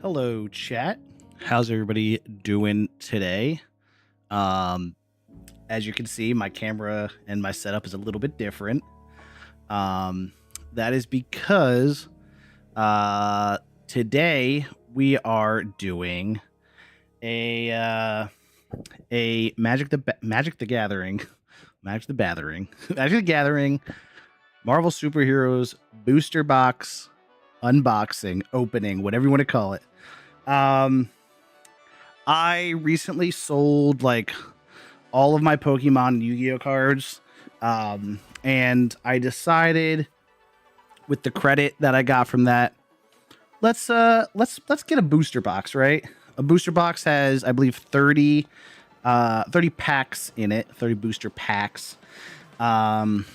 Hello, chat. How's everybody doing today? As you can see, my camera and my setup is a little bit different. That is because today we are doing a Magic the Gathering Marvel Superheroes booster box unboxing, opening, whatever you want to call it. I recently sold like all of my Pokemon and Yu-Gi-Oh cards, and I decided with the credit that I got from that, let's get a booster box, right? A booster box has, I believe, 30 packs in it, 30 booster packs. And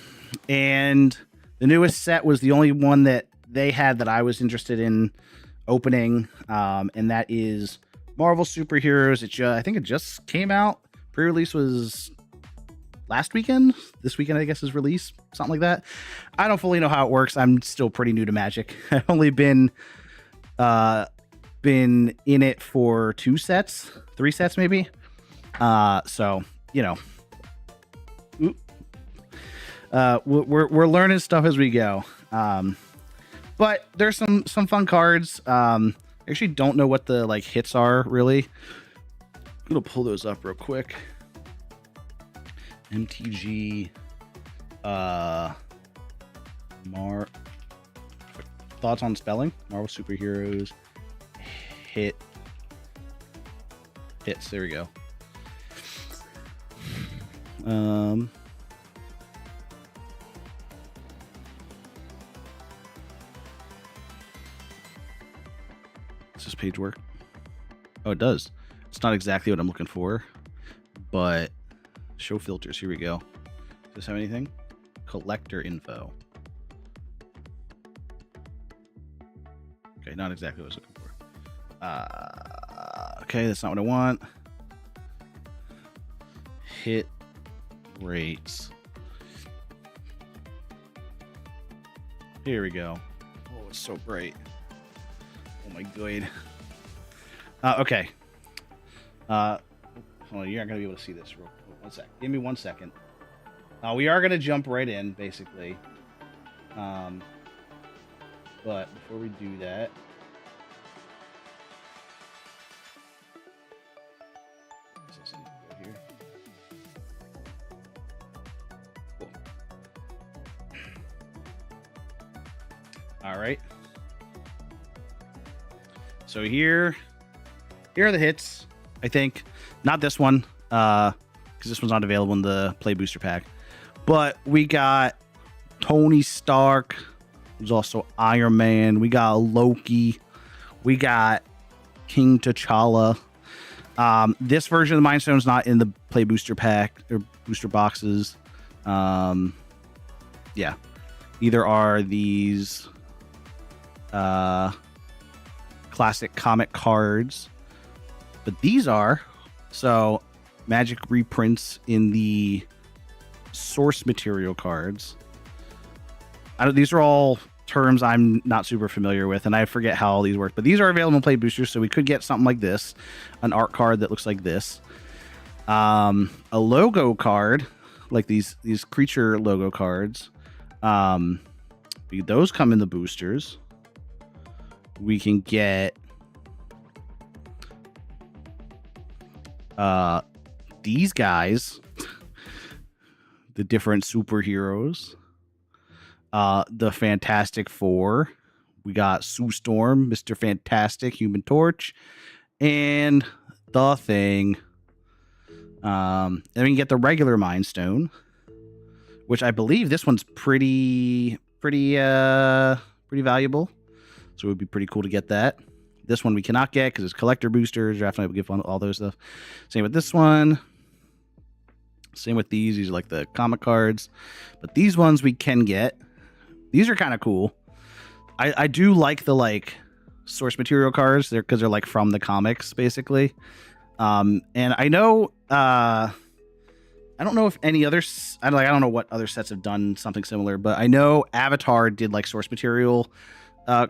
the newest set was the only one that they had that I was interested in opening, and that is Marvel Superheroes. I think it just came out. Pre-release was last weekend. This weekend, I guess, is release, something like that. I don't fully know how it works. I'm still pretty new to Magic. I've only been in it for 3 sets maybe. So you know, we're learning stuff as we go. But there's some fun cards. I actually don't know what the hits are really. I'm gonna pull those up real quick. MTG thoughts on spelling? Marvel Superheroes hits. There we go. Does this page work? Oh, it does. It's not exactly what I'm looking for, but show filters. Here we go. Does this have anything? Collector info. Okay, not exactly what I was looking for. Okay, that's not what I want. Hit rates. Here we go. Oh, it's so bright. Oh my god. Okay. Hold on, you're not gonna be able to see this. One sec. Give me 1 second. We are gonna jump right in, basically. But before we do that, here. Cool. All right. So here are the hits, I think. Not this one, because this one's not available in the Play Booster Pack. But we got Tony Stark. There's also Iron Man. We got Loki. We got King T'Challa. This version of the Mind Stone's not in the Play Booster Pack or booster boxes. Yeah. Either are these classic comic cards, but these are Magic reprints in the source material cards. These are all terms I'm not super familiar with, and I forget how all these work, but these are available in Play Boosters, so we could get something like this, an art card that looks like this, a logo card, like these creature logo cards. Those come in the boosters. We can get these guys, the different superheroes, the Fantastic Four. We got Sue Storm, Mr. Fantastic, Human Torch, and the Thing. And we can get the regular Mind Stone, which I believe this one's pretty valuable. So it would be pretty cool to get that. This one we cannot get because it's collector boosters. Draft Night will give all those stuff. Same with this one. Same with these. These are like the comic cards. But these ones we can get. These are kind of cool. I do like the source material cards because they're like from the comics basically. And I know I don't know if any others. I don't know what other sets have done something similar, but I know Avatar did like source material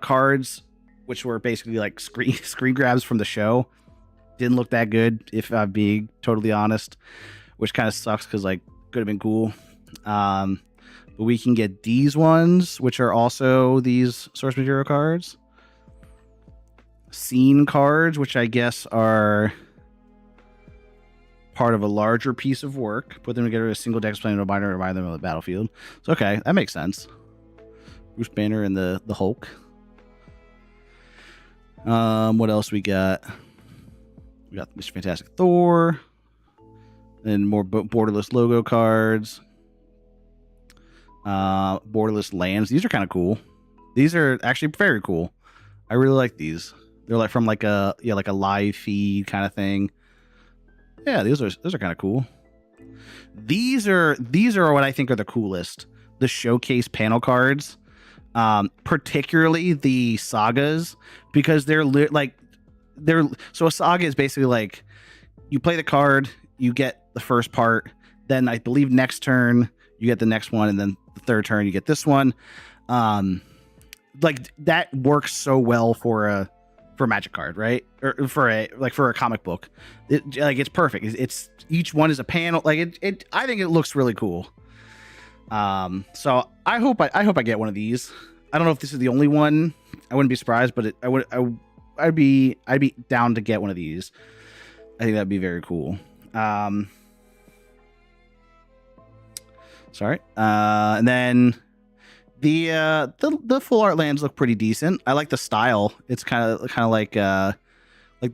cards which were basically like screen grabs from the show. Didn't look that good, if I'm being totally honest, which kind of sucks because like could have been cool. But we can get these ones, which are also these source material cards. Scene cards, which I guess are part of a larger piece of work. Put them together in a single deck, explain to a binder, and remind them of the battlefield. So okay, that makes sense. Bruce Banner and the Hulk. What else we got? We got Mr. Fantastic Thor, and more borderless logo cards. Borderless lands. These are kind of cool. These are actually very cool. I really like these. They're like from like a live feed kind of thing. Yeah, those are kind of cool. These are what I think are the coolest. The showcase panel cards, particularly the sagas, because they're so a saga is basically like you play the card, you get the first part, then I believe next turn you get the next one, and then the third turn you get this one. Like that works so well for a Magic card, right? Or for a comic book. It's perfect. It's each one is a panel. Like it I think it looks really cool. So I hope I get one of these. I don't know if this is the only one. I wouldn't be surprised, but I'd be down to get one of these. I think that'd be very cool. Sorry. And then the full art lands look pretty decent. I like the style. It's kind of like the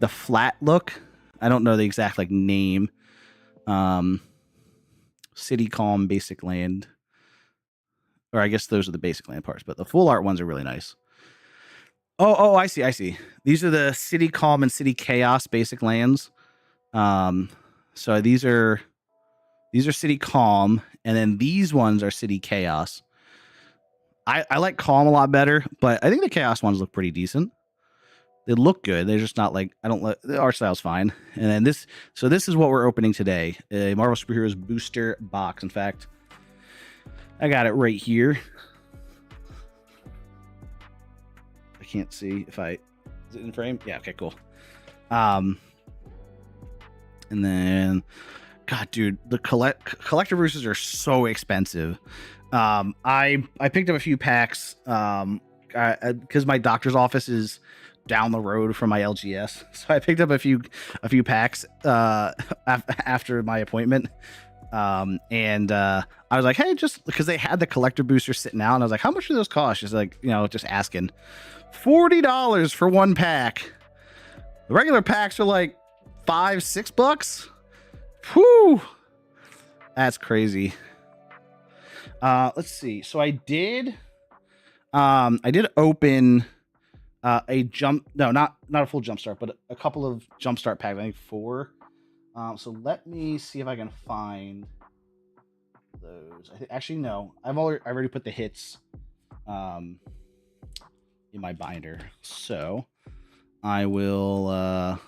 flat look. I don't know the exact like name. City Calm basic land, or I guess those are the basic land parts, but the full art ones are really nice. Oh, I see. These are the City Calm and City Chaos basic lands. So these are City Calm, and then these ones are City Chaos. I like Calm a lot better, but I think the Chaos ones look pretty decent. They look good. They're just not like, the art style's fine. And then this is what we're opening today. A Marvel Superheroes booster box. In fact, I got it right here. I can't see if is it in frame? Yeah, okay, cool. And then, God, dude, the collector boosters are so expensive. I picked up a few packs because my doctor's office is down the road from my LGS, so I picked up a few packs after my appointment. And I was like, hey, just because they had the collector booster sitting out, and I was like, how much do those cost? She's like, just asking. $40 for one pack. The regular packs are like $5-6. Whew, that's crazy. Let's see. So I did open not a full jumpstart, but a couple of jumpstart packs. I think 4. So let me see if I can find those. Actually, no. I've already put the hits in my binder. So I will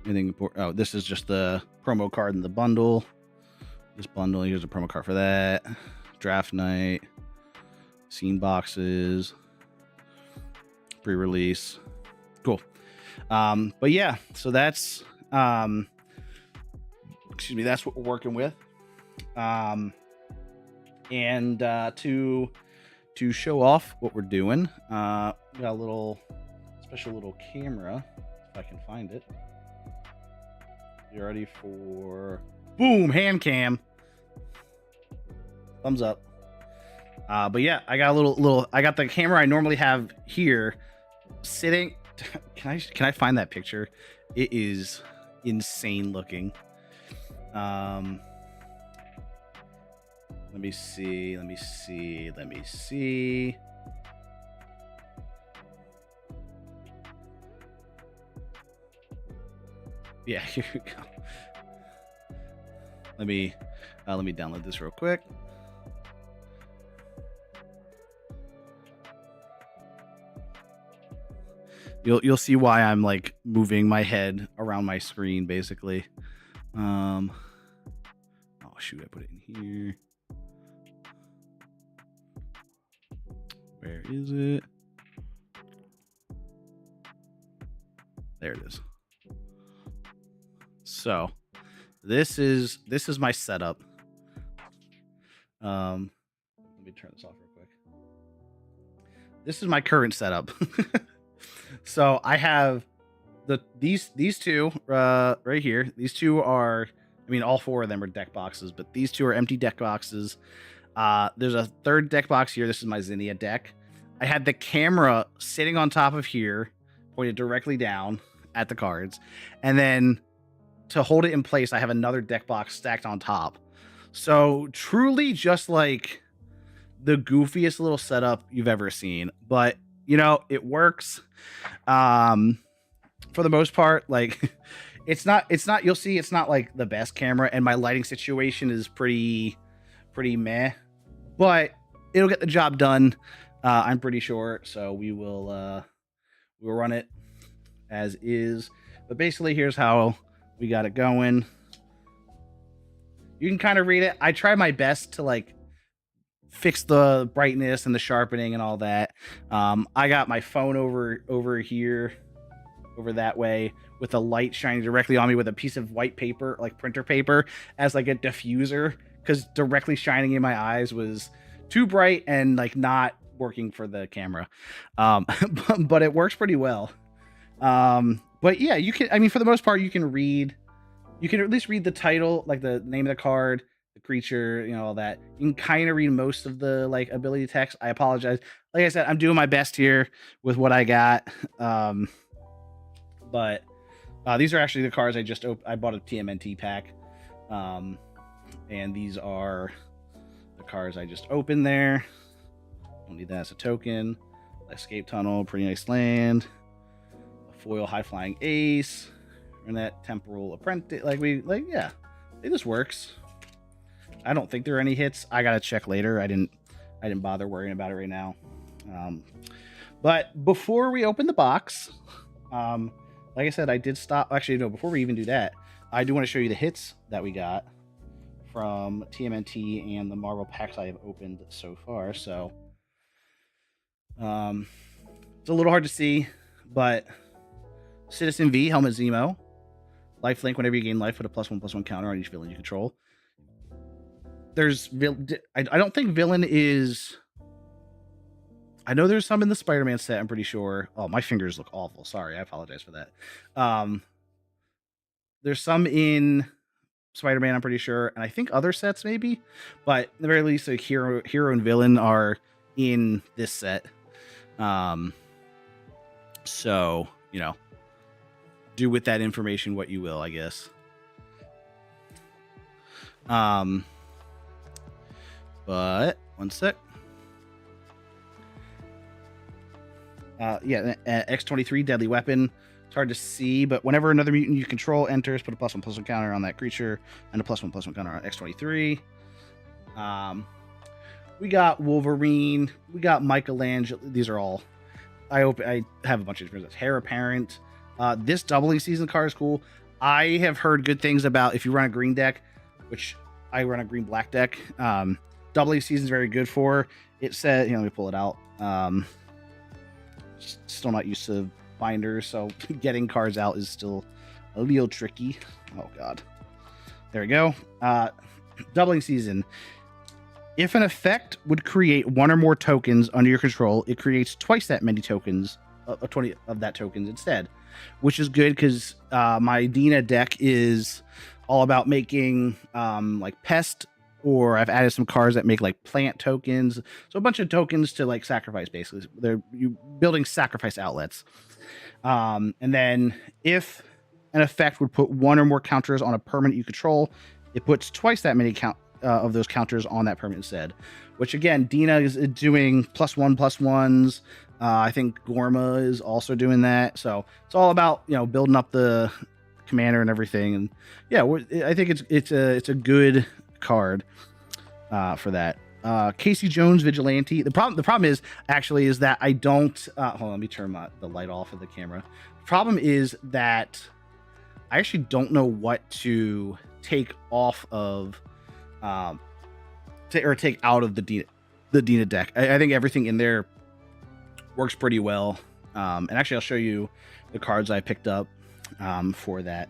this is just the promo card in the bundle. This bundle, here's a promo card for that. Draft night, scene boxes, pre-release. Cool. But yeah, so that's that's what we're working with. And to show off what we're doing, we got a special little camera, if I can find it. You ready for boom, hand cam. Thumbs up. But yeah, I got I got the camera I normally have here sitting. Can I find that picture? It is insane looking. Let me see. Yeah, here we go. Let me download this real quick. You'll see why I'm like moving my head around my screen basically. Oh shoot, I put it in here. Where is it? There it is. So this is my setup. Let me turn this off real quick. This is my current setup. So I have these two right here. These two are, I mean, all four of them are deck boxes, but these two are empty deck boxes. There's a third deck box here. This is my Zinnia deck. I had the camera sitting on top of here, pointed directly down at the cards, and then to hold it in place, I have another deck box stacked on top. So truly just like the goofiest little setup you've ever seen, but you know, it works. For the most part, like it's not, you'll see it's not like the best camera, and my lighting situation is pretty meh, but it'll get the job done. I'm pretty sure. So we'll run it as is, but basically here's how we got it going. You can kind of read it. I try my best to like fix the brightness and the sharpening and all that. I got my phone over here, over that way, with a light shining directly on me with a piece of white paper, like printer paper, as like a diffuser, because directly shining in my eyes was too bright and like not working for the camera. But it works pretty well. But yeah, you can, I mean, for the most part, you can at least read the title, like the name of the card, the creature, you know, all that. You can kind of read most of the like ability text. I apologize. Like I said, I'm doing my best here with what I got. But these are actually the cards I bought a TMNT pack. And these are the cards I just opened there. Don't need that as a token. Escape Tunnel, pretty nice land. A foil high flying ace. And that Temporal Apprentice, yeah, this works. I don't think there are any hits. I gotta check later. I didn't bother worrying about it right now. But before we open the box, like I said, I did stop. Actually, no. Before we even do that, I do want to show you the hits that we got from TMNT and the Marvel packs I have opened so far. So, it's a little hard to see, but Citizen V, Helmet Zemo. Lifelink, whenever you gain life, put a +1/+1 counter on each villain you control. I don't think villain is... I know there's some in the Spider-Man set, I'm pretty sure. Oh, my fingers look awful. Sorry, I apologize for that. There's some in Spider-Man, I'm pretty sure, and I think other sets maybe, but at the very least, like hero and villain are in this set. So, you know, do with that information what you will, I guess. But one sec. Yeah, X-23 deadly weapon. It's hard to see, but whenever another mutant you control enters, put a +1/+1 counter on that creature and a +1/+1 counter on X-23. We got Wolverine. We got Michelangelo. These are all. I have a bunch of different. Hair Apparent. This doubling season card is cool. I have heard good things about if you run a green deck, which I run a green black deck. Doubling season is very good for. It said, let me pull it out. Still not used to binders, so getting cards out is still a little tricky. Oh god. There we go. Doubling season. If an effect would create one or more tokens under your control, it creates twice that many tokens, 20 of that tokens instead, which is good because my Dina deck is all about making like pest, or I've added some cards that make like plant tokens. So a bunch of tokens to like sacrifice, basically. You building sacrifice outlets. And then if an effect would put one or more counters on a permanent you control, it puts twice that many of those counters on that permanent instead. Which again, Dina is doing +1/+1s. I think Gorma is also doing that. So it's all about building up the commander and everything. And yeah, I think it's a good card for that. Casey Jones Vigilante. The problem is that I don't hold on, let me turn the light off of the camera. The problem is that I actually don't know what to take off of take out of the Dina deck. I think everything in there works pretty well. And actually, I'll show you the cards I picked up for that.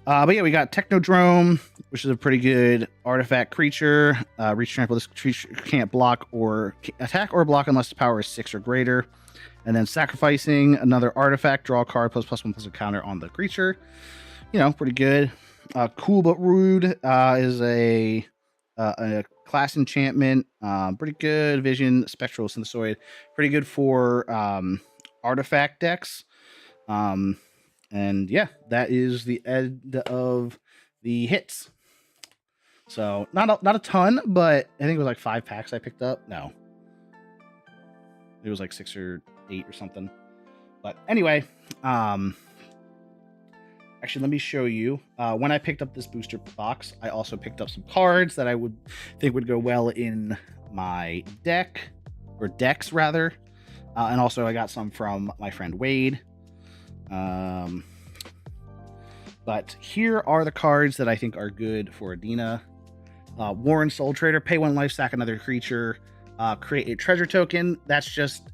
But yeah, we got Technodrome, which is a pretty good artifact creature. Reach trample. This creature can't block or attack or block unless the power is 6 or greater. And then sacrificing another artifact, draw a card +1/+1 counter on the creature. You know, pretty good. Cool but rude is a class enchantment. Pretty good. Vision, spectral synthesoid. Pretty good for artifact decks. And yeah, that is the end of the hits. So not a ton, but I think it was like 5 packs I picked up. No, it was like 6 or 8 or something. But anyway, actually, let me show you. When I picked up this booster box, I also picked up some cards that I would think would go well in my deck, or decks rather. And also I got some from my friend Wade. But here are the cards that I think are good for Adina. Warren Soul Trader, pay 1 life, sack another creature, create a treasure token. That's just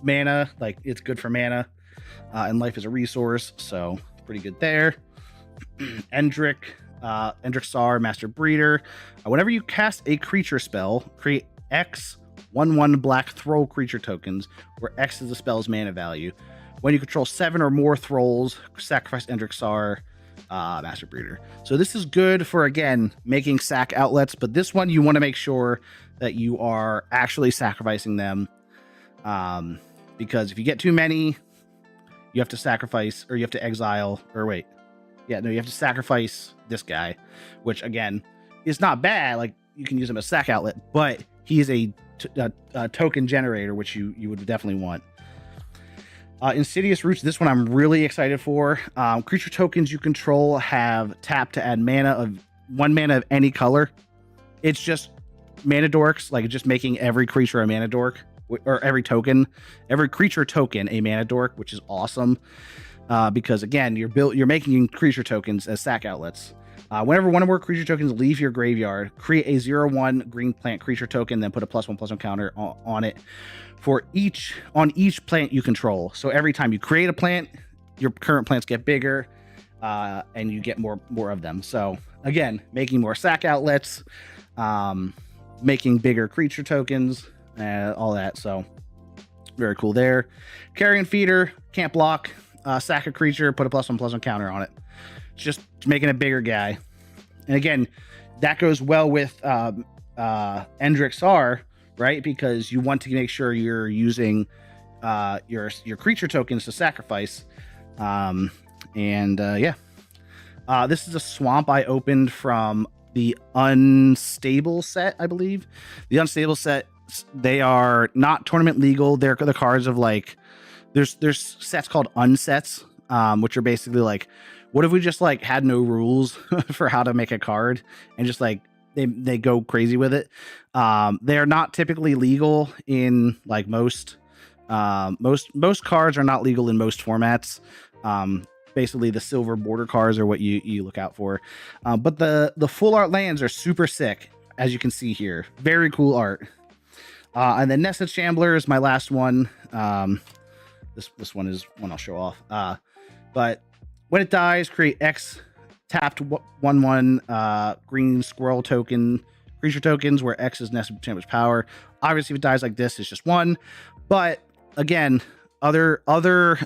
mana, like it's good for mana, and life is a resource, so pretty good there. Endrixar, Master Breeder. Whenever you cast a creature spell, create X 1/1 black Thrall creature tokens, where X is the spell's mana value. When you control 7 or more Thralls, sacrifice Endrixar, Master Breeder. So this is good for, again, making sack outlets, but this one you want to make sure that you are actually sacrificing them, because if you get too many, you have to sacrifice, or you have to exile, or wait. Yeah, no, you have to sacrifice this guy, which, again, is not bad. Like, you can use him as sack outlet, but he is a token generator, which you would definitely want. Insidious Roots, this one I'm really excited for. Creature tokens you control have tap to add mana of 1 mana of any color. It's just mana dorks, like just making every creature a mana dork, or every creature token a mana dork, which is awesome. Because again, you're making creature tokens as sack outlets. Whenever 1 or more creature tokens leave your graveyard, create a 0/1 green plant creature token, then put a +1/+1 counter on it for each plant you control. So every time you create a plant, your current plants get bigger, and you get more of them. So again, making more sack outlets, making bigger creature tokens, all that. So very cool there. Carrion Feeder, can't block, sack a creature, put a +1/+1 counter on it. Just making a bigger guy. And again, that goes well with Endrixar, right? Because you want to make sure you're using your creature tokens to sacrifice. Yeah. This is a swamp I opened from the Unstable set, I believe. The Unstable set, they are not tournament legal. They're the cards of, like, there's sets called unsets, which are basically like, what if we just like had no rules for how to make a card and just like they go crazy with it? They're not typically legal in like most cards are not legal in most formats. Basically the silver border cards are what you look out for. But the full art lands are super sick, as you can see here. Very cool art. And then Nested Shambler is my last one. This one is one I'll show off. But when it dies, create X tapped 1/1 green squirrel token creature tokens, where X is Nested Shambler's power. Obviously, if it dies like this, it's just 1. But again, there's other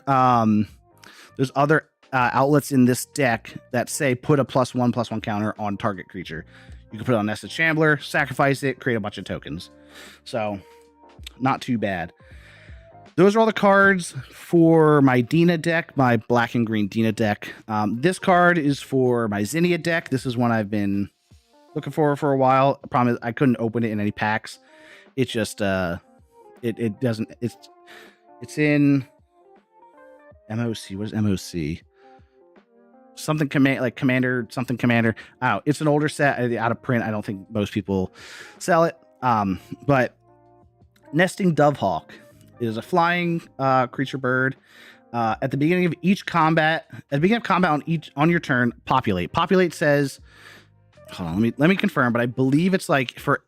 outlets in this deck that say put a +1/+1 counter on target creature. You can put it on Nested Shambler, sacrifice it, create a bunch of tokens. So not too bad. Those are all the cards for my Dina deck, my black and green Dina deck. This card is for my Zinnia deck. This is one I've been looking for a while. The problem is I couldn't open it in any packs. It's just it doesn't. It's in MOC. What is MOC? Something Commander. Something Commander. Oh, it's an older set out of print. I don't think most people sell it. But Nesting Dovehawk is a flying creature bird. At the beginning of combat on your turn, populate. Populate says, hold on, let me confirm, but I believe it's like for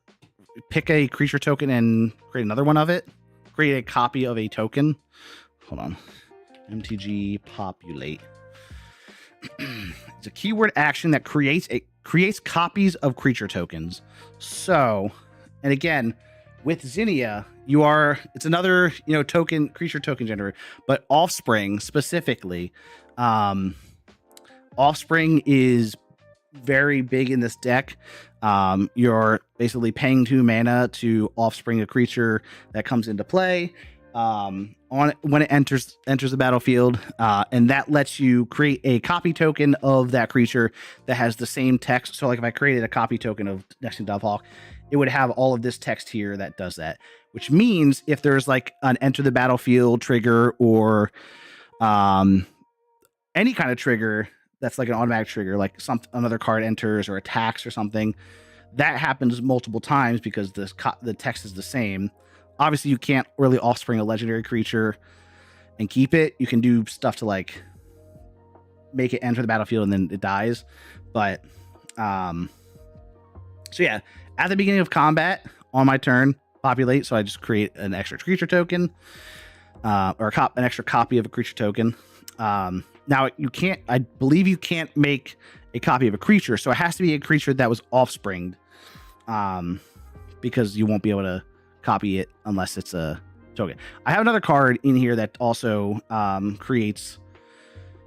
pick a creature token and create another one of it. Create a copy of a token. hold on. MTG populate. It's a keyword action that creates copies of creature tokens. So, and again, with Zinnia, it's another, creature token generator, but Offspring specifically. Offspring is very big in this deck. You're basically paying 2 mana to Offspring a creature that comes into play when it enters the battlefield, and that lets you create a copy token of that creature that has the same text. So like if I created a copy token of Nexting Dovehawk, it would have all of this text here that does that, which means if there's like an enter the battlefield trigger or any kind of trigger that's like an automatic trigger, like another card enters or attacks or something, that happens multiple times because the text is the same. Obviously, you can't really Offspring a legendary creature and keep it. You can do stuff to like make it enter the battlefield and then it dies. But so yeah, at the beginning of combat on my turn, populate. So I just create an extra creature token or an extra copy of a creature token. Now I believe you can't make a copy of a creature, so it has to be a creature that was offspringed, because you won't be able to copy it unless it's a token. I have another card in here that also creates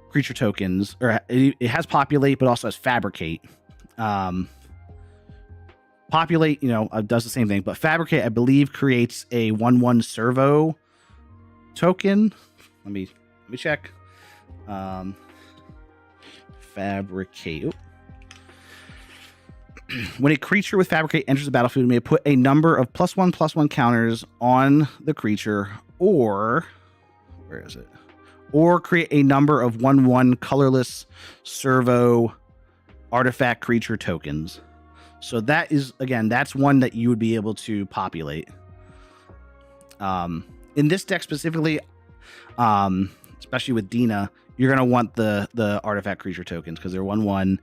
creature tokens, or it has populate, but also has fabricate. Populate, does the same thing, but fabricate, I believe, creates a 1/1 servo token. Let me check. Fabricate. When a creature with fabricate enters the battlefield, you may put a number of +1/+1 counters on the creature, or where is it? Or create a number of 1/1 colorless servo artifact creature tokens. So that is, again, that's one that you would be able to populate. In this deck specifically, especially with Dina, you're gonna want the artifact creature tokens because they're 1/1.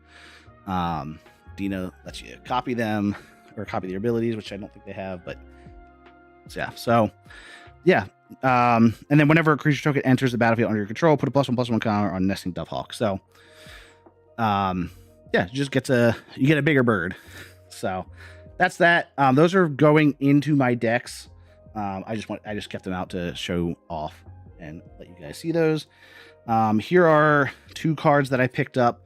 Dina lets you copy them or copy their abilities, which I don't think they have, but yeah. So yeah. And then whenever a creature token enters the battlefield under your control, put a +1/+1 counter on Nesting Dovehawk. So yeah, you get a bigger bird. So that's that. Those are going into my decks. I just kept them out to show off and let you guys see those. Here are 2 cards that I picked up.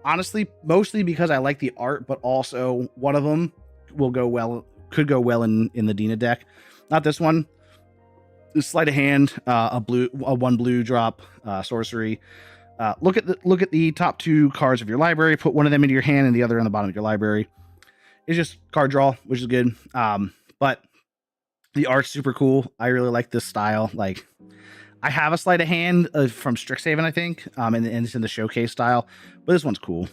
Honestly, mostly because I like the art, but also one of them could go well in the Dina deck. Not this one. This sleight of hand, a 1 blue drop sorcery. Look at the top 2 cards of your library. Put one of them into your hand and the other on the bottom of your library. It's just card draw, which is good. But the art's super cool. I really like this style. Like, I have a sleight of hand from Strixhaven, I think, and it's in the showcase style, but this one's cool.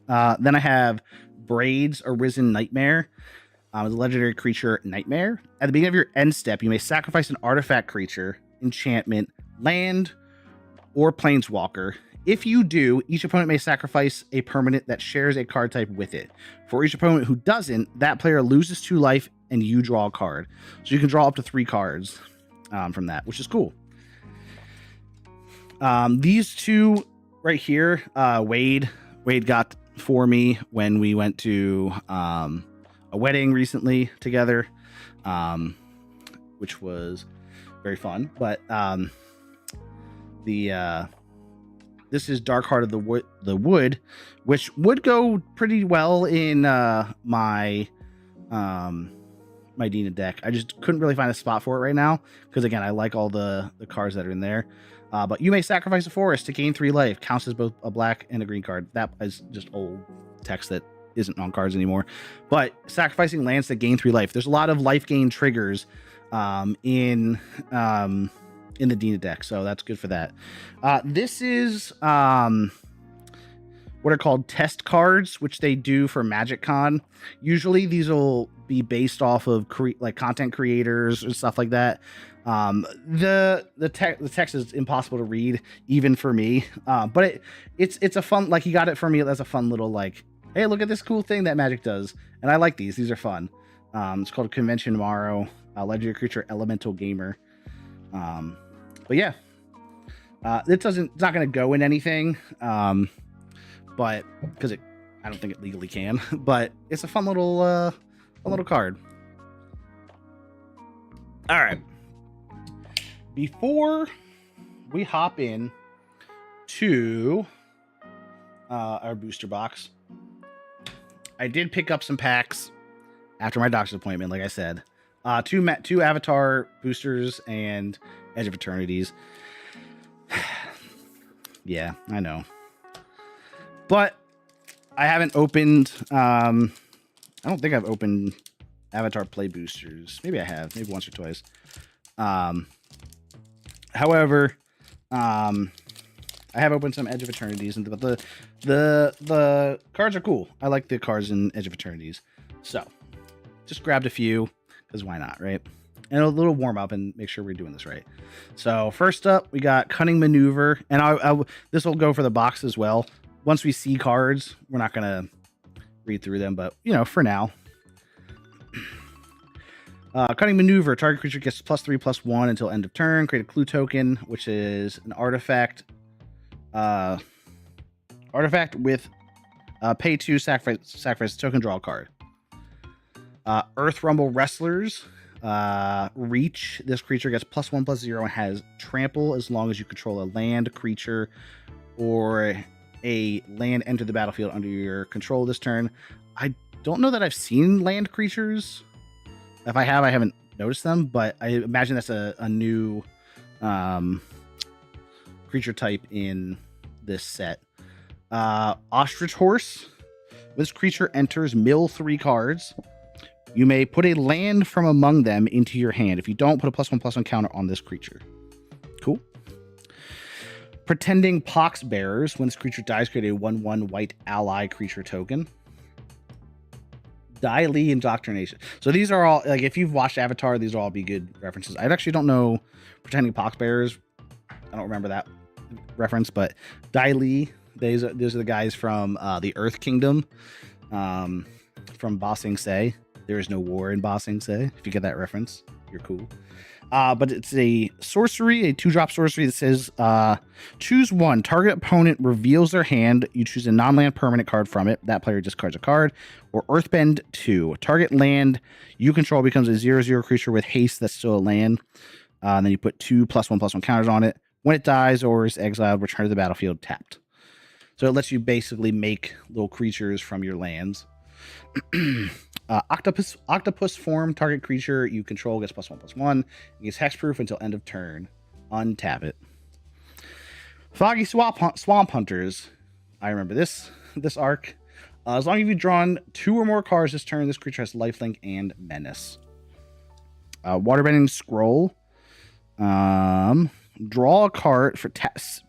Then I have Braid's Arisen Nightmare. The legendary creature Nightmare. At the beginning of your end step, you may sacrifice an artifact creature, enchantment, land, or planeswalker. If you do, each opponent may sacrifice a permanent that shares a card type with it. For each opponent who doesn't, that player loses 2 life and you draw a card. So you can draw up to 3 cards from that, which is cool. These 2 right here, Wade got for me when we went to a wedding recently together, which was very fun. But this is Dark Heart of the Wood, which would go pretty well in my Dina deck. I just couldn't really find a spot for it right now because, again, I like all the cards that are in there. But you may sacrifice a forest to gain 3 life. Counts as both a black and a green card. That is just old text that isn't on cards anymore. But sacrificing lands to gain 3 life. There's a lot of life gain triggers in the Dina deck, so that's good for that. This is what are called test cards, which they do for Magic Con. Usually these will be based off of content creators and stuff like that. The text is impossible to read even for me, but it's a fun, like, he got it for me as a fun little, like, hey, look at this cool thing that Magic does, and I like these are fun. It's called Convention Tomorrow, legendary creature Elemental Gamer. But yeah, It's not going to go in anything, but because I don't think it legally can. But it's a fun little card. All right. Before we hop in to our booster box, I did pick up some packs after my doctor's appointment. Like I said, two Avatar boosters and Edge of Eternities. Yeah, I know, but I haven't opened. I don't think I've opened Avatar play boosters. Maybe I have, maybe once or twice. However, I have opened some Edge of Eternities, but the cards are cool. I like the cards in Edge of Eternities, so just grabbed a few because why not, right? And a little warm up and make sure we're doing this right. So first up, we got Cunning Maneuver, and this will go for the box as well. Once we see cards, we're not gonna read through them, but you know, for now. Cunning Maneuver, target creature gets +3/+1 until end of turn. Create a clue token, which is an artifact. Artifact with pay 2, sacrifice token, draw a card. Earth Rumble Wrestlers. Reach. This creature gets +1/+0 and has trample as long as you control a land creature or a land enter the battlefield under your control this turn. I don't know that I've seen land creatures. If I have, I haven't noticed them, but I imagine that's a new creature type in this set. Ostrich Horse. This creature enters, mill 3 cards. You may put a land from among them into your hand. If you don't, put a +1/+1 counter on this creature. Cool. Pretending Pox Bearers. When this creature dies, create a 1/1 white ally creature token. Dai Li Indoctrination. So these are all, like, if you've watched Avatar, these will all be good references. I actually don't know Pretending Pox Bearers. I don't remember that reference, but Dai Li, those are the guys from the Earth Kingdom, from Ba Sing Se. There is no war in Ba Sing Se. If you get that reference, you're cool. But it's a sorcery, a 2-drop sorcery that says, choose one. Target opponent reveals their hand. You choose a non-land permanent card from it. That player discards a card. Or Earthbend 2. Target land you control becomes a 0/0 creature with haste that's still a land. And then you put 2 +1/+1 counters on it. When it dies or is exiled, return to the battlefield tapped. So it lets you basically make little creatures from your lands. Octopus form, target creature you control gets +1/+1. It gets hexproof until end of turn. Untap it. Foggy Swamp Hunters. I remember this arc. As long as you've drawn 2 or more cards this turn, this creature has lifelink and menace. Waterbending Scroll. Draw a card for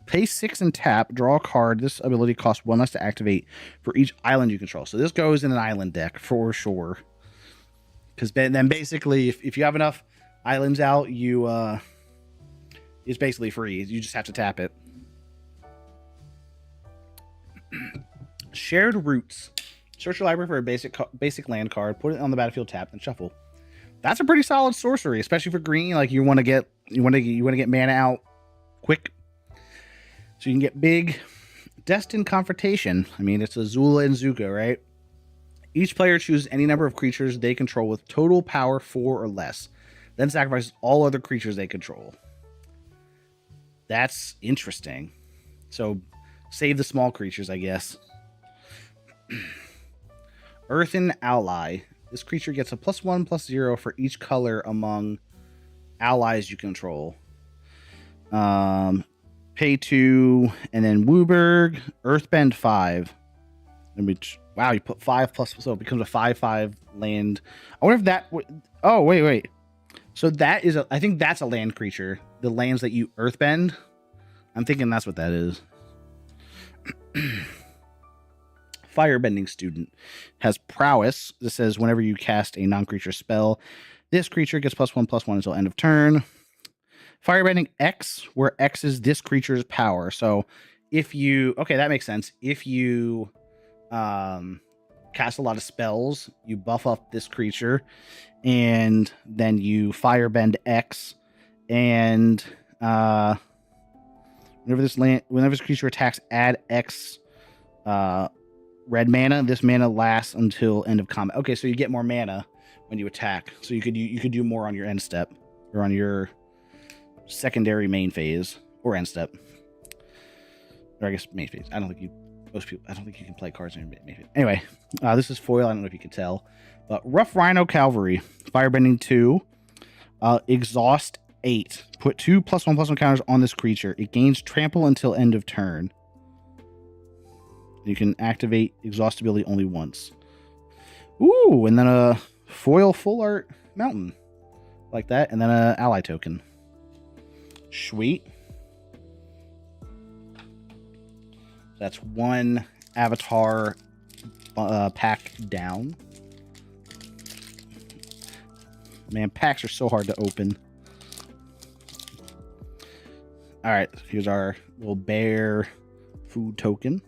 pay 6 and tap. Draw a card. This ability costs 1 less to activate for each island you control. So this goes in an island deck for sure. Because then basically, if you have enough islands out, it's basically free. You just have to tap it. Shared Roots. Search your library for a basic land card. Put it on the battlefield, tap, and shuffle. That's a pretty solid sorcery, especially for green. Like you want to get mana out quick, so you can get big. Destined Confrontation. I mean, it's Azula and Zuko, right? Each player chooses any number of creatures they control with total power 4 or less, then sacrifices all other creatures they control. That's interesting. So save the small creatures, I guess. Earthen Ally. This creature gets a +1/+0 for each color among allies you control. Pay 2, and then Wooburg, Earthbend 5. Wow, you put 5+, so it becomes a 5/5 land. I wonder if that. Oh, wait. So that is I think that's a land creature. The lands that you Earthbend. I'm thinking that's what that is. Firebending Student has prowess. This says whenever you cast a non-creature spell, this creature gets +1/+1 until end of turn. Firebending X, where X is this creature's power. So if you, okay, that makes sense. If you cast a lot of spells, you buff up this creature, and then you Firebend X, and Whenever this creature attacks, add X red mana. This mana lasts until end of combat. Okay, so you get more mana when you attack. So you could do more on your end step or on your secondary main phase or end step. Or I guess main phase. I don't think you can play cards in your main phase. Anyway, this is foil. I don't know if you can tell. But Rough Rhino Cavalry, Firebending 2, Exhaust 8. Put 2 +1/+1 counters on this creature. It gains trample until end of turn. You can activate exhaust ability only once. Ooh, and then a foil full art mountain. Like that. And then a ally token. Sweet. That's one avatar pack down. Man, packs are so hard to open. All right, here's our little bear food token.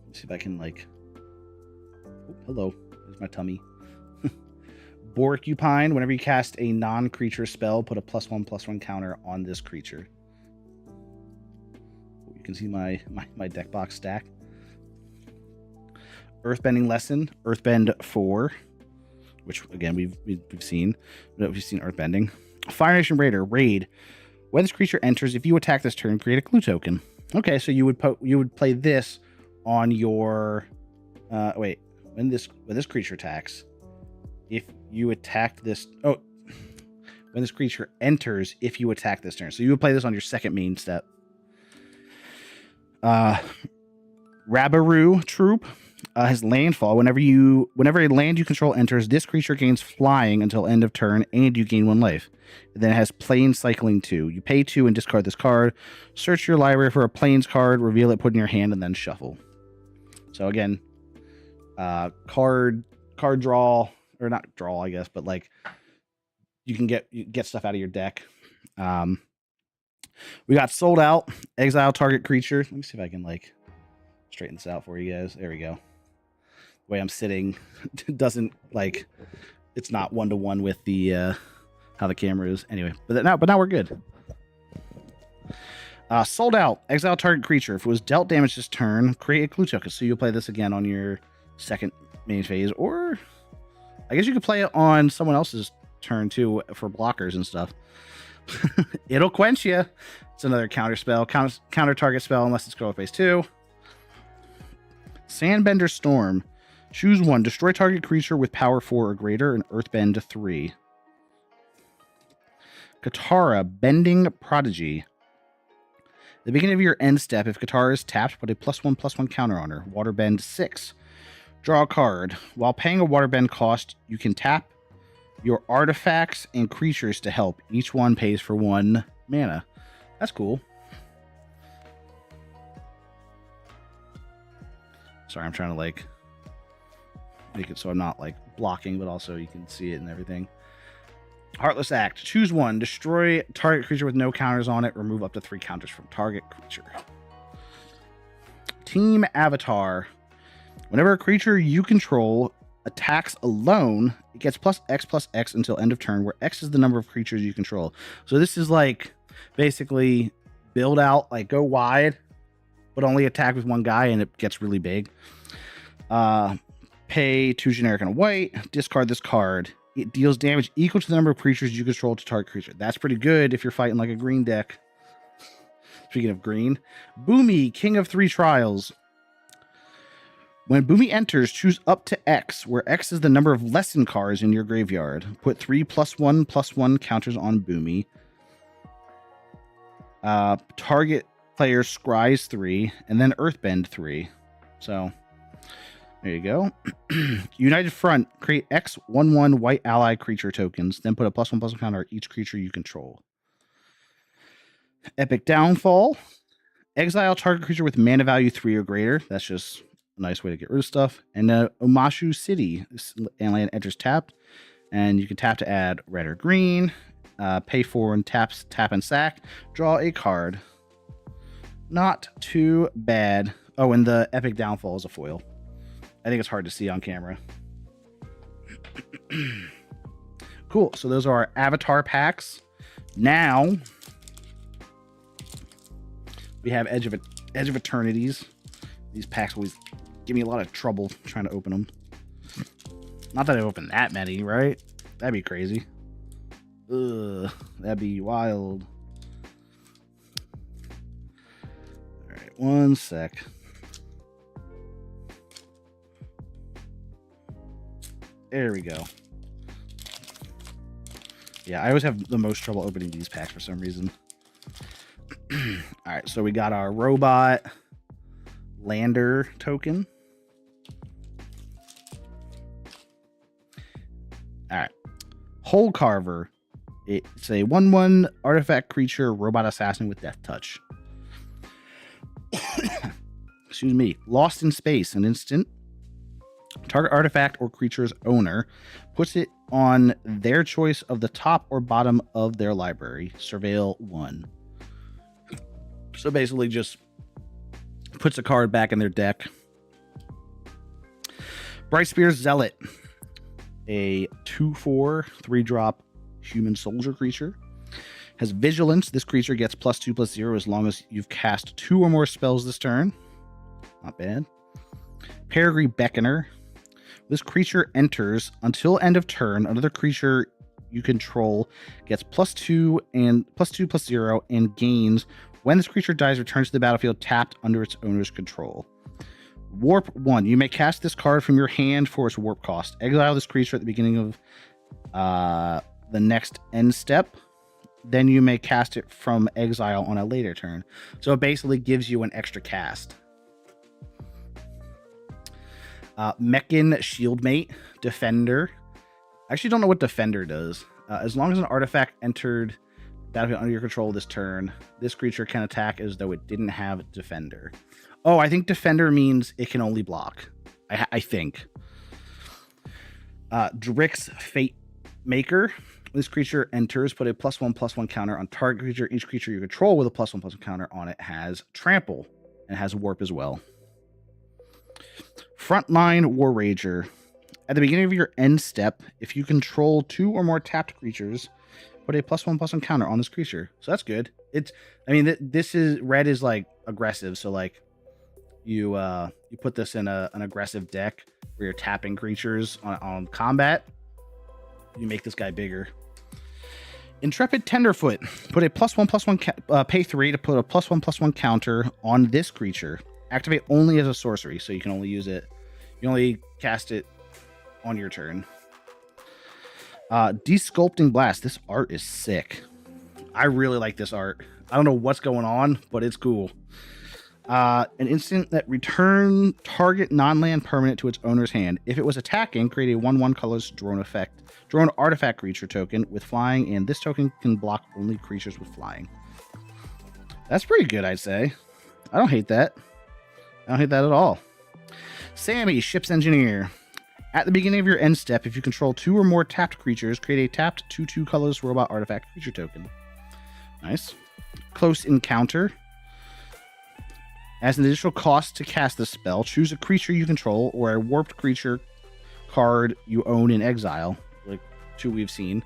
Let's see if I can like. Oh, hello, there's my tummy. Borcupine. Whenever you cast a non-creature spell, put a +1/+1 counter on this creature. You can see my deck box stack. Earthbending Lesson, Earthbend 4, which again we've seen Earthbending. Fire Nation Raider, Raid. When this creature enters, if you attack this turn, create a clue token. Okay, so you would play this on your when this creature attacks, if you attack this when this creature enters, if you attack this turn. So you would play this on your second main step. Rabaru Troop. Has landfall. Whenever a land you control enters, this creature gains flying until end of turn, and you gain 1 life. And then it has Plane Cycling 2. You pay 2 and discard this card. Search your library for a Plains card, reveal it, put in your hand, and then shuffle. So again, card draw, or not draw, I guess, but like you can get stuff out of your deck. We got Sold Out, exile target creature. Let me see if I can like straighten this out for you guys. There we go. The way I'm sitting doesn't like, it's not 1-to-1 with the how the camera is. Anyway, but now we're good. Sold Out, exile target creature. If it was dealt damage this turn, create a clue token. So you'll play this again on your second main phase, or I guess you could play it on someone else's turn too for blockers and stuff. It'll quench you. It's another counter spell, counter target spell unless it's control phase 2. Sandbender Storm. Choose 1. Destroy target creature with power 4 or greater and Earthbend 3. Katara, Bending Prodigy. At the beginning of your end step, if Katara is tapped, put a +1/+1 counter on her. Waterbend 6. Draw a card. While paying a Waterbend cost, you can tap your artifacts and creatures to help. Each one pays for 1 mana. That's cool. Sorry, I'm trying to like make it so I'm not like blocking, but also you can see it and everything. Heartless Act. Choose 1. Destroy target creature with no counters on it. Remove up to 3 counters from target creature. Team Avatar. Whenever a creature you control attacks alone, it gets +X/+X until end of turn, where X is the number of creatures you control. So this is like basically build out, like go wide, but only attack with 1 guy, and it gets really big. Pay 2 generic and a white. Discard this card. It deals damage equal to the number of creatures you control to target creature. That's pretty good if you're fighting like a green deck. Speaking of green. Boomy, King of 3 Trials. When Boomy enters, choose up to X, where X is the number of lesson cards in your graveyard. Put 3 +1/+1 counters on Boomy. Target player scries 3, and then Earthbend 3. So, there you go. United Front. Create X 1/1 white ally creature tokens, then put a +1/+1 counter on each creature you control. Epic Downfall. Exile target creature with mana value 3 or greater. That's just a nice way to get rid of stuff. And Omashu City. This land enters tapped, and you can tap to add red or green. Pay 4 and tap and sack. Draw a card. Not too bad. Oh, and the Epic Downfall is a foil. I think it's hard to see on camera. Cool. So those are our avatar packs. Now we have Edge of Eternities. These packs always give me a lot of trouble trying to open them. Not that I've opened that many, right? That'd be crazy. Ugh, that'd be wild. All right, one sec. There we go. Yeah, I always have the most trouble opening these packs for some reason. All right, so we got our robot lander token. All right, Hole Carver. It's a 1/1 artifact creature, robot assassin with death touch. Excuse me. Lost in Space, an instant. Target artifact or creature's owner puts it on their choice of the top or bottom of their library. Surveil 1. So basically just puts a card back in their deck. Brightspear Zealot. A 2/4 3-drop human soldier creature. Has vigilance. This creature gets +2/+0 as long as you've cast 2 or more spells this turn. Not bad. Peregrine Beckoner. This creature enters until end of turn. Another creature you control gets +2 and +2/+0 and gains. When this creature dies, returns to the battlefield tapped under its owner's control. Warp 1. You may cast this card from your hand for its warp cost. Exile this creature at the beginning of the next end step. Then you may cast it from exile on a later turn. So it basically gives you an extra cast. Mechan Shieldmate, Defender. I actually don't know what Defender does. As long as an artifact entered battlefield under your control this turn, this creature can attack as though it didn't have Defender. Oh, I think Defender means it can only block. I think. Drix Fate Maker. This creature enters, put a +1/+1 counter on target creature. Each creature you control with a +1/+1 counter on it has Trample and has Warp as well. Frontline War Rager. At the beginning of your end step, if you control 2 or more tapped creatures, put a +1/+1 counter on this creature. So that's good. This is red is like aggressive. So like you put this in an aggressive deck where you're tapping creatures on combat. You make this guy bigger. Intrepid Tenderfoot. Put a +1/+1 pay 3 to put a +1/+1 counter on this creature. Activate only as a sorcery, so you can only use it. You only cast it on your turn. Desculpting Blast. This art is sick. I really like this art. I don't know what's going on, but it's cool. An instant that return target non-land permanent to its owner's hand. If it was attacking, create a 1/1 colorless drone artifact creature token with flying, and this token can block only creatures with flying. That's pretty good, I'd say. I don't hate that. I don't hate that at all. Sammy, Ship's Engineer. At the beginning of your end step, if you control 2 or more tapped creatures, create a tapped 2/2 colorless robot artifact creature token. Nice. Close Encounter. As an additional cost to cast this spell, choose a creature you control or a warped creature card you own in exile, like 2 we've seen.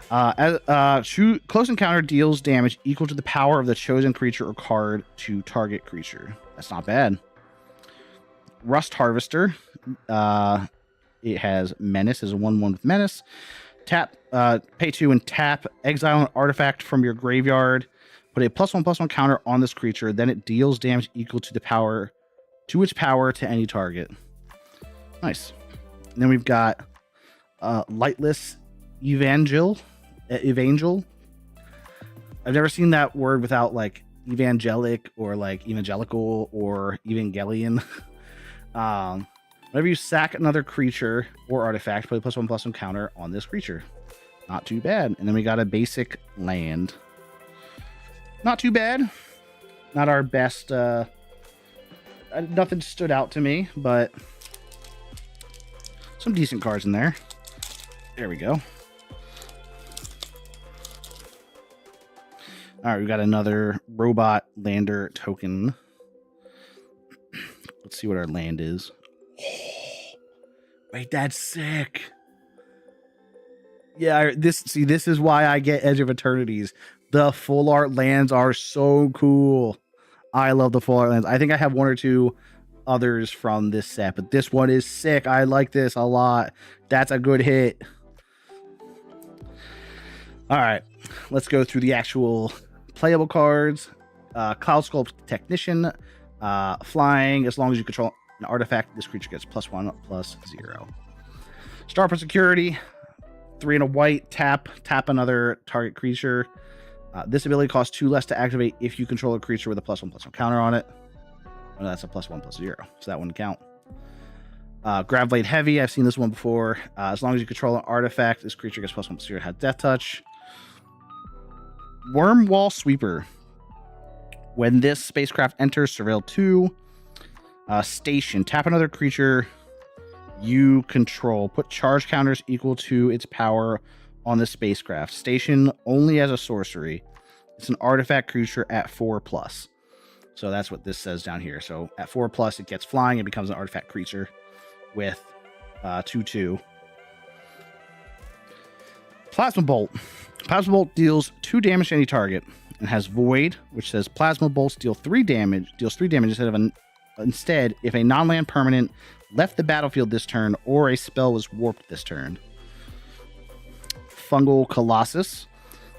Close Encounter deals damage equal to the power of the chosen creature or card to target creature. That's not bad. Rust Harvester. It has Menace as a 1/1 with Menace. Tap, pay 2 and tap. Exile an artifact from your graveyard. Put a +1/+1 counter on this creature. Then it deals damage equal to its power to any target. Nice. And then we've got Lightless Evangel. I've never seen that word without like evangelic or like evangelical or evangelion. Whenever you sack another creature or artifact, put a +1/+1 counter on this creature. Not too bad. And then we got a basic land. Not too bad. Not our best. Nothing stood out to me, but some decent cards in there. There we go. All right, we got another robot lander token. Let's see what our land is. Wait, that's sick. Yeah, this is why I get Edge of Eternities. The full art lands are so cool. I love the full art lands. I think I have one or two others from this set, but this one is sick. I like this a lot. That's a good hit. All right, let's go through the actual playable cards. Cloud Sculpt Technician, flying. As long as you control an artifact, this creature gets +1/+0. Star for Security, 3 and a white. Tap another target creature. This ability costs 2 less to activate if you control a creature with a +1/+1 counter on it. Oh, that's a +1/+0, so that wouldn't count. Graveblade Heavy, I've seen this one before. As long as you control an artifact, this creature gets +1/+0, has Death Touch. Wormwall Sweeper. When this spacecraft enters Surveil 2, station, tap another creature you control. Put charge counters equal to its power on the spacecraft. Station only as a sorcery. It's an artifact creature at 4+. So that's what this says down here. So at 4+, it gets flying. It becomes an artifact creature with 2/2. Plasma Bolt. Plasma Bolt deals 2 damage to any target and has Void, which says Plasma Bolts deals 3 damage instead if a non-land permanent left the battlefield this turn or a spell was warped this turn. Fungal Colossus.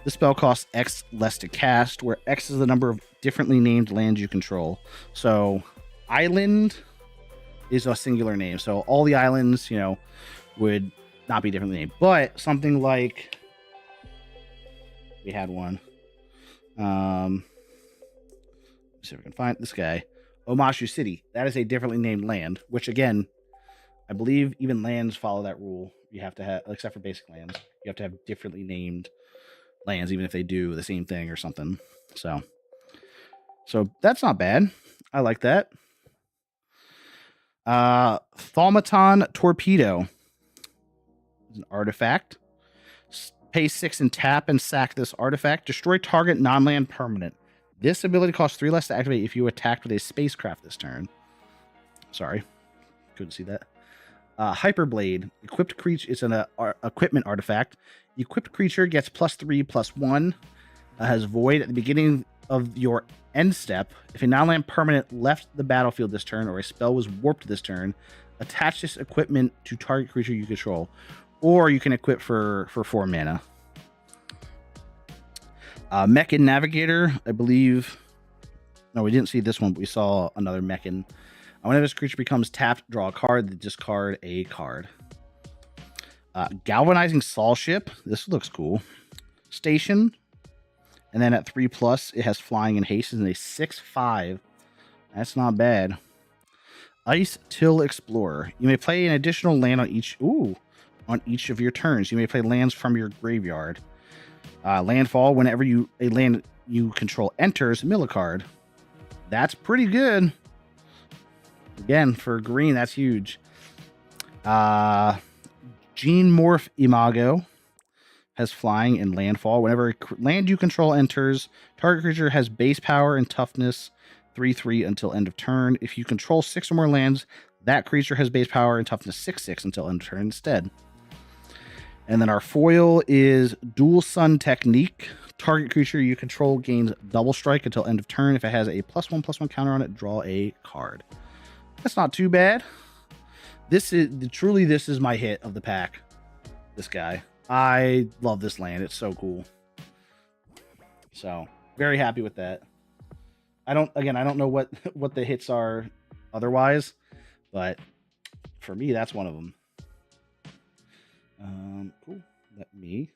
This spell costs X less to cast, where X is the number of differently named lands you control. So island is a singular name. So all the islands, would not be differently named. But something like we had one. Let's see if we can find this guy. Omashu City. That is a differently named land, which again, I believe even lands follow that rule. You have to have, except for basic lands, you have to have differently named lands, even if they do the same thing or something. So that's not bad. I like that. Thaumaton Torpedo is an artifact. Pay 6 and tap and sack this artifact. Destroy target non-land permanent. This ability costs 3 less to activate if you attacked with a spacecraft this turn. Sorry, couldn't see that. Hyperblade. Equipped creature. It's an equipment artifact. Equipped creature gets +3/+1. Has Void at the beginning of your end step. If a non-land permanent left the battlefield this turn or a spell was warped this turn, attach this equipment to target creature you control. Or you can equip for 4 mana. Mechan Navigator, I believe. No, we didn't see this one, but we saw another Mechan. Whenever this creature becomes tapped, draw a card, then discard a card. Galvanizing Sol Ship. This looks cool. Station. And then at 3+, it has flying and haste and a 6/5. That's not bad. Ice Till Explorer. You may play an additional land on each of your turns. You may play lands from your graveyard. Landfall. Whenever a land you control enters, mill a card. That's pretty good. Again, for green, that's huge. Gene Morph Imago has flying and landfall. Whenever a land you control enters, target creature has base power and toughness 3/3 until end of turn. If you control 6 or more lands, that creature has base power and toughness 6/6 until end of turn instead. And then our foil is Dual Sun Technique. Target creature you control gains double strike until end of turn. If it has a +1/+1 counter on it, draw a card. That's not too bad. This is my hit of the pack. This guy. I love this land. It's so cool. So very happy with that. I don't know what the hits are otherwise, but for me, that's one of them. Cool. Let me.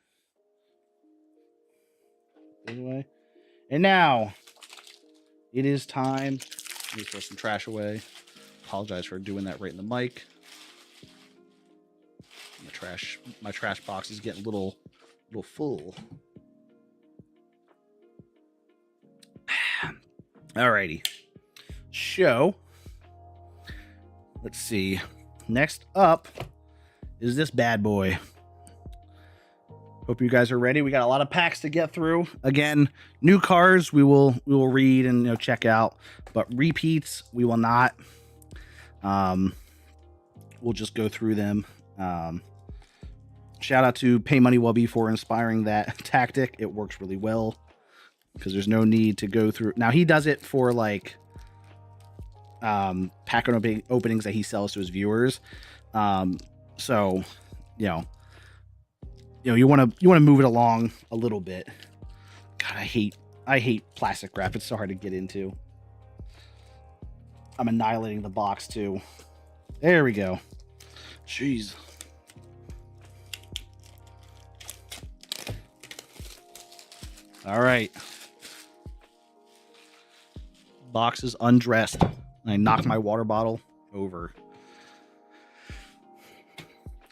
Anyway, and now it is time. Let me throw some trash away. Apologize for doing that right in the mic. My trash box is getting a little full. Alrighty. So, let's see. Next up is this bad boy. Hope you guys are ready. We got a lot of packs to get through. Again, new cards we will read and check out, but repeats we will not. We'll just go through them. Shout out to Pay Money Wubby for inspiring that tactic. It works really well because there's no need to go through. Now he does it for like pack openings that he sells to his viewers. So you want to move it along a little bit. God, I hate plastic wrap. It's so hard to get into. I'm annihilating the box too. There we go. Jeez. All right. Box is undressed. I knocked my water bottle over.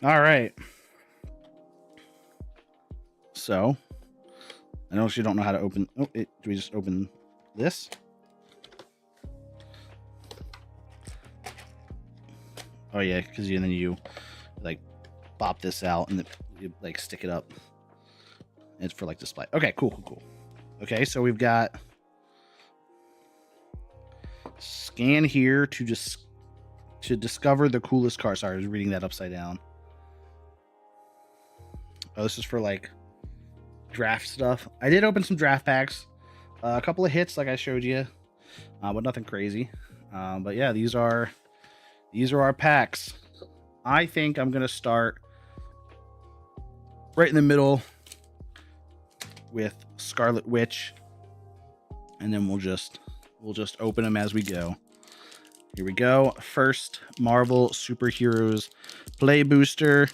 All right. So, I know she don't know how to open. Oh, do we just open this? Oh yeah, because then you like pop this out and you like stick it up. It's for like display. Okay, cool. Okay, so we've got scan here to discover the coolest car. Sorry, I was reading that upside down. Oh, this is for like draft stuff. I did open some draft packs, a couple of hits like I showed you, but nothing crazy. But yeah, these are our packs. I think I'm gonna start right in the middle with Scarlet Witch, and then we'll just open them as we go. Here we go. First, Marvel Superheroes Play Booster,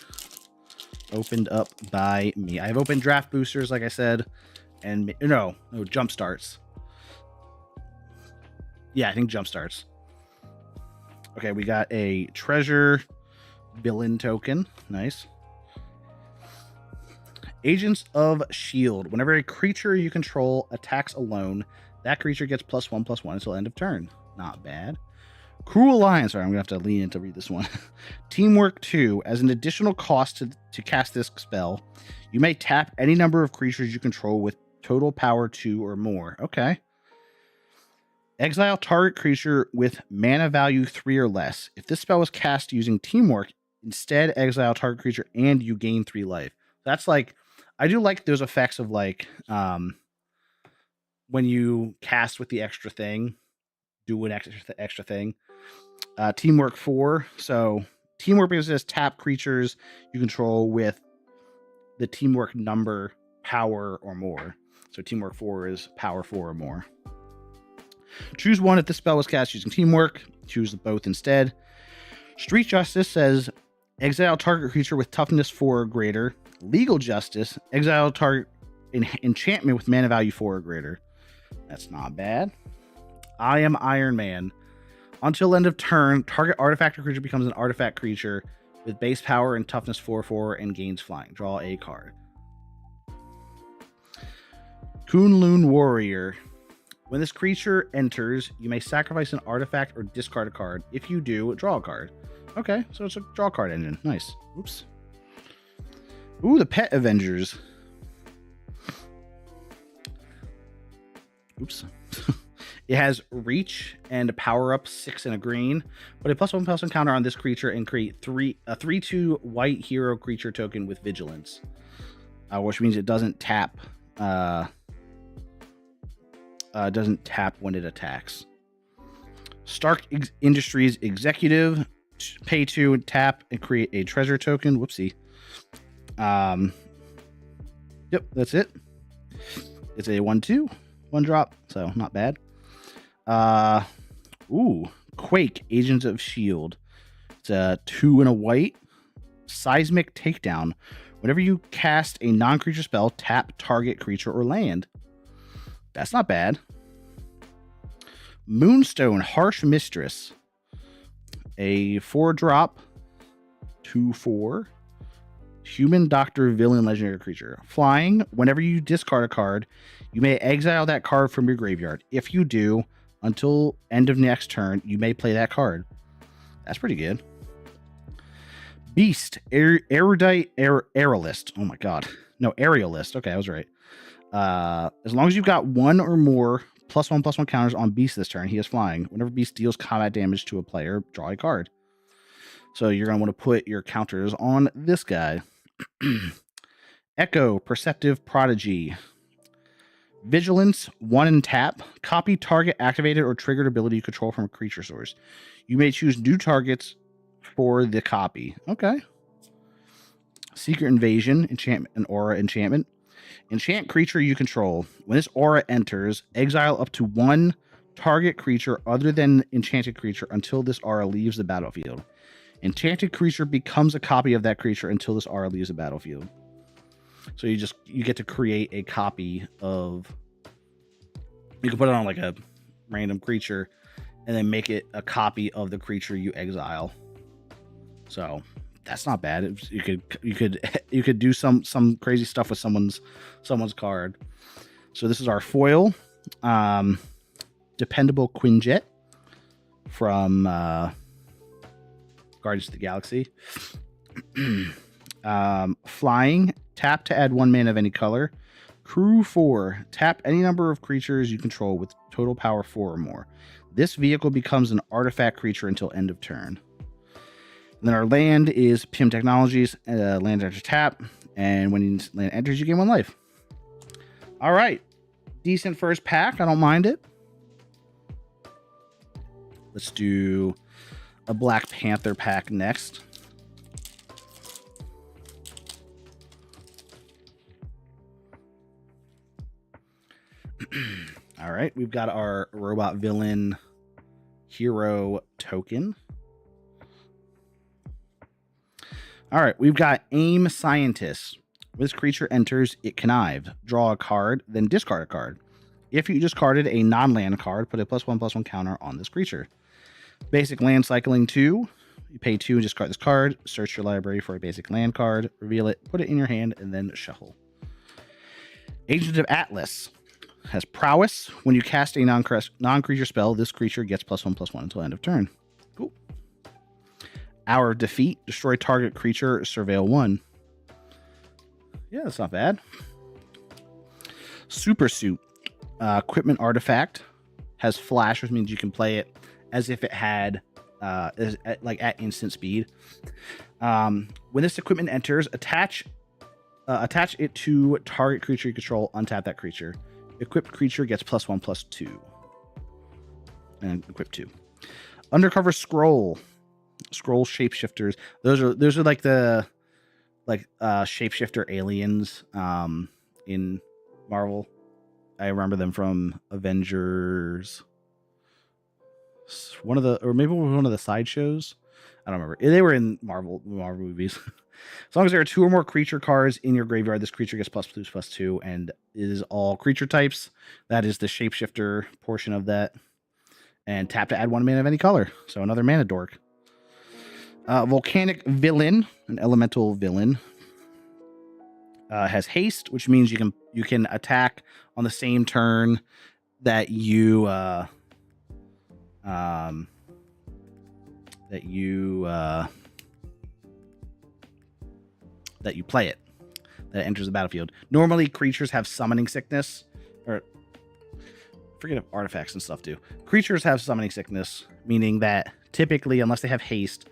opened up by me. I've opened draft boosters, like I said, and no jump starts. Yeah, I think jump starts. Okay, we got a treasure villain token. Nice. Agents of Shield. Whenever a creature you control attacks alone, that creature gets +1/+1 until end of turn. Not bad. Cruel Alliance. Sorry, I'm going to have to lean in to read this one. Teamwork 2. As an additional cost to cast this spell, you may tap any number of creatures you control with total power 2 or more. Okay. Exile target creature with mana value 3 or less. If this spell was cast using Teamwork, instead exile target creature and you gain 3 life. That's like, I do like those effects of like when you cast with the extra thing, do an extra thing. Teamwork 4. So Teamwork because it says tap creatures you control with the Teamwork number power or more. So Teamwork 4 is power 4 or more. Choose one if this spell was cast using Teamwork. Choose both instead. Street Justice says exile target creature with toughness 4 or greater. Legal Justice, exile target enchantment with mana value 4 or greater. That's not bad. I am Iron Man. Until end of turn, target artifact or creature becomes an artifact creature with base power and toughness 4/4 and gains flying. Draw a card. Kunlun Warrior. When this creature enters, you may sacrifice an artifact or discard a card. If you do, draw a card. Okay, so it's a draw card engine. Nice. Oops. Ooh, the Pet Avengers. Oops. It has reach and power up 6 and a green. Put a +1/+1 counter on this creature and create a 3/2 white hero creature token with vigilance. Which means it doesn't tap. Doesn't tap when it attacks. Stark Industries Executive. Pay 2 and tap and create a treasure token. Whoopsie. Yep, that's it. It's a 1/2, 1 drop, so not bad. Quake, Agents of Shield. It's a 2 and a white. Seismic Takedown. Whenever you cast a non-creature spell, tap target creature or land. That's not bad. Moonstone, Harsh Mistress. A 4-drop, 2/4. Human Doctor Villain Legendary Creature. Flying, whenever you discard a card, you may exile that card from your graveyard. If you do, until end of next turn, you may play that card. That's pretty good. Beast, Erudite Aerialist. Oh my god. No, Aerialist. Okay, I was right. As long as you've got 1 or more +1/+1 counters on Beast this turn, he is flying. Whenever Beast deals combat damage to a player, draw a card. So you're going to want to put your counters on this guy. Echo, Perceptive Prodigy. Vigilance, 1 and tap. Copy target activated or triggered ability you control from a creature source. You may choose new targets for the copy. Okay. Secret Invasion, enchantment, and aura enchantment. Enchant creature you control. When this aura enters, exile up to 1 target creature other than enchanted creature until this aura leaves the battlefield. Enchanted creature becomes a copy of that creature until this aura leaves the battlefield. So you get to create a copy of. You can put it on like a random creature, and then make it a copy of the creature you exile. So that's not bad. You could do some crazy stuff with someone's card. So this is our foil, Dependable Quinjet from Guardians of the Galaxy. Flying, tap to add 1 mana of any color. Crew 4, tap any number of creatures you control with total power 4 or more. This vehicle becomes an artifact creature until end of turn. And then our land is PIM Technologies. Land enters tap, and when land enters, you gain 1 life. All right, decent first pack. I don't mind it. Let's do a Black Panther pack next. All right, we've got our robot villain hero token. All right, we've got Aim Scientist. When this creature enters, it connives. Draw a card, then discard a card. If you discarded a non-land card, put a +1/+1 counter on this creature. Basic land cycling 2. You pay 2 and discard this card. Search your library for a basic land card. Reveal it, put it in your hand, and then shuffle. Agent of Atlas has prowess. When you cast a non-creature spell, this creature gets +1/+1 until end of turn. Cool. Hour of Defeat. Destroy target creature. Surveil 1. Yeah, that's not bad. Super Suit. Equipment artifact. Has flash, which means you can play it as if it had at instant speed. When this equipment enters, attach it to target creature you control. Untap that creature. Equipped creature gets +1/+2. And equip 2. Undercover Scroll. Scroll shapeshifters. Those are like the shapeshifter aliens in Marvel. I remember them from Avengers. One of the sideshows. I don't remember. They were in Marvel movies. As long as there are 2 or more creature cards in your graveyard, this creature gets +2/+2, and it is all creature types. That is the shapeshifter portion of that. And tap to add 1 mana of any color. So another mana dork. Volcanic Villain, an elemental villain, has haste, which means you can attack on the same turn that you play it, that enters the battlefield. Normally, creatures have summoning sickness, or forget if artifacts and stuff do. Creatures have summoning sickness, meaning that typically, unless they have haste,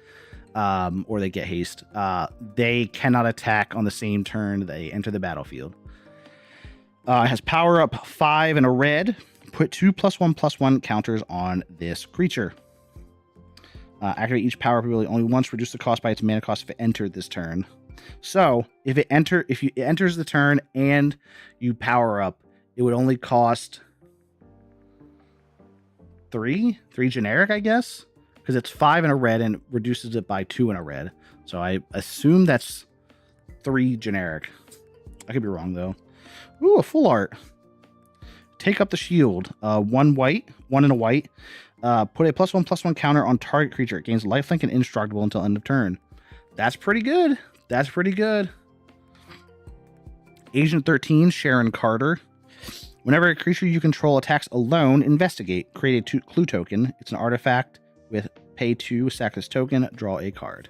or they get haste, they cannot attack on the same turn they enter the battlefield. It has power up 5 and a red. Put 2 +1/+1 counters on this creature. Activate each power ability only once. Reduce the cost by its mana cost if it entered this turn. So if it enters the turn and you power up, it would only cost 3 generic, I guess, because it's 5 in a red and reduces it by 2 in a red. So I assume that's 3 generic. I could be wrong though. Ooh, a full art. Take up the shield. 1 white, 1 in a white. Put a +1/+1 counter on target creature. It gains lifelink and indestructible until end of turn. That's pretty good. That's pretty good. Agent 13, Sharon Carter. Whenever a creature you control attacks alone, investigate. Create a clue token. It's an artifact with pay 2, sack this token, draw a card.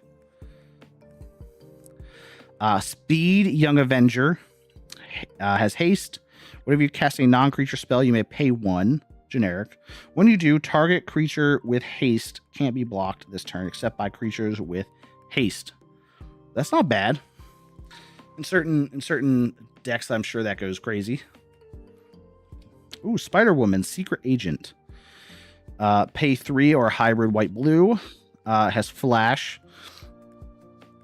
Speed, Young Avenger. Has haste. Whenever you cast a non-creature spell, you may pay 1, generic. When you do, target creature with haste can't be blocked this turn except by creatures with haste. That's not bad. In certain decks, I'm sure that goes crazy. Ooh, Spider-Woman, Secret Agent. Pay 3 or hybrid white-blue. Has Flash.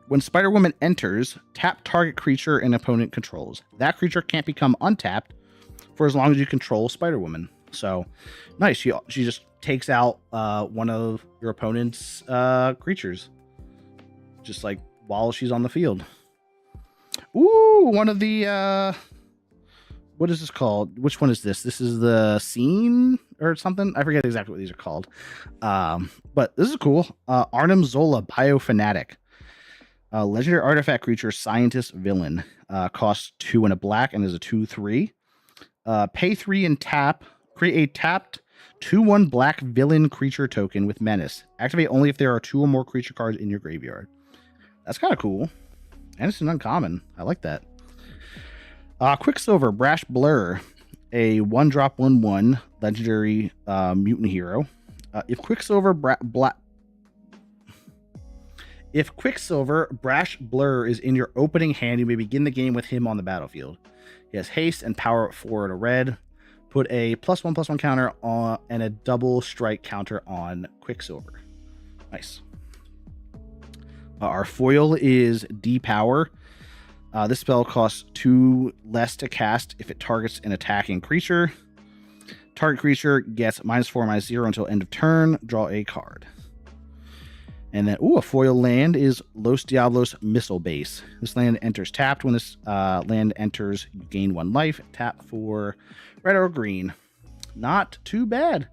When Spider-Woman enters, tap target creature an opponent controls. That creature can't become untapped for as long as you control Spider-Woman. So, nice. She just takes out one of your opponent's creatures. Just like while she's on the field. Ooh, one of the... what is this called? Which one is this? This is the Scene or something? I forget exactly what these are called. But this is cool. Arnim Zola, Biofanatic. Legendary artifact creature, scientist villain. Costs 2 and a black and is a 2/3. Pay 3 and tap. Create a tapped 2/1 black villain creature token with menace. Activate only if there are 2 or more creature cards in your graveyard. That's kind of cool. And it's an uncommon. I like that. Quicksilver, Brash Blur. A 1-drop 1/1 legendary mutant hero. If Quicksilver Brash Blur is in your opening hand, you may begin the game with him on the battlefield. He has haste and power 4 at a red. Put a +1/+1 counter on and a double strike counter on Quicksilver. Nice. Our foil is Depower. This spell costs 2 less to cast if it targets an attacking creature. Target creature gets -4/-0 until end of turn. Draw a card. And then, a foil land is Los Diablos Missile Base. This land enters tapped. When this land enters, you gain 1 life. Tap for red or green. Not too bad.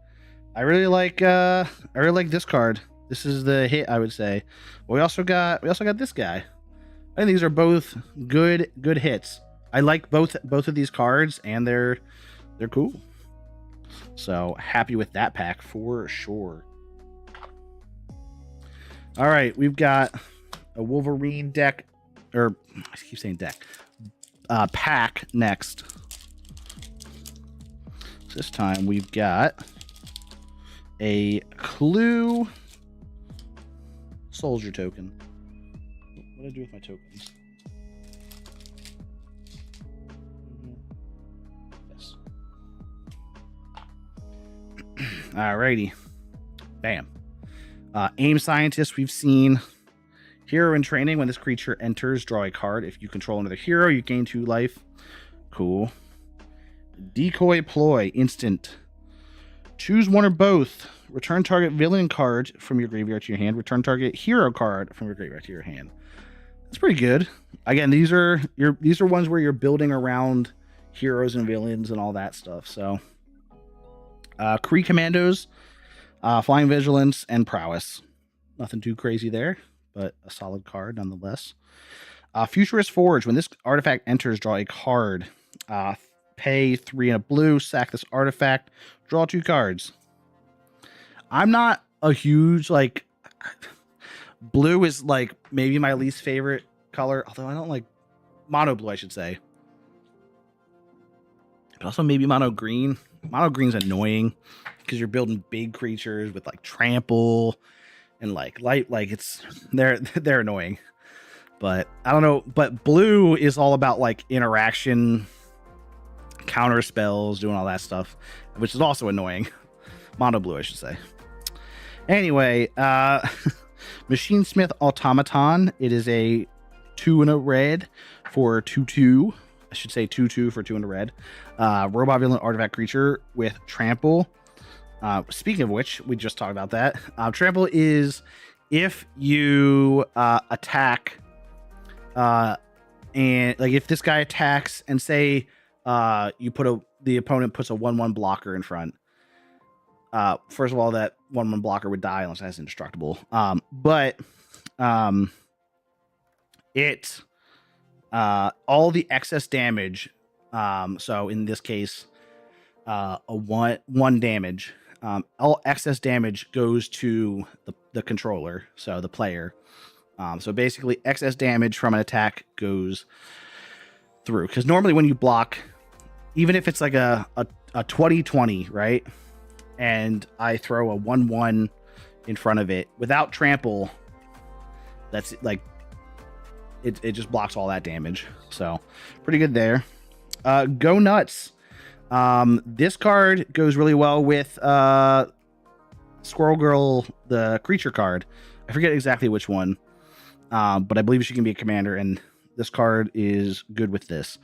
I really like this card. This is the hit, I would say. But we also got this guy. I think these are both good hits. I like both of these cards, and they're cool. So happy with that pack for sure. All right, we've got a Wolverine deck, or I keep saying deck, pack next. So this time we've got a Clue Soldier token. What do I do with my tokens? Yes. Alrighty. Bam. Aim Scientist, we've seen. Hero in training. When this creature enters, draw a card. If you control another hero, you gain 2 life. Cool. Decoy Ploy, instant. Choose one or both. Return target villain card from your graveyard to your hand. Return target hero card from your graveyard to your hand. That's pretty good. Again, these are ones where you're building around heroes and villains and all that stuff. So, Kree Commandos, Flying Vigilance, and Prowess. Nothing too crazy there, but a solid card nonetheless. Futurist Forge. When this artifact enters, draw a card. Pay 3 and a blue. Sack this artifact. Draw 2 cards. I'm not a huge, blue is maybe my least favorite color, although I don't like mono blue, I should say. But also maybe mono green. Mono green's annoying because you're building big creatures with trample and light. They're annoying. But I don't know. But blue is all about interaction, counter spells, doing all that stuff, which is also annoying. Mono blue, I should say. Anyway, Machine Smith Automaton. It is a 2 and a red for 2/2. I should say 2/2 for 2 and a red. Robot villain artifact creature with trample. Speaking of which, we just talked about that. Trample is if you attack, and if this guy attacks and say the opponent puts a 1/1 blocker in front. First of all, that 1/1 blocker would die unless it has indestructible. But it all the excess damage. So in this case, a one damage. All excess damage goes to the controller, so the player. So basically, excess damage from an attack goes through. Because normally when you block, even if it's a 20/20, right? And I throw a 1/1 in front of it without trample, that's it just blocks all that damage. So pretty good there. Go Nuts. This card goes really well with Squirrel Girl, the creature card. I forget exactly which one, but I believe she can be a commander, and this card is good with this.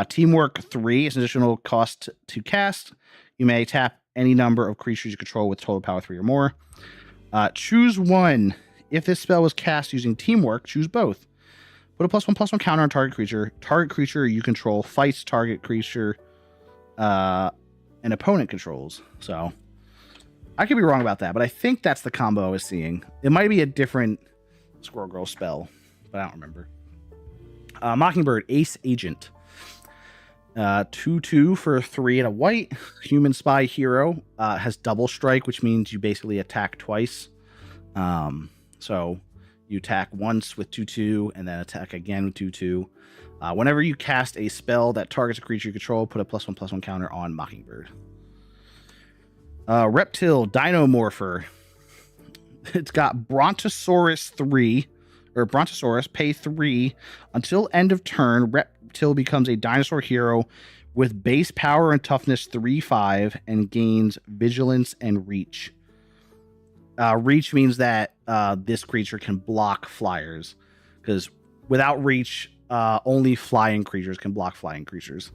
Teamwork 3 is an additional cost to cast. You may tap any number of creatures you control with total power 3 or more. Choose one. If this spell was cast using Teamwork, choose both. Put a +1/+1 counter on target creature. Target creature you control fights target creature an opponent controls. So I could be wrong about that, but I think that's the combo I was seeing. It might be a different Squirrel Girl spell, but I don't remember. Mockingbird, Ace Agent. 2/2 for 3 and a white. Human Spy Hero has double strike, which means you basically attack twice. So you attack once with 2/2 and then attack again with 2/2. Whenever you cast a spell that targets a creature you control, put a +1/+1 counter on Mockingbird. Reptile, Dinomorpher. It's got Brontosaurus 3, or Brontosaurus, pay 3. Until end of turn, Reptile becomes a dinosaur hero with base power and toughness 3/5 and gains vigilance and reach. Reach means that this creature can block flyers, because without reach, only flying creatures can block flying creatures.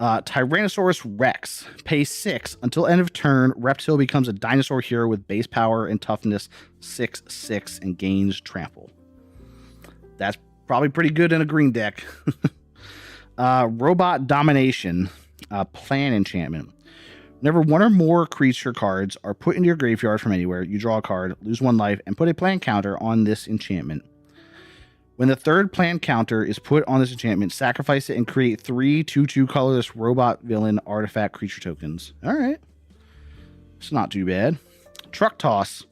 Tyrannosaurus Rex, pay 6. Until end of turn, Reptile becomes a dinosaur hero with base power and toughness 6/6 and gains trample. That's probably pretty good in a green deck. Robot Domination, plan enchantment. Whenever one or more creature cards are put into your graveyard from anywhere, you draw a card, lose 1 life, and put a plan counter on this enchantment. When the third plan counter is put on this enchantment, sacrifice it and create 3 2/2 colorless robot villain artifact creature tokens. All right. It's not too bad. Truck Toss.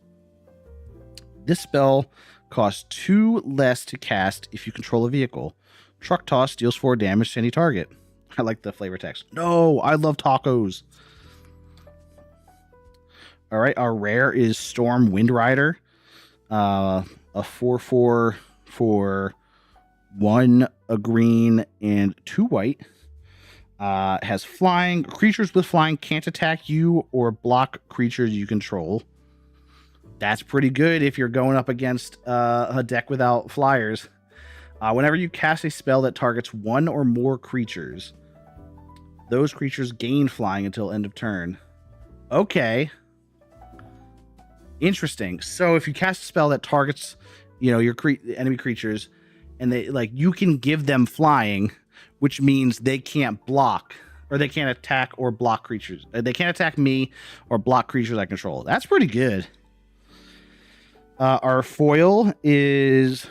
This spell costs 2 less to cast if you control a vehicle. Truck Toss deals 4 damage to any target. I like the flavor text. No, I love tacos. All right, our rare is Storm Windrider. A 4/4 for 1, a green, and 2 white. Has flying. Creatures with flying can't attack you or block creatures you control. That's pretty good if you're going up against a deck without flyers. Whenever you cast a spell that targets 1 or more creatures, those creatures gain flying until end of turn. Okay. Interesting. So if you cast a spell that targets, your enemy creatures, and they you can give them flying, which means they can't block, or they can't attack or block creatures. They can't attack me or block creatures I control. That's pretty good. Our foil is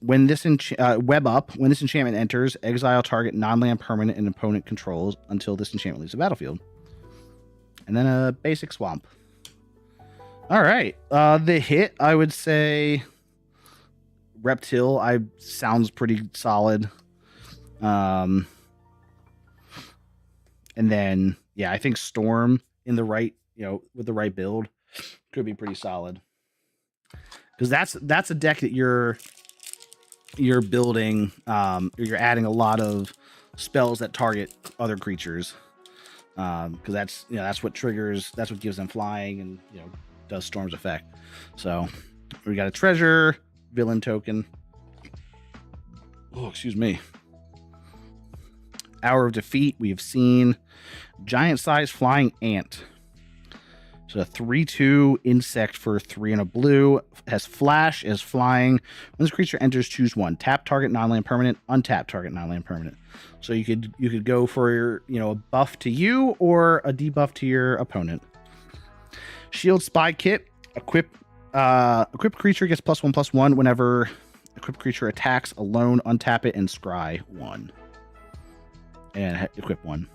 when this web up. When this enchantment enters, exile target non-land permanent and opponent controls until this enchantment leaves the battlefield. And then a basic swamp. All right. The hit, I would say Reptile sounds pretty solid. And then, yeah, I think Storm in the right, with the right build could be pretty solid. Because that's a deck that you're building, you're adding a lot of spells that target other creatures. Because that's what triggers, that's what gives them flying and, does Storm's effect. So we got a treasure, villain token. Oh, excuse me. Hour of Defeat, we've seen giant size flying ant. So a 3/2 insect for 3 and a blue. Has flash, is flying. When this creature enters, choose 1. Tap target non-land permanent, untap target non-land permanent. So you could go for a buff to you or a debuff to your opponent. Shield Spy Kit. Equipped creature gets +1/+1 whenever equipped creature attacks alone. Untap it and scry 1. And equip 1.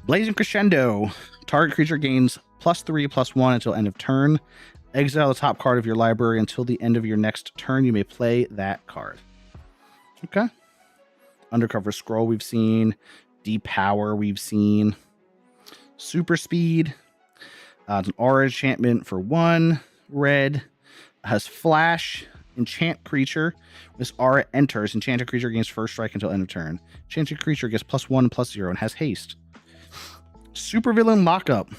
Blazing Crescendo. Target creature gains +3/+1 until end of turn. Exile the top card of your library until the end of your next turn. You may play that card. Okay. Undercover Scroll we've seen. Depower we've seen. Super Speed. It's an aura enchantment for 1 red. Has flash. enchant creature. This aura enters. Enchanted creature gains first strike until end of turn. Enchanted creature gets +1/+0 and has haste. Supervillain Lockup.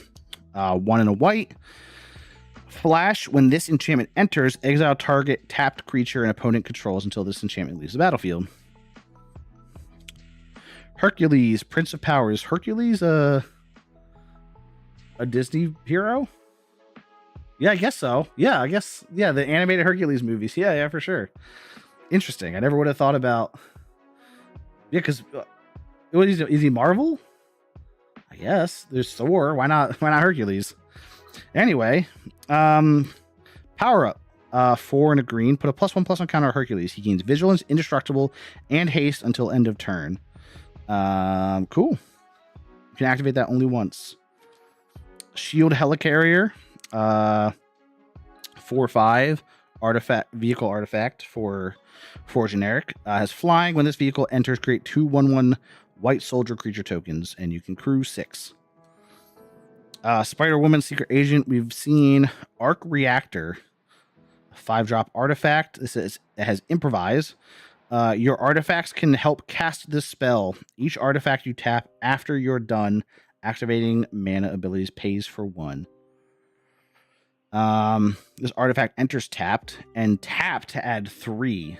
1 and a white. Flash, when this enchantment enters, exile target tapped creature an opponent controls until this enchantment leaves the battlefield. Hercules, Prince of Powers. Hercules, a Disney hero? Yeah, I guess so. Yeah, I guess. Yeah, the animated Hercules movies. Yeah, for sure. Interesting. I never would have thought about. Yeah, because is he Marvel? I guess there's Thor. Why not? Why not Hercules? Anyway, power up. 4 and a green. Put a +1/+1 counter on Hercules. He gains vigilance, indestructible, and haste until end of turn. Cool. You can activate that only once. Shield Helicarrier. 4/5 artifact, vehicle artifact for generic. Has flying. When this vehicle enters, create 2/1/1 white soldier creature tokens, and you can crew 6. Spider-Woman, Secret Agent. We've seen Arc Reactor, 5-drop artifact. It has improvise. Your artifacts can help cast this spell. Each artifact you tap after you're done activating mana abilities pays for 1. This artifact enters tapped, and tap to add 3.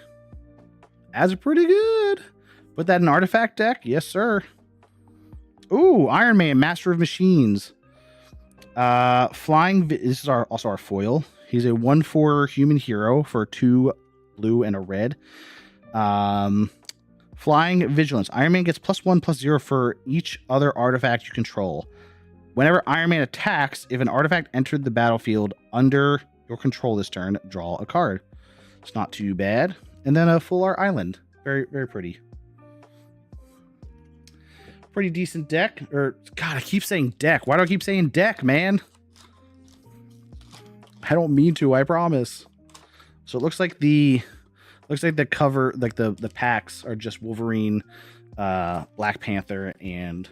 That's pretty good. Put that in artifact deck. Yes, sir. Ooh, Iron Man, Master of Machines. Flying. This is also our foil. He's a 1/4 human hero for 2 blue and a red. Flying Vigilance. Iron Man gets +1/+0 for each other artifact you control. Whenever Iron Man attacks, if an artifact entered the battlefield under your control this turn, draw a card. It's not too bad. And then a full art island. Very, very pretty. Pretty decent deck. Or, God, I keep saying deck. Why do I keep saying deck, man? I don't mean to, I promise. So it looks like the cover, like the packs are just Wolverine, Black Panther, and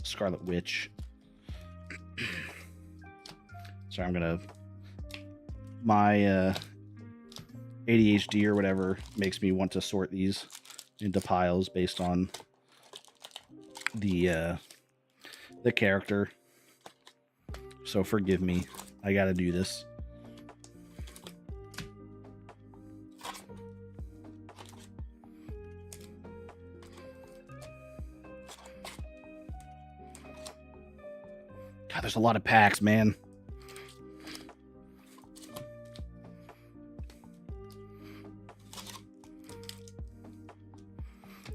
Scarlet Witch. Sorry, I'm gonna. My ADHD or whatever makes me want to sort these into piles based on the character. So forgive me. I gotta do this. God, there's a lot of packs, man.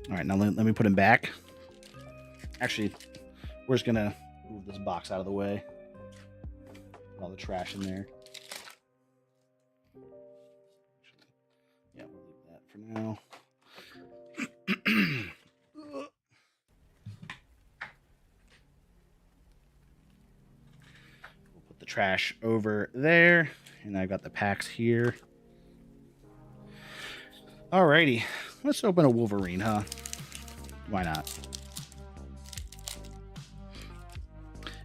All right, now let me put him back. Actually, we're just gonna move this box out of the way. Put all the trash in there. Yeah, we'll leave that for now. We'll put the trash over there, and I've got the packs here. Alrighty, let's open a Wolverine, huh? Why not?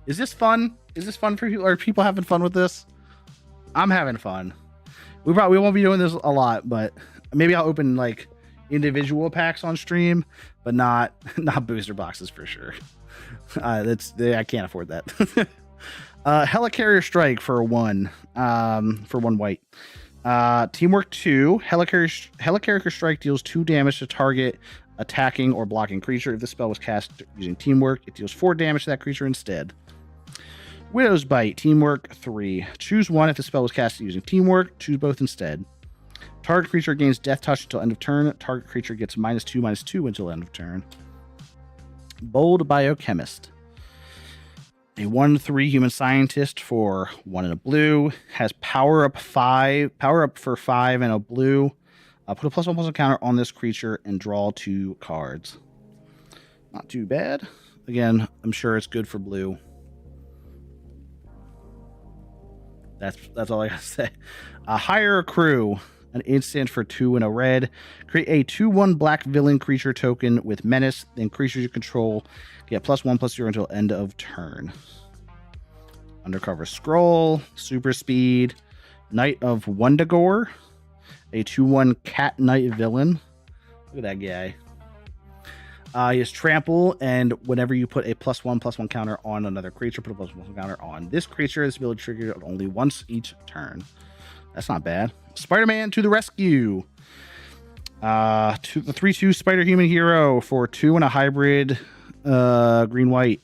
Is this fun? Is this fun for you? Are people having fun with this? I'm having fun. We won't be doing this a lot, but maybe I'll open like individual packs on stream, but not booster boxes for sure. I can't afford that. Helicarrier Strike for 1 white. Teamwork 2. Helicarrier Strike deals 2 damage to target attacking or blocking creature. If the spell was cast using Teamwork, it deals 4 damage to that creature instead. Widow's Bite. Teamwork 3. Choose one if the spell was cast using Teamwork. Choose both instead. Target creature gains Death Touch until end of turn. Target creature gets -2/-2 until end of turn. Bold Biochemist. A 1/3 human scientist for 1 and a blue. Has power up for 5 and a blue. Put a +1/+1 counter on this creature and draw 2 cards. Not too bad. Again, I'm sure it's good for blue. That's all I gotta say. Hire a crew. An instant for 2 and a red. Create a 2/1 black villain creature token with menace. Then creatures you control get +1/+0 until end of turn. Undercover Scroll. Super speed. Knight of Wundagore, a 2/1 cat knight villain. Look at that guy. He has trample, and whenever you put a +1/+1 counter on another creature, put a +1/+1 counter on this creature. This ability triggered only once each turn. That's not bad. Spider-Man to the rescue. To the 3/2 Spider Human Hero for 2 and a hybrid green-white.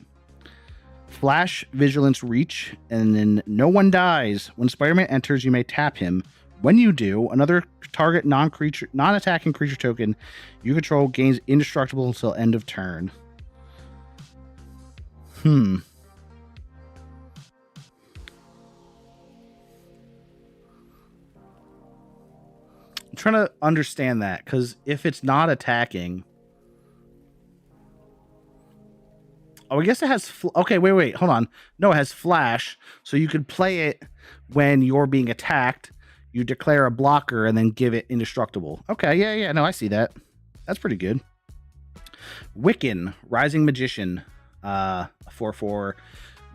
Flash, Vigilance, Reach, and then no one dies. When Spider-Man enters, you may tap him. When you do, another target non-attacking creature token you control gains indestructible until end of turn. I'm trying to understand that, because if it's not attacking... Oh, I guess it has... Okay, wait, hold on. No, it has Flash, so you could play it when you're being attacked. You declare a blocker and then give it indestructible. Okay, yeah, no, I see that. That's pretty good. Wiccan, Rising Magician, 4/4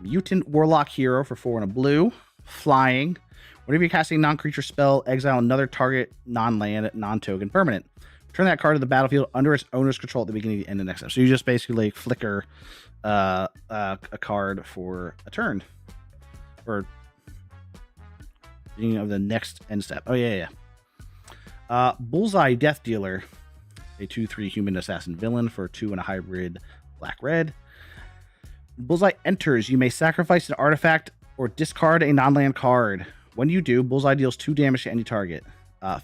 mutant warlock hero for 4 and a blue. Flying. Whenever you're casting a non-creature spell, exile another target non-land, non-token permanent. Turn that card to the battlefield under its owner's control at the beginning of the end of the next step. So you just basically flicker a card for a turn. Or beginning of the next end step. Oh, yeah. Bullseye, Death Dealer, a 2/3 human assassin villain for 2 and a hybrid black-red. Bullseye enters. You may sacrifice an artifact or discard a non-land card. When you do, Bullseye deals 2 damage to any target.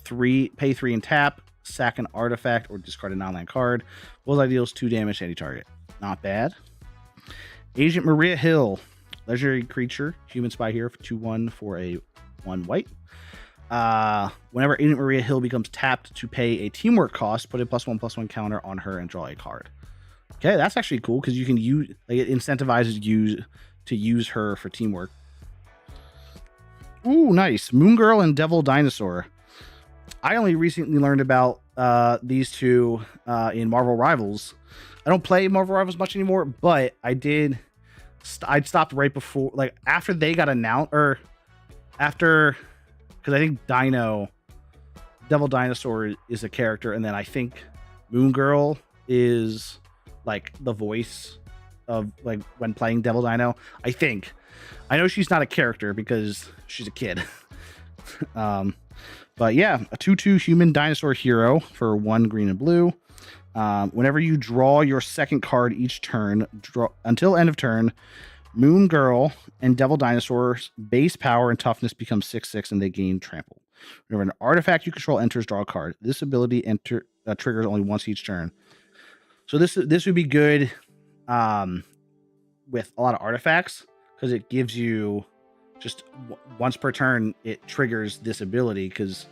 Pay 3 and tap, sack an artifact or discard a non-land card. Bullseye deals 2 damage to any target. Not bad. Agent Maria Hill, legendary creature, human spy hero for 2/1 for a 1 white. Whenever Agent Maria Hill becomes tapped to pay a teamwork cost, put a +1/+1 counter on her and draw a card. Okay, that's actually cool because you can use, like, it incentivizes you to use her for teamwork. Ooh, nice. Moon Girl and Devil Dinosaur. I only recently learned about these two in Marvel Rivals. I don't play Marvel Rivals much anymore, but I did. I'd stopped right before, like, after they got announced, or after, because I think Devil Dinosaur is a character, and then I think Moon Girl is like the voice of, like, when playing Devil Dino. I know she's not a character because she's a kid. But yeah, a 2/2 human dinosaur hero for 1 green and blue. Whenever you draw your second card each turn, until end of turn, Moon Girl and Devil Dinosaur's base power and toughness becomes 6/6 and they gain trample. Whenever an artifact you control enters, draw a card. This ability triggers only once each turn. So this would be good with a lot of artifacts, because it gives you just once per turn, it triggers this ability, because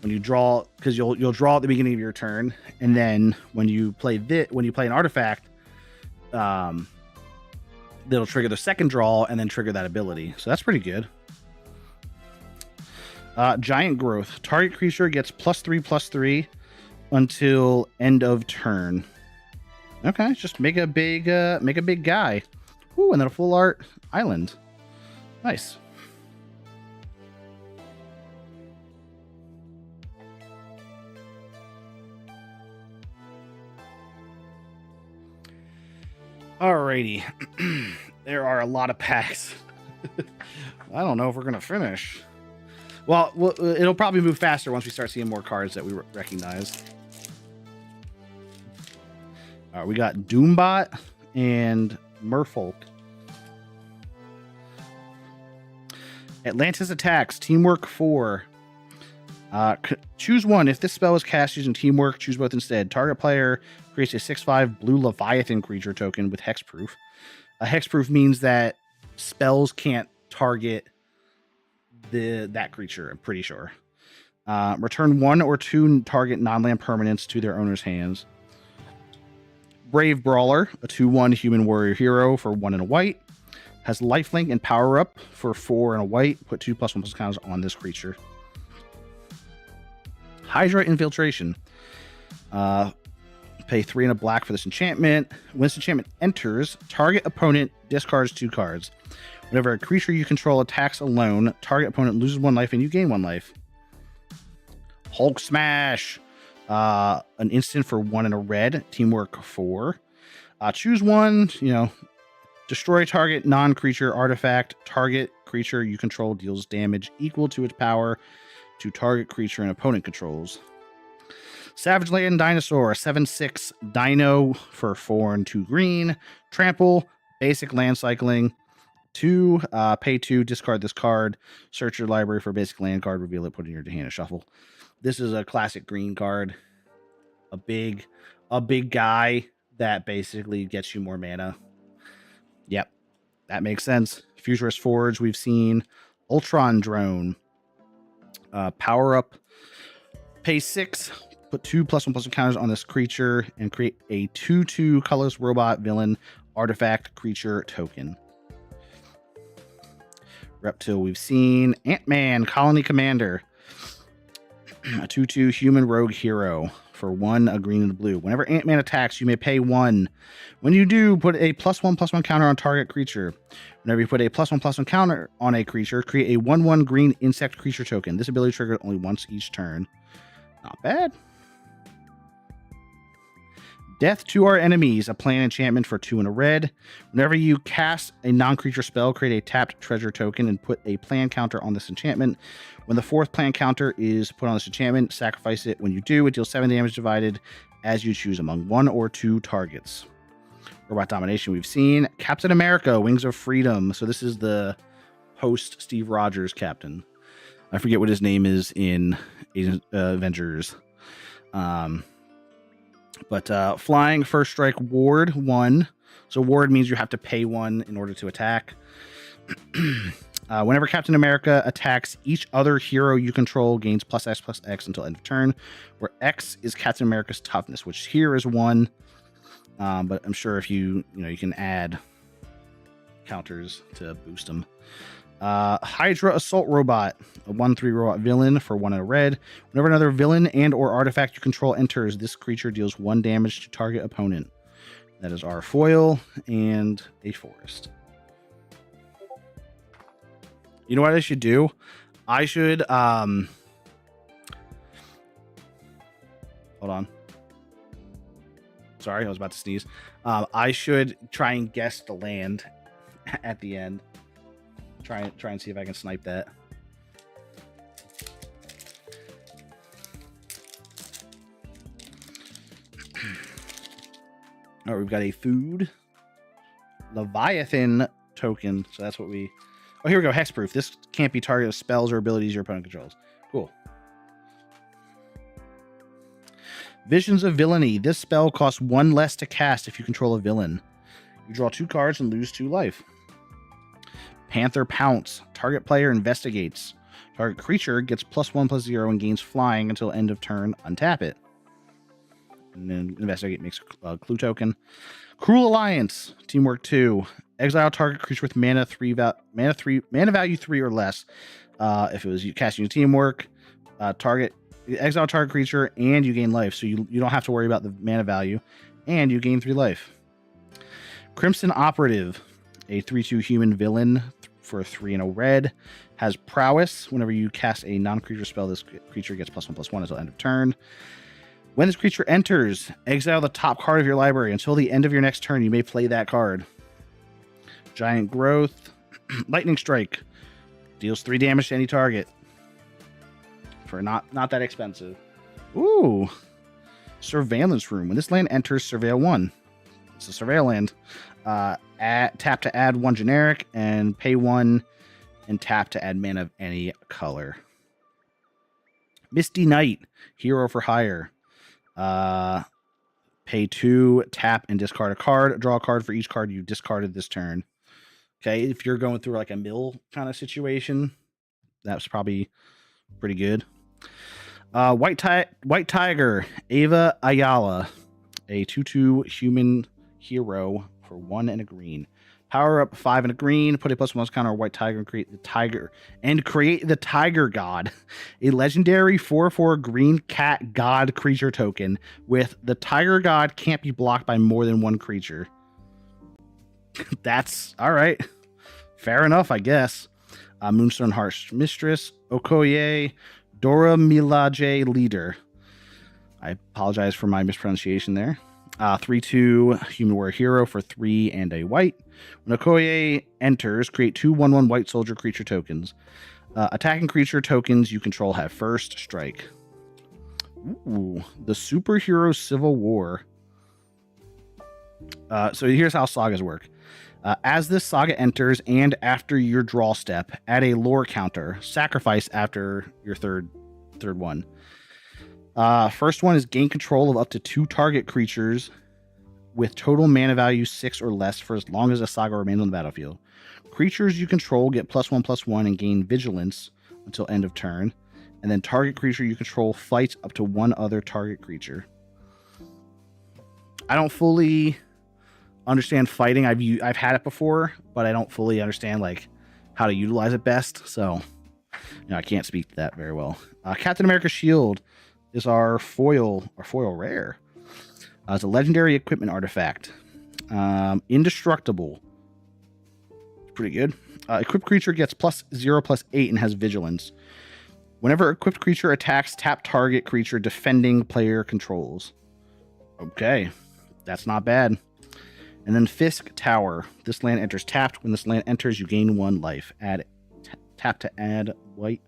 when you draw, because you'll draw at the beginning of your turn, and then when you play an artifact, that'll trigger the second draw and then trigger that ability. So that's pretty good. Giant Growth. Target creature gets +3/+3 until end of turn. Okay, just make a big guy. Ooh, and then a full art island. Nice. Alrighty. There are a lot of packs. I don't know if we're going to finish. Well, it'll probably move faster once we start seeing more cards that we recognize. We got Doombot and Merfolk. Atlantis attacks. Teamwork 4. Choose one. If this spell is cast using teamwork, choose both instead. Target player creates a 6/5 blue Leviathan creature token with hexproof. Hexproof means that spells can't target that creature, I'm pretty sure. Return 1 or 2 target non-land permanents to their owner's hands. Brave Brawler, a 2/1 human warrior hero for 1 and a white. Has lifelink and power up for 4 and a white. Put 2 +1/+1 counters on this creature. Hydra Infiltration. Pay 3 and a black for this enchantment. When this enchantment enters, target opponent discards 2 cards. Whenever a creature you control attacks alone, target opponent loses 1 life and you gain 1 life. Hulk Smash. An instant for 1 and a red. Teamwork 4. Choose one, destroy target non-creature artifact. Target creature you control deals damage equal to its power to target creature and opponent controls. Savage Land Dinosaur, 7/6 Dino for 4 and 2 green. Trample, basic land cycling. 2, pay 2, discard this card. Search your library for a basic land card, reveal it, put it in your hand and shuffle. This is a classic green card. A big guy that basically gets you more mana. Yep, that makes sense. Futurist Forge, we've seen. Ultron Drone. Power up. Pay 6. Put 2 +1/+1 counters on this creature and create a 2/2 colorless robot villain artifact creature token. Reptile, we've seen. Ant-Man, Colony Commander. A 2/2 human rogue hero for 1, a green and a blue. Whenever Ant-Man attacks, you may pay 1. When you do, put a +1/+1 counter on target creature. Whenever you put a +1/+1 counter on a creature, create a 1/1 green insect creature token. This ability triggered only once each turn. Not bad. Death to Our Enemies, a plain enchantment for 2 and a red. Whenever you cast a non-creature spell, create a tapped treasure token and put a plan counter on this enchantment. When the 4th plan counter is put on this enchantment, sacrifice it. When you do, it deals 7 damage divided as you choose among 1 or 2 targets. Robot Domination, we've seen. Captain America, Wings of Freedom. So this is the post Steve Rogers captain. I forget what his name is in Avengers. But flying, first strike, ward 1. So ward means you have to pay 1 in order to attack. Whenever Captain America attacks, each other hero you control gains +X until end of turn, where X is Captain America's toughness, which here is 1. But I'm sure if you can add counters to boost them. Hydra Assault Robot, a 1/3 robot villain for 1 and a red. Whenever another villain and or artifact you control enters, this creature deals 1 damage to target opponent. That is our foil and a forest. You know what I should do? I should hold on. Sorry, I was about to sneeze. I should try and guess the land at the end. Try and see if I can snipe that. All right, we've got a food Leviathan token. So that's what we... Oh, here we go. Hexproof. This can't be targeted with spells or abilities your opponent controls. Cool. Visions of Villainy. This spell costs 1 less to cast if you control a villain. You draw 2 cards and lose 2 life. Panther Pounce. Target player investigates. Target creature gets +1/+0 and gains flying until end of turn. Untap it. And then investigate makes a clue token. Cruel Alliance. Teamwork 2. Exile target creature with mana value 3 or less. If it was you casting your teamwork, exile target creature and you gain life. So you don't have to worry about the mana value, and you gain 3 life. Crimson Operative. A 3/2 human villain for 3 and a red. Has prowess. Whenever you cast a non-creature spell, this creature gets +1/+1 until end of turn. When this creature enters, exile the top card of your library. Until the end of your next turn, you may play that card. Giant Growth. Lightning Strike. Deals 3 damage to any target. For not that expensive. Ooh. Surveillance Room. When this land enters, surveil 1. It's a surveil land. Tap to add 1 generic and pay 1 and tap to add mana of any color. Misty Knight, hero for hire. Pay 2, tap and discard a card. Draw a card for each card you discarded this turn. Okay, if you're going through like a mill kind of situation, that's probably pretty good. White Tiger, Ava Ayala, a 2/2 human hero for 1 and a green. Power up 5 and a green. Put a +1 counter on white tiger and create the tiger god, a legendary 4/4 green cat god creature token with the tiger god can't be blocked by more than one creature. That's all right. Fair enough, I guess. Moonstone Harsh Mistress, Okoye, Dora Milaje Leader. I apologize for my mispronunciation there. 3/2 Human Warrior Hero for 3 and a white. When Okoye enters, create 2 1/1 white soldier creature tokens. Attacking creature tokens you control have first strike. Ooh, the Superhero Civil War. So here's how sagas work. As this saga enters and after your draw step, add a lore counter. Sacrifice after your third one. First one is gain control of up to 2 target creatures with total mana value 6 or less for as long as the saga remains on the battlefield. Creatures you control get +1/+1 and gain vigilance until end of turn. And then target creature you control fights up to 1 other target creature. I don't fully understand fighting. I've had it before, but I don't fully understand like how to utilize it best. So I can't speak to that very well. Captain America Shield is our foil rare. It's a legendary equipment artifact. Indestructible. Pretty good. Equipped creature gets +0/+8 and has vigilance. Whenever equipped creature attacks, tap target creature defending player controls. Okay, that's not bad. And then Fisk Tower. This land enters tapped. When this land enters, you gain 1 life. Tap to add white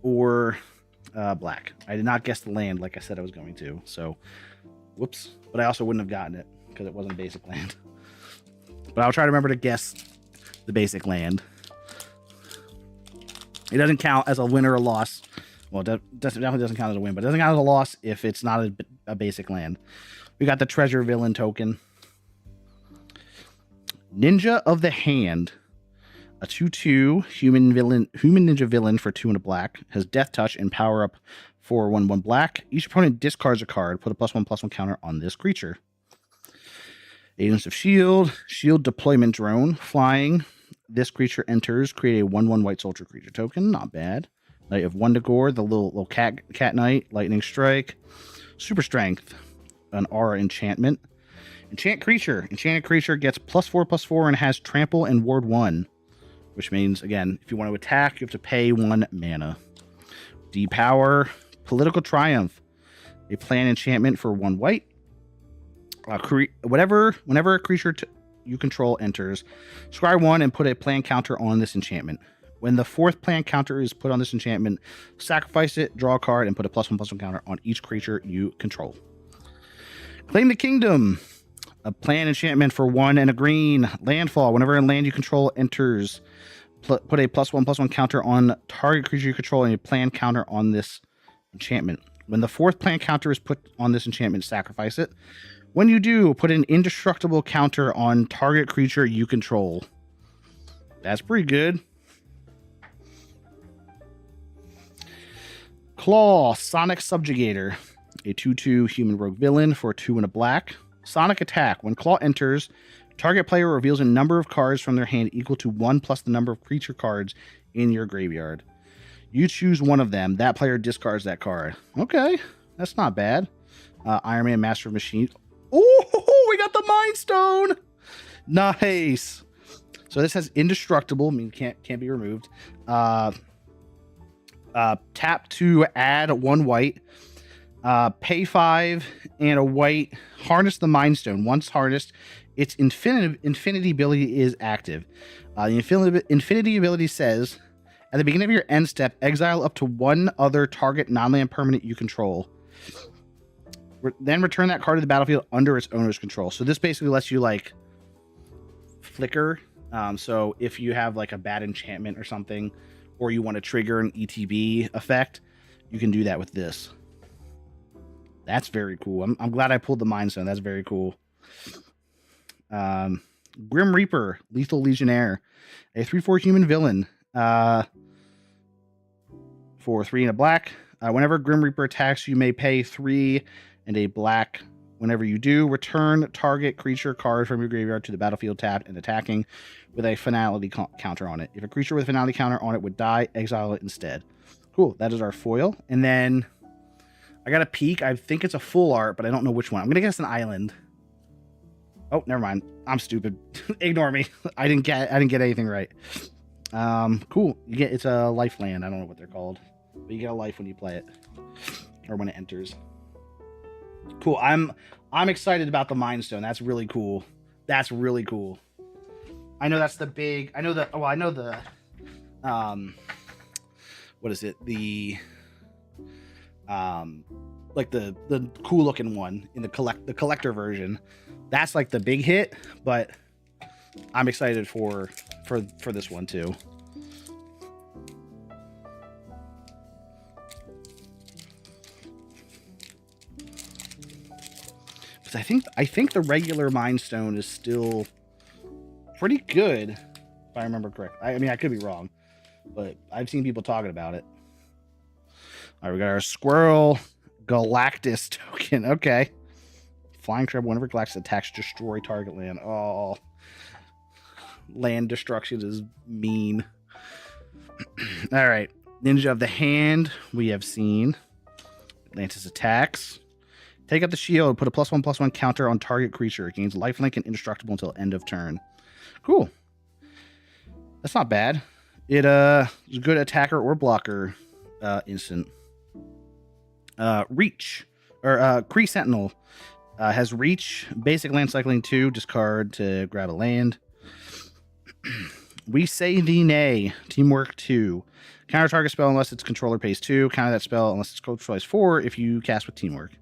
or black. I did not guess the land like I said I was going to. So, whoops. But I also wouldn't have gotten it because it wasn't a basic land. But I'll try to remember to guess the basic land. It doesn't count as a win or a loss. Well, it definitely doesn't count as a win, but it doesn't count as a loss if it's not a basic land. We got the Treasure Villain token. Ninja of the Hand. A 2/2 human ninja villain for 2 and a black. Has Death Touch and power up for 1/1 black. Each opponent discards a card. Put a +1/+1 counter on this creature. Agents of Shield. Shield Deployment Drone. Flying. This creature enters. Create a 1/1 white soldier creature token. Not bad. Knight of Wundagore. The little cat knight. Lightning Strike. Super Strength. An Aura Enchantment. Enchanted creature gets +4/+4 and has trample and ward 1. Which means, again, if you want to attack, you have to pay 1 mana. Depower. Political Triumph. A plan enchantment for 1 white. Whenever a creature you control enters, scry 1 and put a plan counter on this enchantment. When the 4th plan counter is put on this enchantment, sacrifice it, draw a card, and put a +1/+1 counter on each creature you control. Claim the Kingdom. A plan enchantment for 1 and a green. Landfall. Whenever a land you control enters, put a +1/+1 counter on target creature you control and a plan counter on this enchantment. When the 4th plan counter is put on this enchantment, sacrifice it. When you do, put an indestructible counter on target creature you control. That's pretty good. Claw. Sonic Subjugator. A 2/2 human rogue villain for 2 and a black. Sonic Attack. When Claw enters, target player reveals a number of cards from their hand equal to 1 plus the number of creature cards in your graveyard. You choose one of them. That player discards that card. Okay, that's not bad. Iron Man Master of Machines. Oh, we got the Mind Stone. Nice. So this has indestructible. I mean, can't be removed. Tap to add 1 white. Pay 5 and a white. Harness the Mind Stone. Once harnessed, its infinity ability is active. The infinity ability says, at the beginning of your end step, exile up to 1 other target non-land permanent you control. Then return that card to the battlefield under its owner's control. So this basically lets you like flicker. So if you have like a bad enchantment or something, or you want to trigger an ETB effect, you can do that with this. That's very cool. I'm glad I pulled the Mind Stone. That's very cool. Grim Reaper, Lethal Legionnaire, a 3/4 human villain for 3 and a black. Whenever Grim Reaper attacks, you may pay 3 and a black Whenever you do, return target creature card from your graveyard to the battlefield tapped and attacking with a finality counter on it. If a creature with a finality counter on it would die, exile it instead. Cool. That is our foil. And then I got a peek. I think it's a full art, but I don't know which one. I'm going to guess an island. Oh, never mind. I'm stupid. Ignore me. I didn't get anything right. Cool. It's a life land. I don't know what they're called, but you get a life when you play it or when it enters. Cool. I'm excited about the Mind Stone. That's really cool. That's really cool. I know that's the big. I know the. Well, I know the. What is it? The. Like the cool looking one in the collector version. That's like the big hit, but I'm excited for this one too. Because I think the regular Mind Stone is still pretty good, if I remember correct. I mean, I could be wrong, but I've seen people talking about it. All right, we got our Squirrel Galactus token. Okay. Flying Crab, whenever Galactus attacks, destroy target land. Oh, land destruction is mean. All right. Ninja of the Hand, we have seen. Atlantis attacks. Take out the shield, put a +1/+1 counter on target creature. It gains lifelink and indestructible until end of turn. Cool. That's not bad. It is a good attacker or blocker instant. Reach, or Kree Sentinel. Has reach, basic land cycling 2, discard to grab a land. We say the nay, teamwork 2. Counter target spell unless its controller pays 2. Counter that spell unless its controller pays 4 if you cast with teamwork.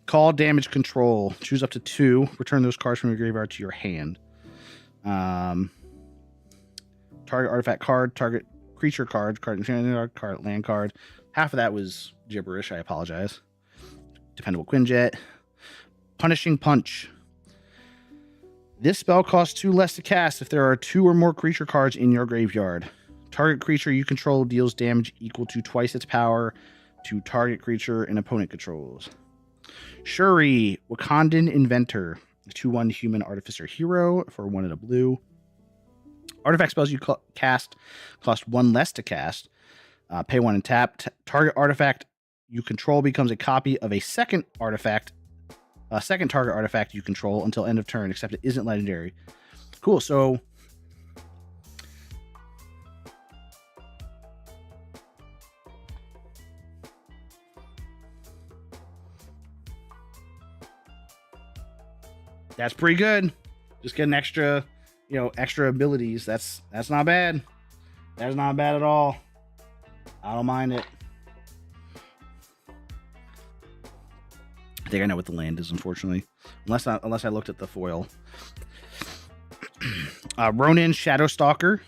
Call damage control. Choose up to 2. Return those cards from your graveyard to your hand. Target artifact card, target creature card, card land card. Half of that was gibberish, I apologize. Dependable Quinjet. Punishing Punch. This spell costs 2 less to cast if there are 2 or more creature cards in your graveyard. Target creature you control deals damage equal to twice its power to target creature and opponent controls. Shuri, Wakandan Inventor. 2/1 human artificer hero for 1 and a blue. Artifact spells you cast cost 1 less to cast. Pay 1 and tap. Target artifact you control becomes a copy of a second target artifact you control until end of turn, except it isn't legendary. Cool. So that's pretty good. Just getting extra, extra abilities. That's not bad. That's not bad at all. I don't mind it. I think I know what the land is, unfortunately. Unless I looked at the foil. Ronin Shadowstalker.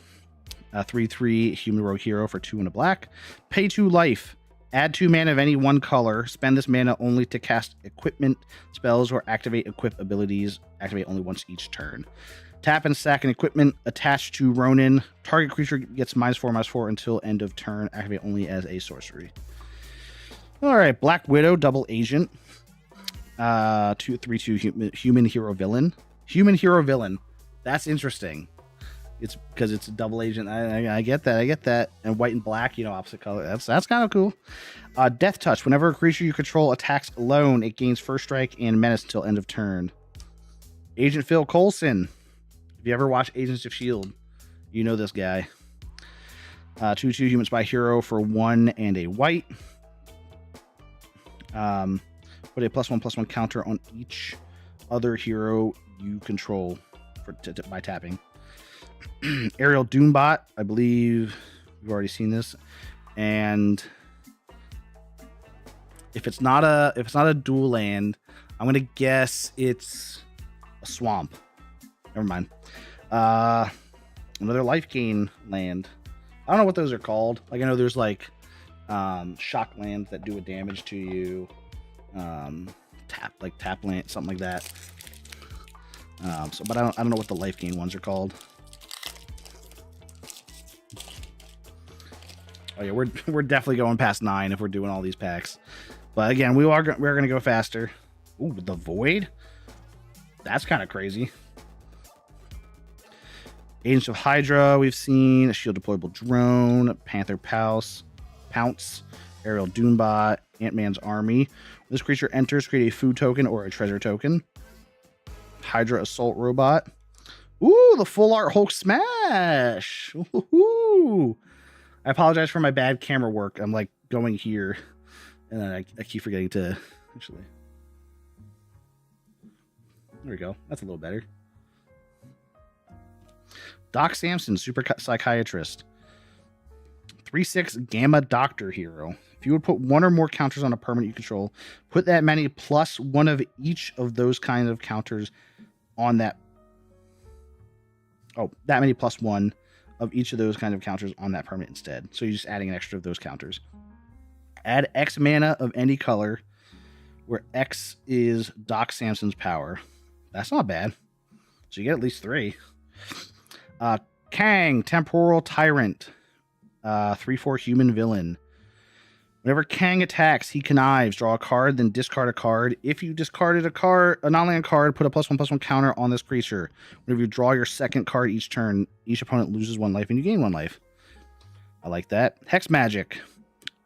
3/3 human rogue hero for 2 and a black. Pay 2 life. Add 2 mana of any one color. Spend this mana only to cast equipment spells or activate equip abilities. Activate only once each turn. Tap and sack an equipment attached to Ronin. Target creature gets -4/-4 until end of turn. Activate only as a sorcery. All right, Black Widow, double agent. 3/2 human hero villain. Human hero villain. That's interesting. It's because it's a double agent. I get that. And white and black, opposite color. That's kind of cool. Death Touch. Whenever a creature you control attacks alone, it gains first strike and menace until end of turn. Agent Phil Coulson. If you ever watch Agents of S.H.I.E.L.D., you know this guy. 2/2 human spy hero for 1 and a white. Put a +1/+1 counter on each other hero you control by tapping. Aerial Doombot, I believe we've already seen this. And if it's not a dual land, I'm gonna guess it's a swamp. Never mind. Another life gain land. I don't know what those are called. Like, I know there's like shock lands that do a damage to you. Tap land, something like that. But I don't know what the life gain ones are called. Oh yeah, we're definitely going past 9 if we're doing all these packs. But again, we're gonna go faster. Ooh, the Void? That's kind of crazy. Agents of Hydra, we've seen. A shield deployable drone. Panther Pounce. Aerial Doombot. Ant-Man's Army. When this creature enters, create a food token or a treasure token. Hydra Assault Robot. Ooh, the full art Hulk Smash. Ooh. I apologize for my bad camera work. I'm like going here, and then I keep forgetting to actually. There we go. That's a little better. Doc Samson, Super Psychiatrist. 3/6 Gamma Doctor Hero. If you would put one or more counters on a permanent you control, put that many plus one of each of those kinds of counters on that. Oh, that many plus one of each of those kinds of counters on that permanent instead. So you're just adding an extra of those counters. Add X mana of any color, where X is Doc Samson's power. That's not bad. So you get at least 3. Kang, Temporal Tyrant. 3/4 human villain. Whenever Kang attacks, he connives. Draw a card, then discard a card. If you discarded a non-land card, put a +1/+1 counter on this creature. Whenever you draw your second card each turn, each opponent loses 1 life and you gain 1 life. I like that. Hex Magic.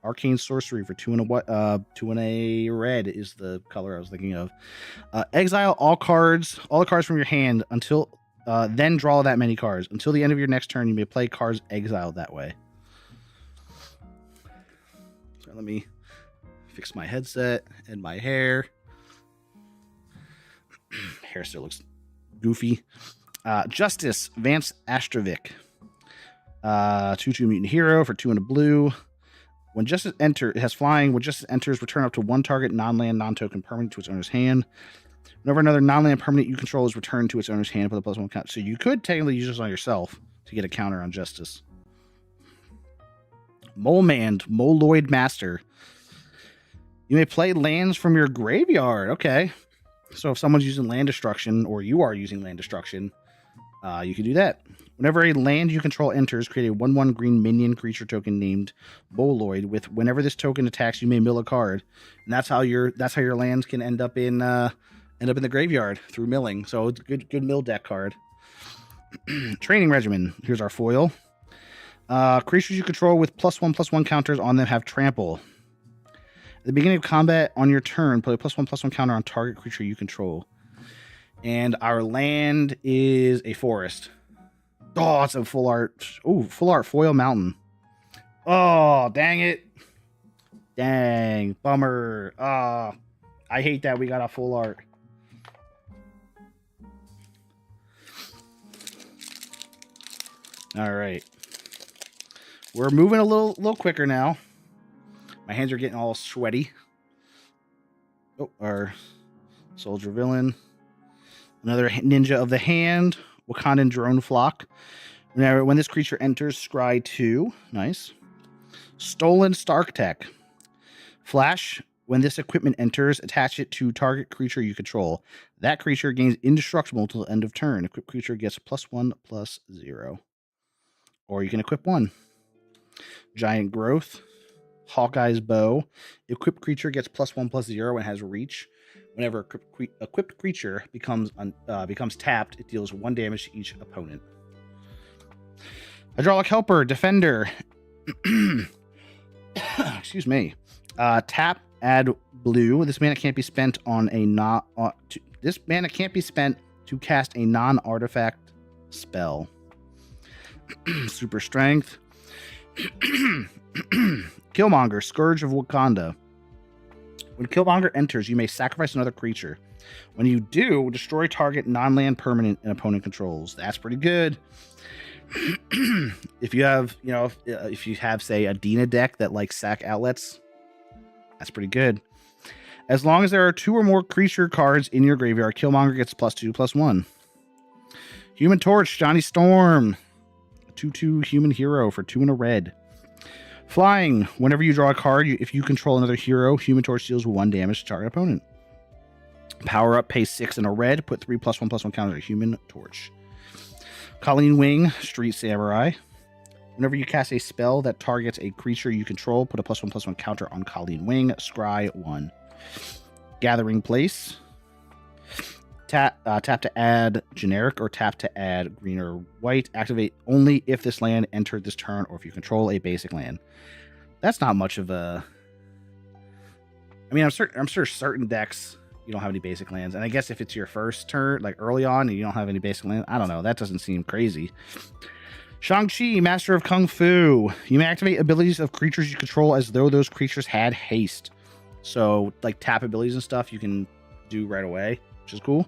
Arcane Sorcery for 2 and a red is the color I was thinking of. Exile all the cards from your hand until then draw that many cards. Until the end of your next turn, you may play cards exiled that way. So let me fix my headset and my hair. Hair still looks goofy. Justice, Vance Astrovic. 2/2 mutant hero for 2 and a blue. When Justice enters, it has flying. When Justice enters, return up to 1 target non-land, non-token permanent to its owner's hand. Whenever another non-land permanent you control is returned to its owner's hand with a +1 counter. So you could technically use this on yourself to get a counter on Justice. Moloid Master. You may play lands from your graveyard. Okay. So if someone's using land destruction, or you are using land destruction, you can do that. Whenever a land you control enters, create a 1/1 green minion creature token named Moloid. With whenever this token attacks, you may mill a card, and that's how your lands can end up in the graveyard through milling. So it's a good mill deck card. Training Regimen. Here's our foil. Creatures you control with +1/+1 counters on them have trample. At the beginning of combat on your turn, put a +1/+1 counter on target creature you control. And our land is a forest. Oh, it's a full art. Oh, full art foil mountain. Oh, dang it. Dang. Bummer. I hate that we got a full art. All right. We're moving a little quicker now. My hands are getting all sweaty. Oh, our soldier villain. Another ninja of the hand. Wakandan drone flock. When this creature enters, scry 2. Nice. Stolen Stark Tech. Flash. When this equipment enters, attach it to target creature you control. That creature gains indestructible until the end of turn. Equipped creature gets +1/+0. Or you can equip 1. Giant Growth. Hawkeye's Bow. Equipped creature gets +1/+0 and has reach. Whenever equipped creature becomes tapped, it deals 1 damage to each opponent. Hydraulic Helper, Defender. Excuse me. Tap, add blue. This mana can't be spent on a this mana can't be spent to cast a non-artifact spell. Super Strength. Killmonger, Scourge of Wakanda. When Killmonger enters, you may sacrifice another creature. When you do, destroy target non-land permanent and opponent controls. That's pretty good. If you have, say, a Dina deck that likes sack outlets, that's pretty good. As long as there are 2 or more creature cards in your graveyard, Killmonger gets +2/+1. Human Torch, Johnny Storm. 2/2 human hero for 2 and a red. Flying. Whenever you draw a card, if you control another hero, Human Torch deals 1 damage to target opponent. Power up, pay 6 and a red. Put 3 +1/+1 counters to Human Torch. Colleen Wing, Street Samurai. Whenever you cast a spell that targets a creature you control, put a +1/+1 counter on Colleen Wing. Scry 1. Gathering Place. Tap to add generic or tap to add green or white. Activate only if this land entered this turn or if you control a basic land. That's not much of a... I mean, I'm sure certain decks you don't have any basic lands, and I guess if it's your first turn, like early on, and you don't have any basic lands, I don't know. That doesn't seem crazy. Shang-Chi, Master of Kung Fu. You may activate abilities of creatures you control as though those creatures had haste. So, like tap abilities and stuff, you can do right away, which is cool.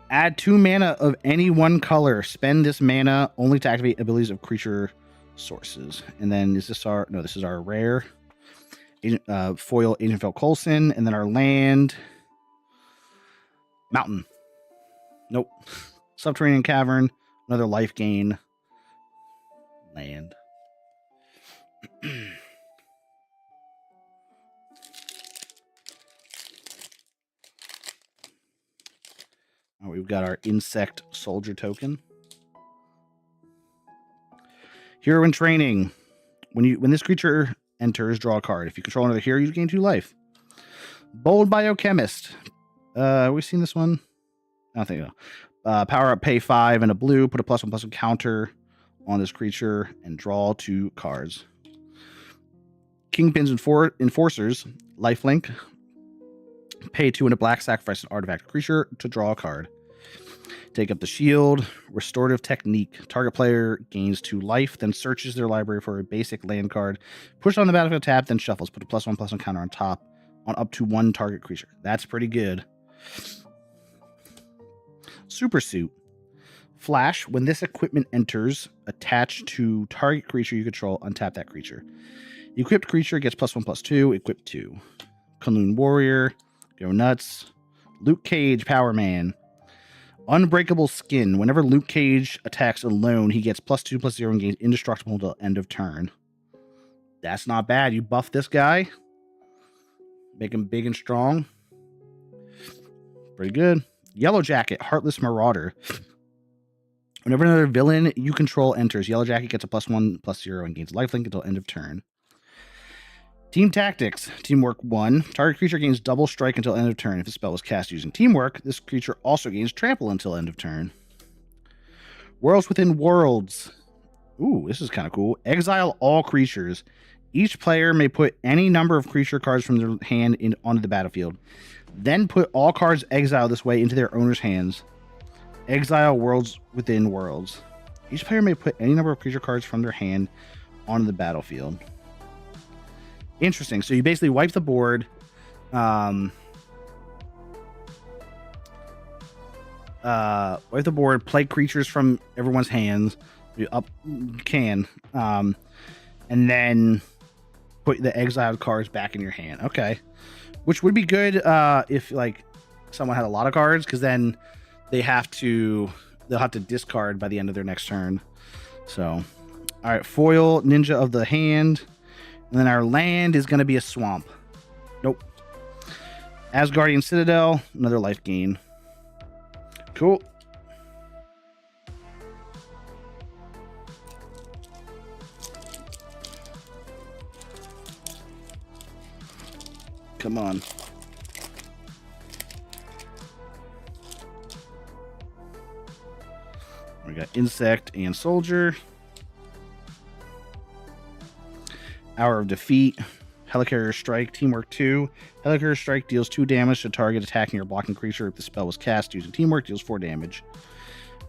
Add 2 mana of any one color. Spend this mana only to activate abilities of creature sources. And then is this our... No, this is our rare. Foil Agent Phil Coulson, and then our land Mountain. Nope. Subterranean Cavern, another life gain land. Oh, we've got our Insect Soldier token. Hero in Training. When this creature enters, draw a card. If you control another hero, you gain 2 life. Bold Biochemist. We've seen this one. I don't think so. Power up, pay 5 and a blue. Put a +1/+1 counter on this creature and draw 2 cards. Kingpin's Enforcers. Lifelink. Pay 2 and a black. Sacrifice an artifact creature to draw a card. Take up the shield. Restorative Technique. Target player gains 2 life, then searches their library for a basic land card. Push on the battlefield tap, then shuffles. Put a +1/+1 counter on top on up to 1 target creature. That's pretty good. Super Suit. Flash. When this equipment enters, attached to target creature you control, untap that creature. Equipped creature gets +1/+2. Equip 2. Kunlun Warrior. Go nuts. Luke Cage. Power Man. Unbreakable Skin. Whenever Luke Cage attacks alone, he gets +2/+0 and gains indestructible until end of turn. That's not bad. You buff this guy. Make him big and strong. Pretty good. Yellow Jacket. Heartless Marauder. Whenever another villain you control enters, Yellow Jacket gets a +1/+0 and gains lifelink until end of turn. Team Tactics. Teamwork 1. Target creature gains double strike until end of turn. If the spell was cast using Teamwork, this creature also gains trample until end of turn. Worlds Within Worlds. Ooh, this is kind of cool. Exile all creatures. Each player may put any number of creature cards from their hand onto the battlefield. Then put all cards exiled this way into their owner's hands. Exile Worlds Within Worlds. Each player may put any number of creature cards from their hand onto the battlefield. Interesting. So you basically wipe the board. Wipe the board, play creatures from everyone's hands. You can. And then put the exiled cards back in your hand. Okay. Which would be good if like someone had a lot of cards, because then they'll have to discard by the end of their next turn. So, all right, foil Ninja of the Hand. And then our land is going to be a swamp. Nope. Asgardian Citadel, another life gain. Cool. Come on. We got Insect and Soldier. Hour of Defeat. Helicarrier Strike. Teamwork 2. Helicarrier Strike deals 2 damage to target attacking or blocking creature. If the spell was cast using Teamwork, deals 4 damage.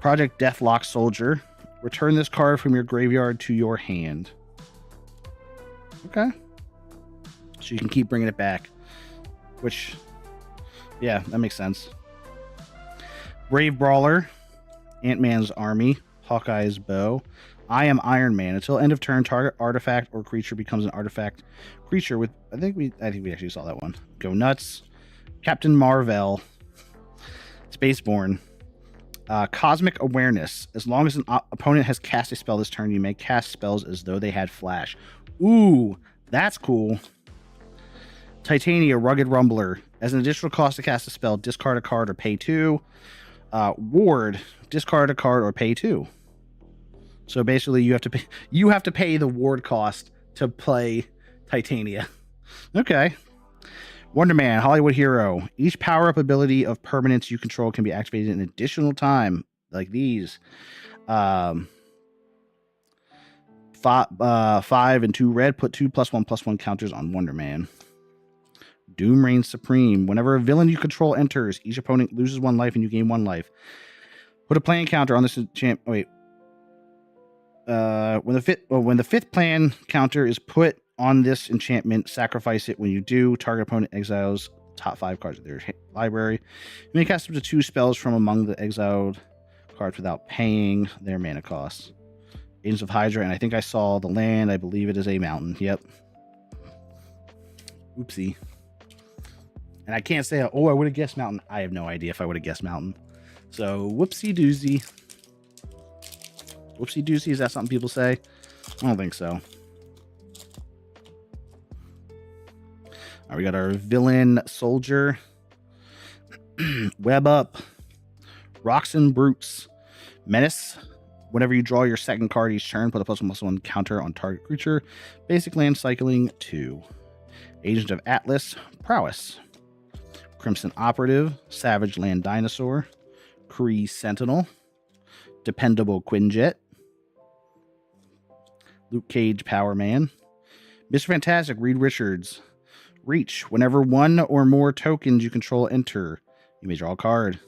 Project Deathlock Soldier. Return this card from your graveyard to your hand. Okay. So you can keep bringing it back. Which, yeah, that makes sense. Brave Brawler. Ant-Man's Army. Hawkeye's Bow. I am Iron Man. Until end of turn, target artifact or creature becomes an artifact creature with... I think we actually saw that one. Go nuts. Captain Marvel. Spaceborne. Cosmic Awareness. As long as an opponent has cast a spell this turn, you may cast spells as though they had flash. Ooh, that's cool. Titania, Rugged Rumbler. As an additional cost to cast a spell, discard a card or pay 2. Ward, discard a card or pay 2. So basically, you have to pay the ward cost to play Titania. Okay. Wonder Man, Hollywood hero. Each power-up ability of permanents you control can be activated an additional time, like these. 5 and 2 red. Put 2 +1/+1 counters on Wonder Man. Doom reigns supreme. Whenever a villain you control enters, each opponent loses 1 life and you gain 1 life. Put a plan counter on this enchant. Oh, wait. When the fifth plan counter is put on this enchantment, sacrifice it. When you do, target opponent exiles top 5 cards of their library. You may cast up to 2 spells from among the exiled cards without paying their mana costs. Agents of Hydra, and I think I saw the land. I believe it is a mountain. Yep. Oopsie. And I can't say, oh, I would have guessed mountain. I have no idea if I would have guessed mountain. So, whoopsie doozy. Whoopsie doozy, is that something people say? I don't think so. All right, we got our villain soldier. Web up. Rocks and Brutes. Menace. Whenever you draw your second card each turn, put a +1/+1 counter on target creature. Basic land cycling 2. Agent of Atlas. Prowess. Crimson Operative. Savage Land Dinosaur. Kree Sentinel. Dependable Quinjet. Luke Cage Power Man. Mr. Fantastic Reed Richards. Reach. Whenever 1 or more tokens you control enter, you may draw a card.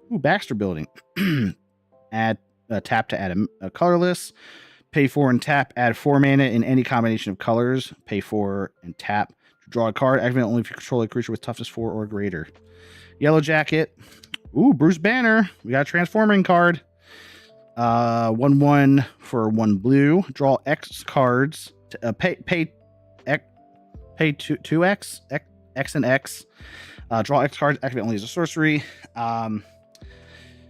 Ooh, Baxter Building. Add tap to add a colorless. Pay 4 and tap. Add 4 mana in any combination of colors. Pay 4 and tap. Draw a card. Activate only if you control a creature with toughness 4 or greater. Yellow Jacket. Ooh, Bruce Banner. We got a transforming card. 1/1 for 1 blue. Draw X cards. Pay 2x. X and X. Draw X cards. Activate only as a sorcery.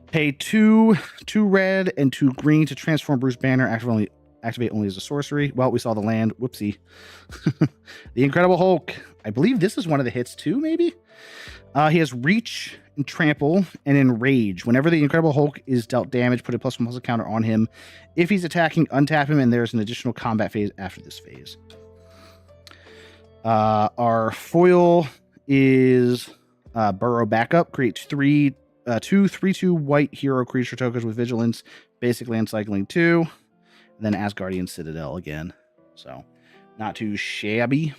Pay 2 red and 2 green to transform Bruce Banner. Activate only as a sorcery. Well, we saw the land. Whoopsie. The Incredible Hulk. I believe this is one of the hits too, maybe? He has Reach and Trample and Enrage. Whenever the Incredible Hulk is dealt damage, put a +1/+1 counter on him. If he's attacking, untap him, and there's an additional combat phase after this phase. Our foil is Burrow Backup. Create 2 3/2 white hero creature tokens with Vigilance. Basic land cycling 2. And then Asgardian Citadel again. So, not too shabby.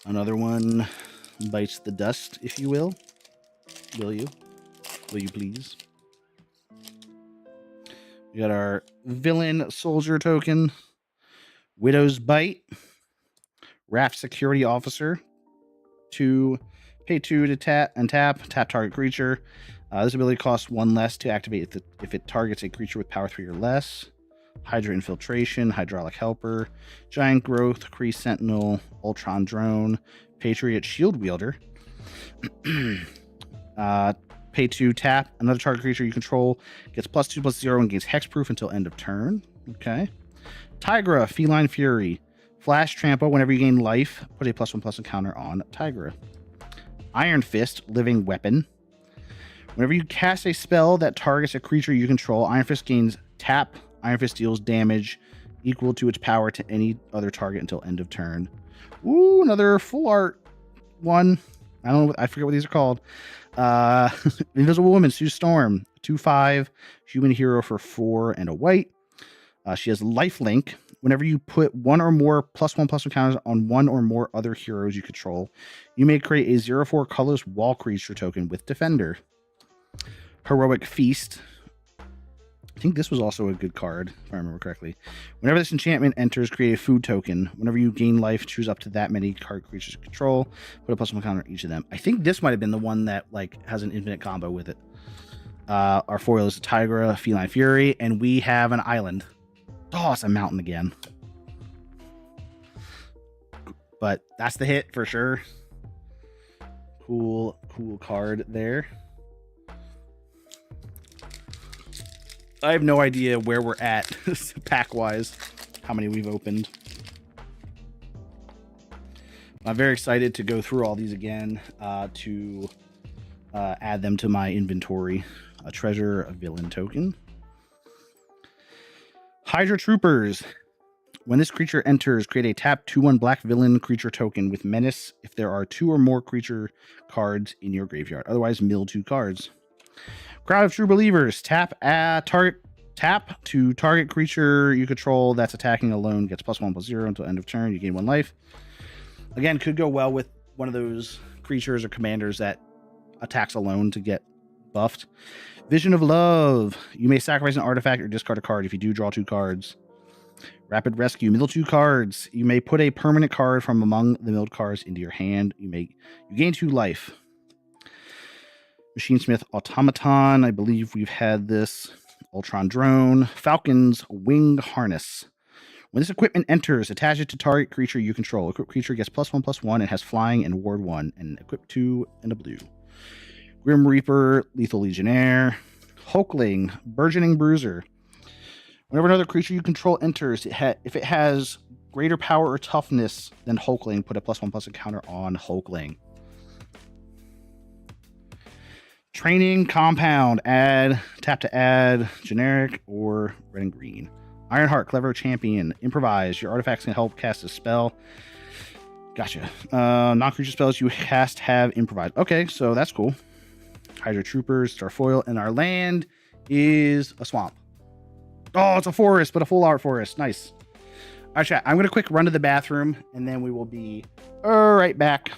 Another one bites the dust, if you will. Will you? Will you please? We got our villain soldier token. Widow's Bite. Raft Security Officer. Pay 2 to tap target creature. This ability costs 1 less to activate if it targets a creature with power 3 or less. Hydra Infiltration, Hydraulic Helper, Giant Growth, Kree Sentinel, Ultron Drone, Patriot Shield Wielder. Pay 2, tap. Another target creature you control gets +2/+0 and gains hexproof until end of turn. Okay. Tigra, Feline Fury. Flash Trample. Whenever you gain life, put a +1/+1 counter on Tigra. Iron Fist, Living Weapon. Whenever you cast a spell that targets a creature you control, Iron Fist gains tap. Iron Fist deals damage equal to its power to any other target until end of turn. Ooh, another full art one. I forget what these are called. Invisible Woman, Sue Storm. 2/5 human hero for 4 and a white. She has Lifelink. Whenever you put 1 or more +1/+1 counters on 1 or more other heroes you control, you may create a 0/4 colorless wall creature token with Defender. Heroic Feast. I think this was also a good card, if I remember correctly. Whenever this enchantment enters, create a food token. Whenever you gain life, choose up to that many card creatures you control. Put a +1 counter on each of them. I think this might have been the one that has an infinite combo with it. Our foil is Tigra, Feline Fury, and we have an island. Oh, it's a mountain again. But that's the hit for sure. Cool card there. I have no idea where we're at pack-wise, how many we've opened. I'm very excited to go through all these again to add them to my inventory. A treasure, a villain token. Hydra Troopers. When this creature enters, create a tap 2/1 black villain creature token with menace if there are 2 or more creature cards in your graveyard. Otherwise, mill 2 cards. Crowd of True Believers. Tap to target creature you control that's attacking alone. Gets +1/+0 until end of turn. You gain 1 life. Again, could go well with one of those creatures or commanders that attacks alone to get buffed. Vision of Love. You may sacrifice an artifact or discard a card. If you do, draw 2 cards. Rapid Rescue. Middle 2 cards. You may put a permanent card from among the milled cards into your hand. You gain 2 life. Machinesmith Automaton. I believe we've had this. Ultron Drone. Falcon's Wing Harness. When this equipment enters, attach it to target creature you control. Equipped creature gets +1/+1 and has flying and ward 1, and equip 2 and a blue. Grim Reaper, Lethal Legionnaire. Hulkling, Burgeoning Bruiser. Whenever another creature you control enters, if it has greater power or toughness than Hulkling, put a +1/+1 counter on Hulkling. Training Compound. Tap to add generic or red and green. Ironheart, Clever Champion. Improvise. Your artifacts can help cast a spell. Gotcha. Non-creature spells you cast have improvised. Okay, so that's cool. Hydra Troopers, Starfoil, and our land is a swamp. Oh, it's a forest, but a full art forest. Nice. All right, chat. I'm going to quick run to the bathroom, and then we will be right back.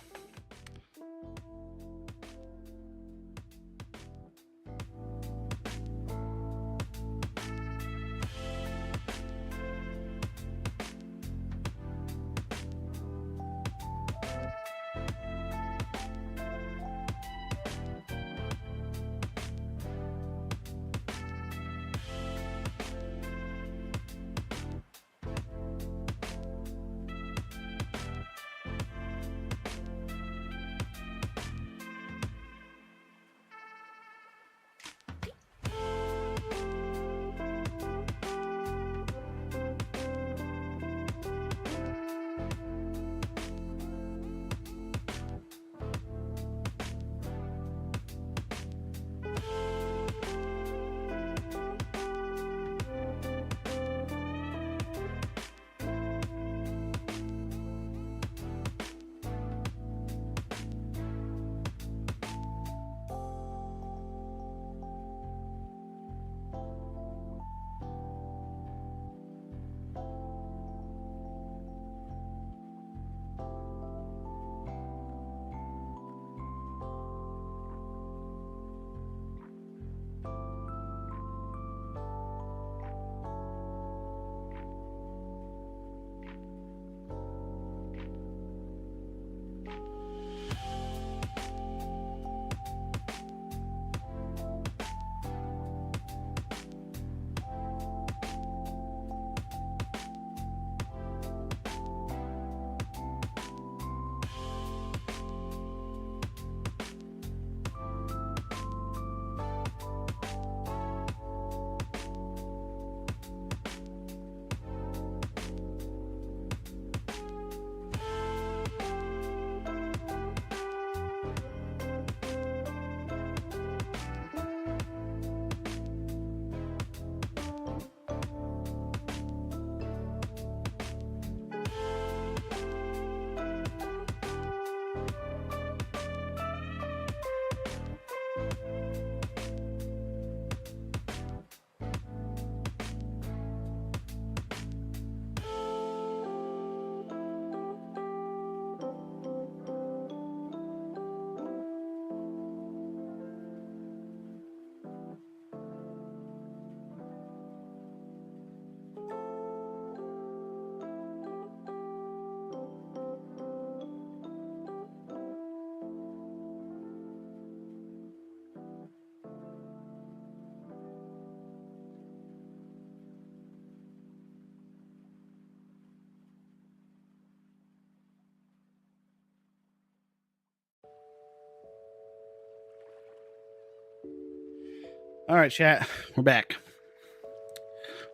All right, chat. We're back.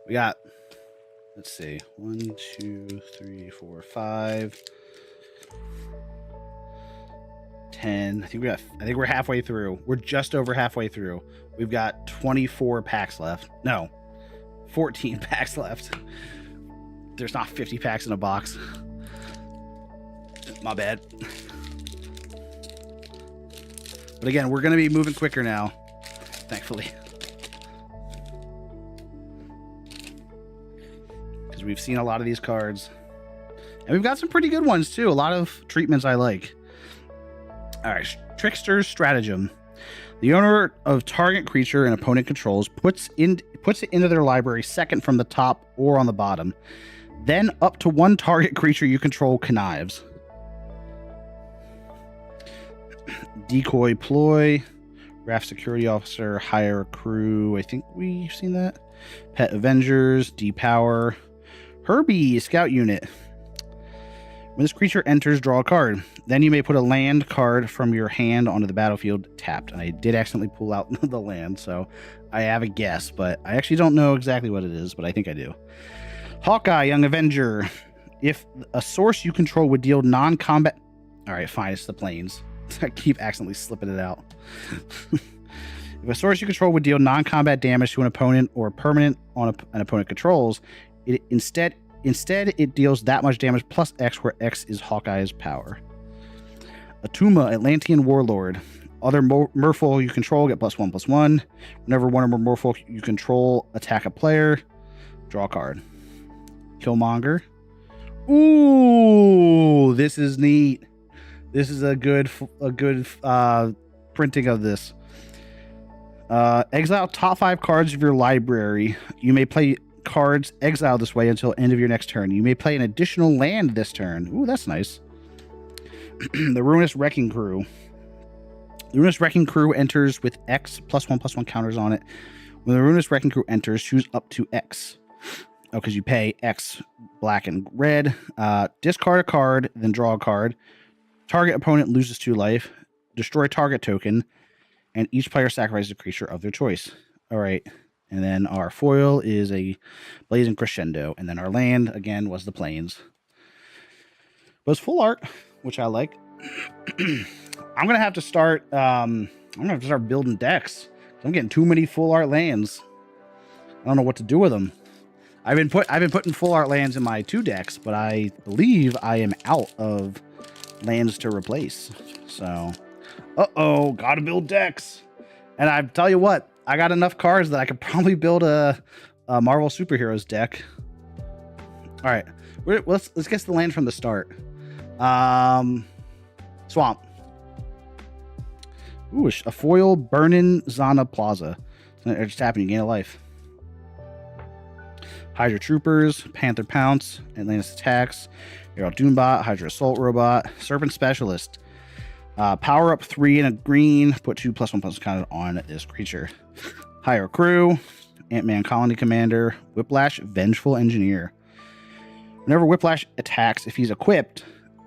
We got, let's see, 1, 2, 3, 4, 5, 10. I think we're halfway through. We're just over halfway through. We've got 24 packs left. No, 14 packs left. There's not 50 packs in a box. My bad. But again, we're going to be moving quicker now, thankfully. Because we've seen a lot of these cards. And we've got some pretty good ones, too. A lot of treatments I like. All right, Trickster's Stratagem. The owner of target creature an opponent controls puts it into their library second from the top or on the bottom. Then up to one target creature you control connives. Decoy Ploy, Raft Security Officer, Hire a Crew. I think we've seen that. Pet Avengers, Depower. Herbie, Scout Unit. When this creature enters, draw a card. Then you may put a land card from your hand onto the battlefield tapped. And I did accidentally pull out the land, so I have a guess, but I actually don't know exactly what it is, but I think I do. Hawkeye, Young Avenger. If a source you control would deal non-combat... All right, fine, it's the planes. I keep accidentally slipping it out. If a source you control would deal non-combat damage to an opponent or permanent on an opponent controls, it instead it deals that much damage plus X, where X is Hawkeye's power. Atuma, Atlantean Warlord. Other merfolk you control get +1/+1. Whenever one or more merfolk you control attack a player, draw a card. Killmonger. Ooh, this is neat. This is a good printing of this. Exile top 5 cards of your library. You may play cards exiled this way until end of your next turn. You may play an additional land this turn. Ooh, that's nice. The Ruinous Wrecking Crew. The Ruinous Wrecking Crew enters with X +1/+1 counters on it. When the Ruinous Wrecking Crew enters, choose up to X. Oh, because you pay X black and red. Discard a card, then draw a card. Target opponent loses 2 life. Destroy target token. And each player sacrifices a creature of their choice. All right. And then our foil is a Blazing Crescendo. And then our land, again, was the Plains. But it's full art, which I like. I'm gonna have to start building decks. I'm getting too many full art lands. I don't know what to do with them. I've been putting full art lands in my 2 decks, but I believe I am out of lands to replace. So, gotta build decks. And I tell you what, I got enough cards that I could probably build a Marvel Superheroes deck. All right, let's get the land from the start. Swamp. Ooh, a foil Burnin' Zana Plaza. It's just happening. You gain a life. Hydra Troopers, Panther Pounce, Atlantis Attacks, Aero Doombot, Hydra Assault Robot, Serpent Specialist. Power up 3 and a green. Put 2 +1/+1 counter on this creature. Hire Crew, Ant-Man Colony Commander, Whiplash Vengeful Engineer. Whenever Whiplash attacks, if he's equipped,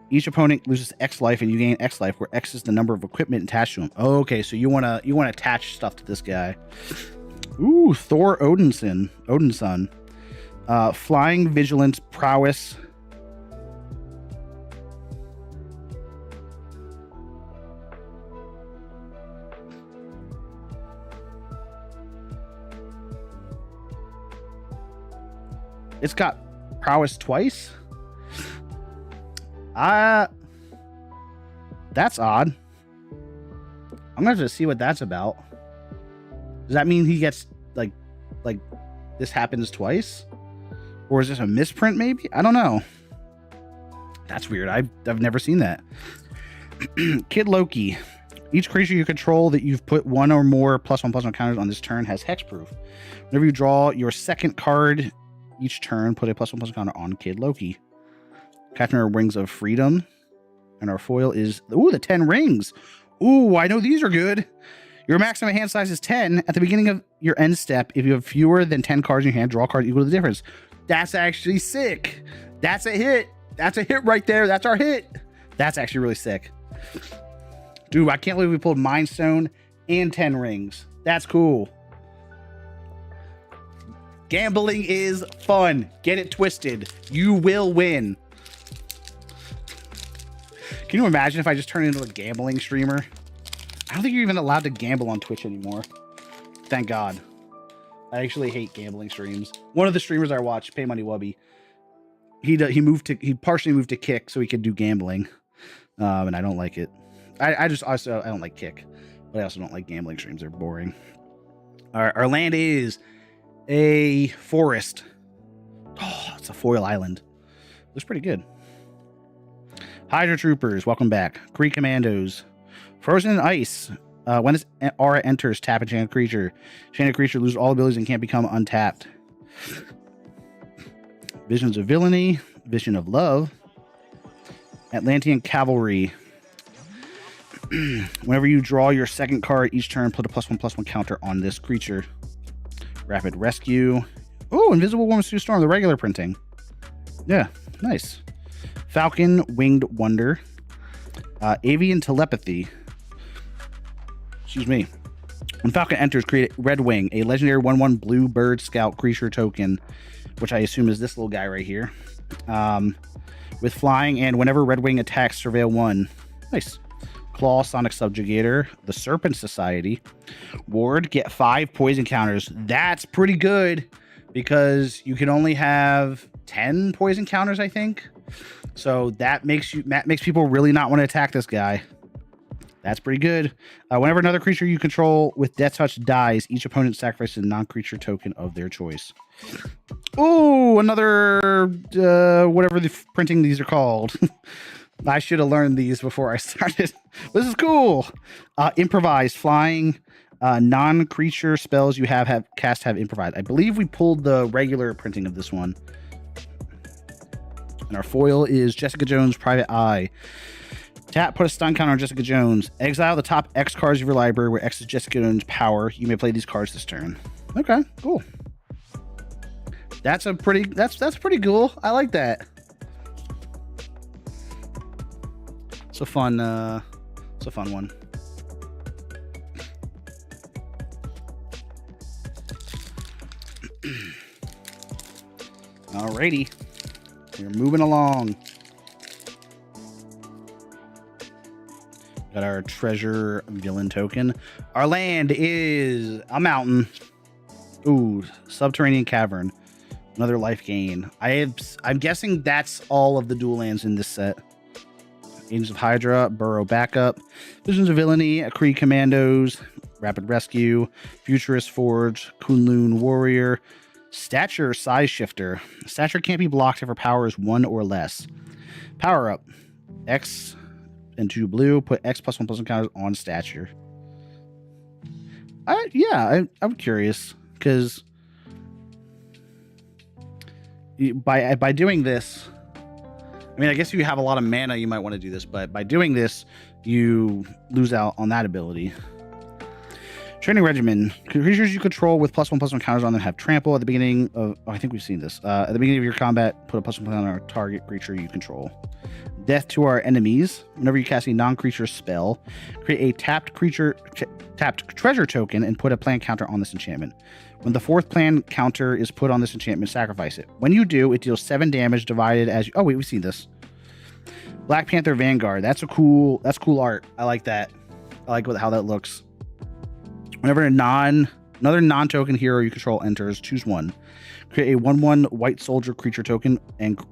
each opponent loses X life and you gain X life, where X is the number of equipment attached to him. Okay, so you wanna attach stuff to this guy. Ooh, Thor Odinson. Flying Vigilance Prowess. It's got prowess twice. That's odd. I'm gonna have to see what that's about. Does that mean he gets like this happens twice? Or is this a misprint maybe? I don't know. That's weird. I've never seen that. Kid Loki. Each creature you control that you've put 1 or more +1/+1 counters on this turn has hexproof. Whenever you draw your second card each turn, put a +1/+1 counter on Kid Loki. Captain Rings of Freedom. And our foil is, the 10 rings. Ooh, I know these are good. Your maximum hand size is 10. At the beginning of your end step, if you have fewer than 10 cards in your hand, draw a card equal to the difference. That's actually sick. That's a hit. That's a hit right there. That's our hit. That's actually really sick. Dude, I can't believe we pulled Mind Stone and 10 rings. That's cool. Gambling is fun. Get it twisted. You will win. Can you imagine if I just turned into a gambling streamer? I don't think you're even allowed to gamble on Twitch anymore. Thank God. I actually hate gambling streams. One of the streamers I watch, Pay Money Wubby, he partially moved to Kick so he could do gambling, and I don't like it. I don't like Kick, but I also don't like gambling streams. They're boring. Our land is a forest. Oh, it's a foil island. Looks pretty good. Hydra Troopers, welcome back. Kree Commandos. Frozen in Ice. When this aura enters, tap enchanted creature. Enchanted creature loses all abilities and can't become untapped. Visions of Villainy. Vision of Love. Atlantean Cavalry. Whenever you draw your second card each turn, put a +1/+1 counter on this creature. Rapid Rescue. Oh, Invisible Woman Sue Storm, the regular printing. Yeah, nice. Falcon Winged Wonder. Avian Telepathy. Excuse me. When Falcon enters, create Red Wing, a legendary 1/1 blue bird scout creature token, which I assume is this little guy right here. With flying, and whenever Red Wing attacks, surveil 1. Nice. Claw Sonic Subjugator. The Serpent Society. Ward, get 5 poison counters. That's pretty good because you can only have 10 poison counters, I think. So that makes people really not want to attack this guy. That's pretty good. Whenever another creature you control with Death Touch dies, each opponent sacrifices a non-creature token of their choice. Oh, another whatever the printing these are called. I should have learned these before I started. This is cool. Improvise, flying, non-creature spells you have cast have improvised. I believe we pulled the regular printing of this one. And our foil is Jessica Jones, Private Eye. Tap, put a stun counter on Jessica Jones. Exile the top X cards of your library where X is Jessica Jones' power. You may play these cards this turn. Okay, cool. That's pretty cool. I like that. It's a fun one. Alrighty. We're moving along. Got our treasure villain token. Our land is a mountain. Ooh, subterranean cavern. Another life gain. I'm guessing that's all of the dual lands in this set. Agents of Hydra, Burrow Backup, Visions of Villainy, Kree Commandos, Rapid Rescue, Futurist Forge, Kunlun Warrior, Stature Size Shifter. Stature can't be blocked if her power is 1 or less. Power Up. X and 2 blue. Put X +1/+1 counters on Stature. I'm curious because by doing this, I mean, I guess if you have a lot of mana, you might want to do this, but by doing this, you lose out on that ability. Training Regimen. Creatures you control with +1/+1 counters on them have trample at the beginning of... Oh, I think we've seen this. At the beginning of your combat, put a +1/+1 on our target creature you control. Death to our enemies. Whenever you cast a non-creature spell, create a tapped treasure token and put a plant counter on this enchantment. When the 4th plant counter is put on this enchantment, sacrifice it. When you do, it deals 7 damage divided as you... Oh, wait, we've seen this. Black Panther Vanguard. That's cool art. I like that. I like how that looks. Whenever another non-token hero you control enters, choose one. Create a 1/1 white soldier creature token,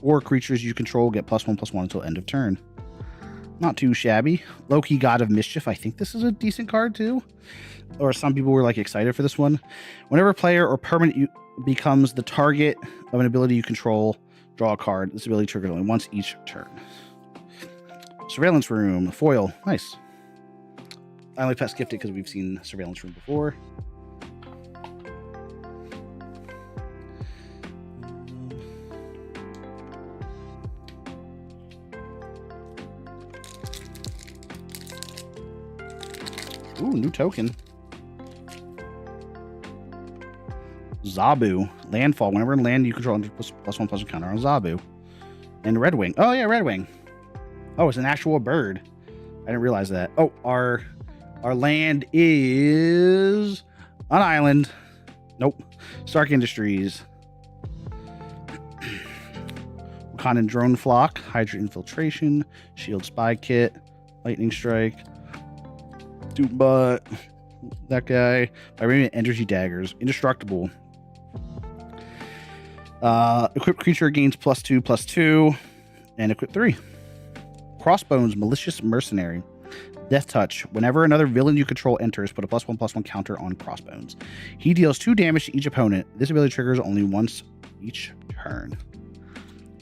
or creatures you control get +1/+1 until end of turn. Not too shabby. Loki, God of Mischief. I think this is a decent card too. Or some people were like excited for this one. Whenever a player or permanent becomes the target of an ability you control, draw a card. This ability triggers only once each turn. Surveillance Room. Foil. Nice. I only skipped it because we've seen Surveillance Room before. Ooh, new token. Zabu. Landfall. Whenever in land you control, +1/+1 counter on Zabu. And Red Wing. Oh, yeah, Red Wing. Oh, it's an actual bird. I didn't realize that. Oh, our land is an island. Nope. Stark Industries. Wakandan Drone Flock. Hydra Infiltration. Shield Spy Kit. Lightning Strike. Doom Butt. That guy. Vibranium Energy Daggers. Indestructible. Equipped creature gains +2/+2, and equip 3. Crossbones, Malicious Mercenary. Death Touch. Whenever another villain you control enters, put a +1/+1 counter on Crossbones. He deals 2 damage to each opponent. This ability triggers only once each turn.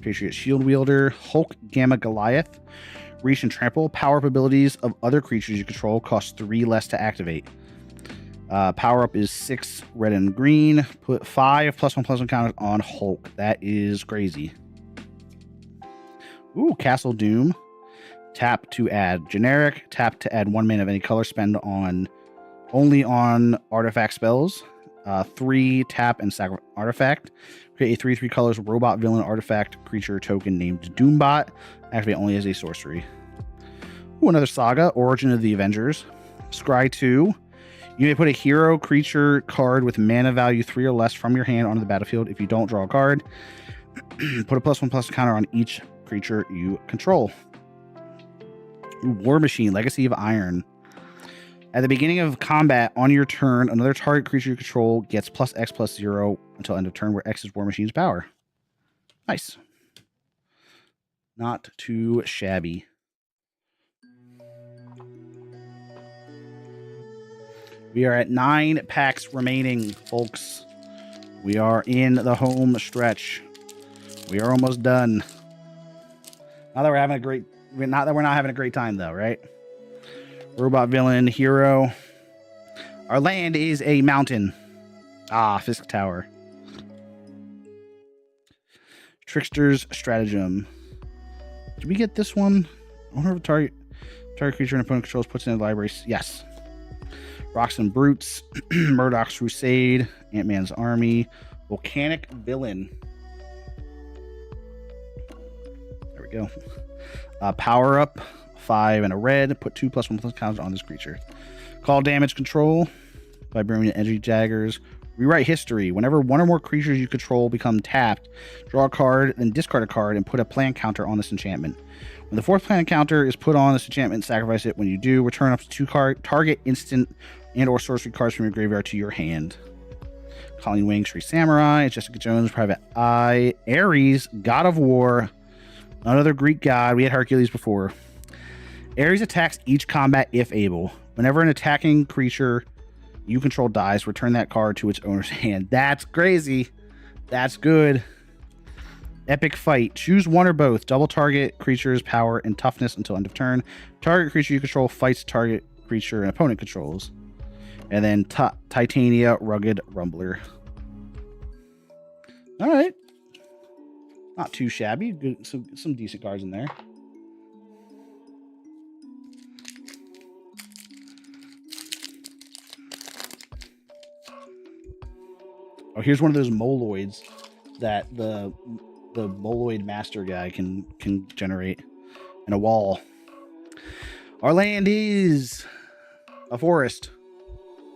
Patriot Shield Wielder. Hulk Gamma Goliath. Reach and Trample. Power-up abilities of other creatures you control cost 3 less to activate. Power-up is 6 red and green. Put 5 +1/+1 counters on Hulk. That is crazy. Ooh, Castle Doom. Tap to add generic. Tap to add 1 mana of any color. Spend only on artifact spells. 3 tap and sack artifact. Create a 3/3 colors robot villain artifact creature token named Doombot. Activate only as a sorcery. Ooh, another saga. Origin of the Avengers. Scry 2. You may put a hero creature card with mana value 3 or less from your hand onto the battlefield. If you don't draw a card, put a +1/+1 counter on each creature you control. War Machine, Legacy of Iron. At the beginning of combat on your turn, another target creature you control gets +X/+0 until end of turn, where X is War Machine's power. Nice. Not too shabby. We are at 9 packs remaining, folks. We are in the home stretch. We are almost done. Not that we're not having a great time though, right? Robot villain, hero. Our land is a mountain. Ah, Fisk Tower. Trickster's Stratagem. Did we get this one? I wonder if target creature and opponent controls puts in the library. Yes. Rocks and Brutes. Murdoch's Crusade. Ant-Man's Army. Volcanic Villain. There we go. Power up. 5 and a red. Put 2 +1/+1 counters on this creature. Call damage control. Vibranium Energy Daggers. Rewrite history. Whenever one or more creatures you control become tapped, draw a card, then discard a card, and put a plant counter on this enchantment. When the 4th plant counter is put on this enchantment, sacrifice it. When you do, return up to 2 target instant and or sorcery cards from your graveyard to your hand. Colleen Wing, Shri Samurai. Jessica Jones, Private Eye. Ares, God of War. Another Greek god. We had Hercules before. Ares attacks each combat if able. Whenever an attacking creature you control dies, return that card to its owner's hand. That's crazy. That's good. Epic Fight. Choose one or both. Double target creature's power and toughness until end of turn. Target creature you control fights target creature an opponent controls. And then Titania Rugged Rumbler. All right. Not too shabby. Good, some decent cards in there. Oh, here's one of those moloids that the moloid master guy can generate in a wall. Our land is a forest.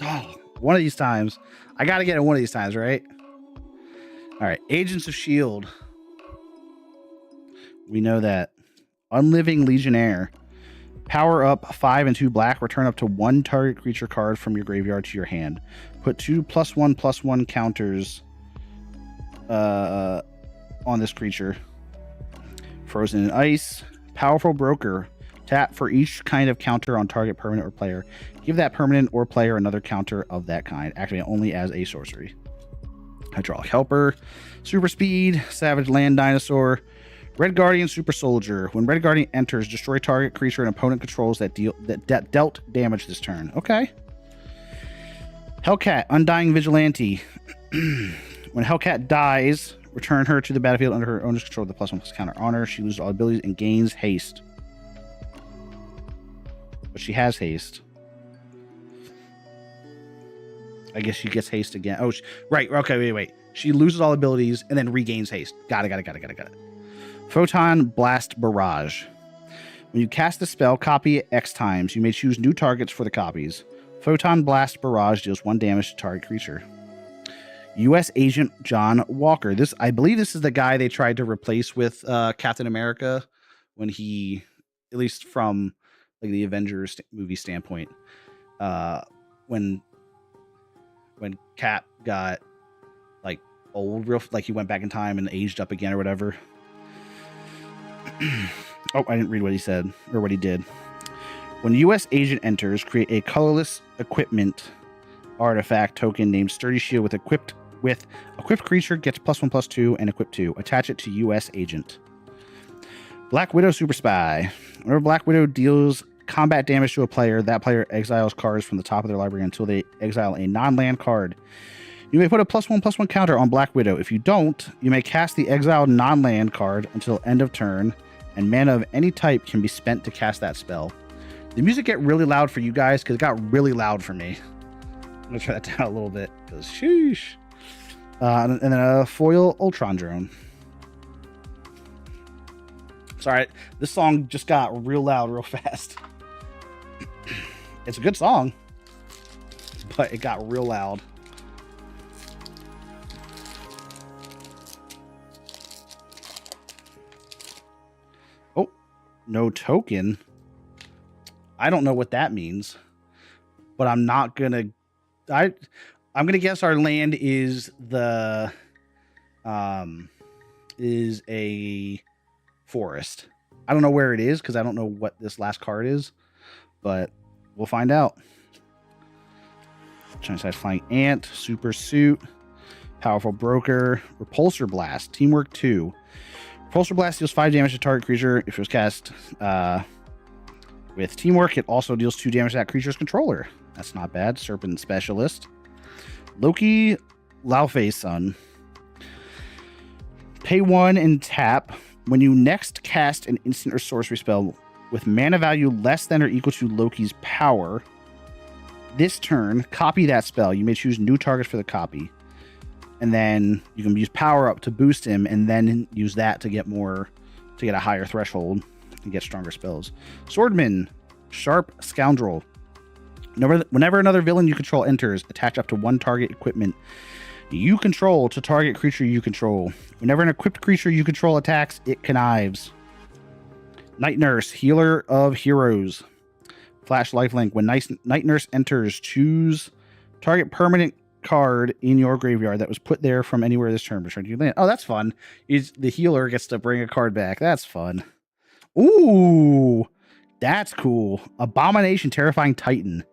Oh, one of these times. I got to get it one of these times, right? All right. Agents of S.H.I.E.L.D. We know that. Unliving Legionnaire. Power up 5 and 2 black. Return up to 1 target creature card from your graveyard to your hand. Put 2 +1/+1 counters on this creature. Frozen in Ice. Powerful Broker. Tap for each kind of counter on target permanent or player. Give that permanent or player another counter of that kind. Activate only as a sorcery. Hydraulic Helper. Super Speed. Savage Land Dinosaur. Red Guardian Super Soldier. When Red Guardian enters, destroy target creature and opponent controls that dealt damage this turn. Okay. Hellcat Undying Vigilante. When Hellcat dies, return her to the battlefield under her owner's control with the +1/+1 counter on her. She loses all abilities and gains haste. But she has haste. I guess she gets haste again. Oh, right. Okay, wait. She loses all abilities and then regains haste. Got it. Photon Blast Barrage. When you cast a spell, copy it X times. You may choose new targets for the copies. Photon Blast Barrage deals 1 damage to target creature. U.S. Agent John Walker. I believe this is the guy they tried to replace with Captain America when he, at least from like the Avengers movie standpoint, when Cap got like old, real like he went back in time and aged up again or whatever. Oh, I didn't read what he said or what he did. When U.S. agent enters, create a colorless equipment artifact token named Sturdy Shield with equipped creature gets +1/+2 and equip 2. Attach it to U.S. agent. Black Widow Super Spy. Whenever Black Widow deals combat damage to a player, that player exiles cards from the top of their library until they exile a non-land card. You may put a +1/+1 counter on Black Widow. If you don't, you may cast the exiled non-land card until end of turn, and mana of any type can be spent to cast that spell. The music get really loud for you guys because it got really loud for me. I'm gonna try that down a little bit because sheesh. And then a foil Ultron drone. Sorry, this song just got real loud real fast. It's a good song, but it got real loud. Oh, no token. I don't know what that means, but I'm not gonna. I'm gonna guess our land is the is a forest. I don't know where it is because I don't know what this last card is, but we'll find out. Chinese Side Flying Ant, Super Suit, Powerful Broker, Repulsor Blast, Teamwork 2. Repulsor Blast deals 5 damage to target creature if it was cast with Teamwork. It also deals 2 damage to that creature's controller. That's not bad. Serpent Specialist. Loki Laufey's Son. Pay 1 and tap. When you next cast an instant or sorcery spell with mana value less than or equal to Loki's power, this turn, copy that spell. You may choose new targets for the copy. And then you can use power up to boost him and then use that to get a higher threshold and get stronger spells. Swordman, Sharp Scoundrel. Whenever another villain you control enters, attach up to 1 target equipment you control to target creature you control. Whenever an equipped creature you control attacks, it connives. Night Nurse, Healer of Heroes. Flash Lifelink. When Night Nurse enters, choose target permanent card in your graveyard that was put there from anywhere this turn. Return to your land. Oh, that's fun. The healer gets to bring a card back. That's fun. Ooh, that's cool. Abomination, Terrifying Titan.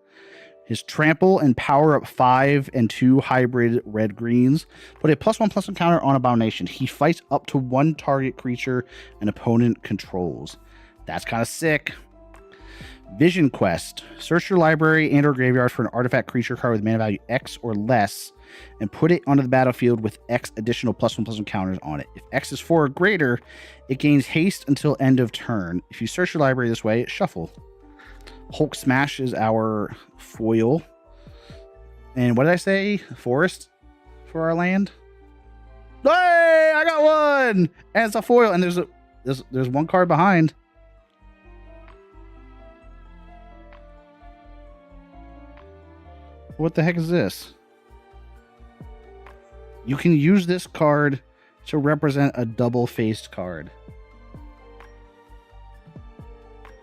His trample and power up 5 and 2 hybrid red greens. Put a +1/+1 counter on Abomination. He fights up to 1 target creature an opponent controls. That's kind of sick. Vision Quest. Search your library and or graveyard for an artifact creature card with mana value X or less and put it onto the battlefield with X additional +1/+1 counters on it. If X is 4 or greater, it gains haste until end of turn. If you search your library this way, shuffle. Hulk Smash is our foil. And what did I say? Forest for our land? Hey, I got one! And it's a foil. And there's 1 card behind. What the heck is this? You can use this card to represent a double-faced card.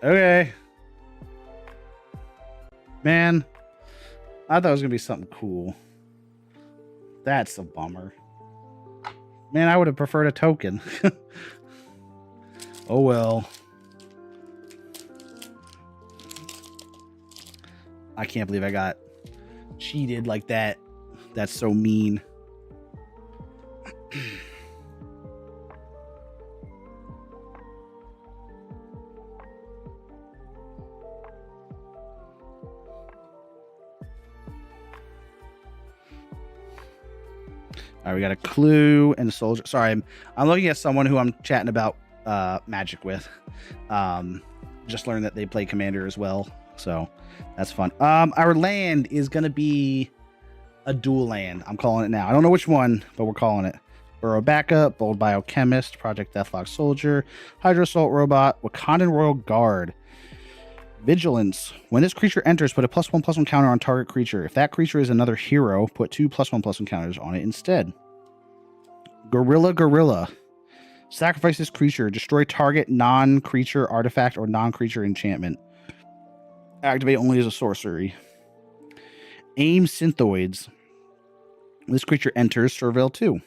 Okay. Man, I thought it was going to be something cool. That's a bummer. Man, I would have preferred a token. Oh well. I can't believe I got cheated like that. That's so mean. All right, we got a clue and a soldier. Sorry, I'm looking at someone who I'm chatting about Magic with. Just learned that they play Commander as well, so that's fun. Our land is gonna be a dual land. I'm calling it now. I don't know which one, but we're calling it. Burrow Backup, Bold Biochemist, Project Deathlock Soldier, Hydro Assault Robot, Wakandan Royal Guard. Vigilance. When this creature enters, put a +1/+1 counter on target creature. If that creature is another hero, put 2 +1/+1 counters on it instead. Gorilla. Sacrifice this creature. Destroy target non-creature artifact or non-creature enchantment. Activate only as a sorcery. Aim Synthoids. When this creature enters, Surveil 2.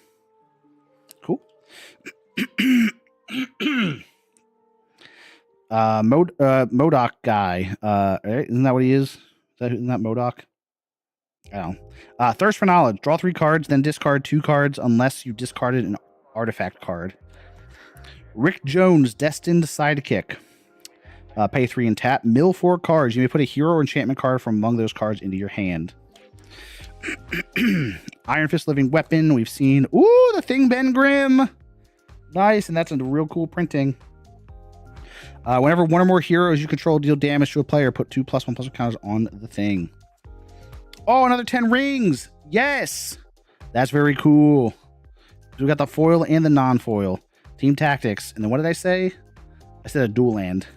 Modoc guy. Right? Isn't that what he is? Isn't that Modoc? I don't know. Thirst for knowledge. Draw 3 cards, then discard 2 cards unless you discarded an artifact card. Rick Jones, destined sidekick. Pay 3 and tap. Mill 4 cards. You may put a hero or enchantment card from among those cards into your hand. Iron Fist living weapon. We've seen. Ooh, the thing Ben Grimm. Nice, and that's a real cool printing. Whenever one or more heroes you control deal damage to a player, put 2+1/+1 counters on the thing. Oh, another 10 rings. Yes, that's very cool. So we got the foil and the non-foil. Team tactics, and then what did I say? I said a dual land.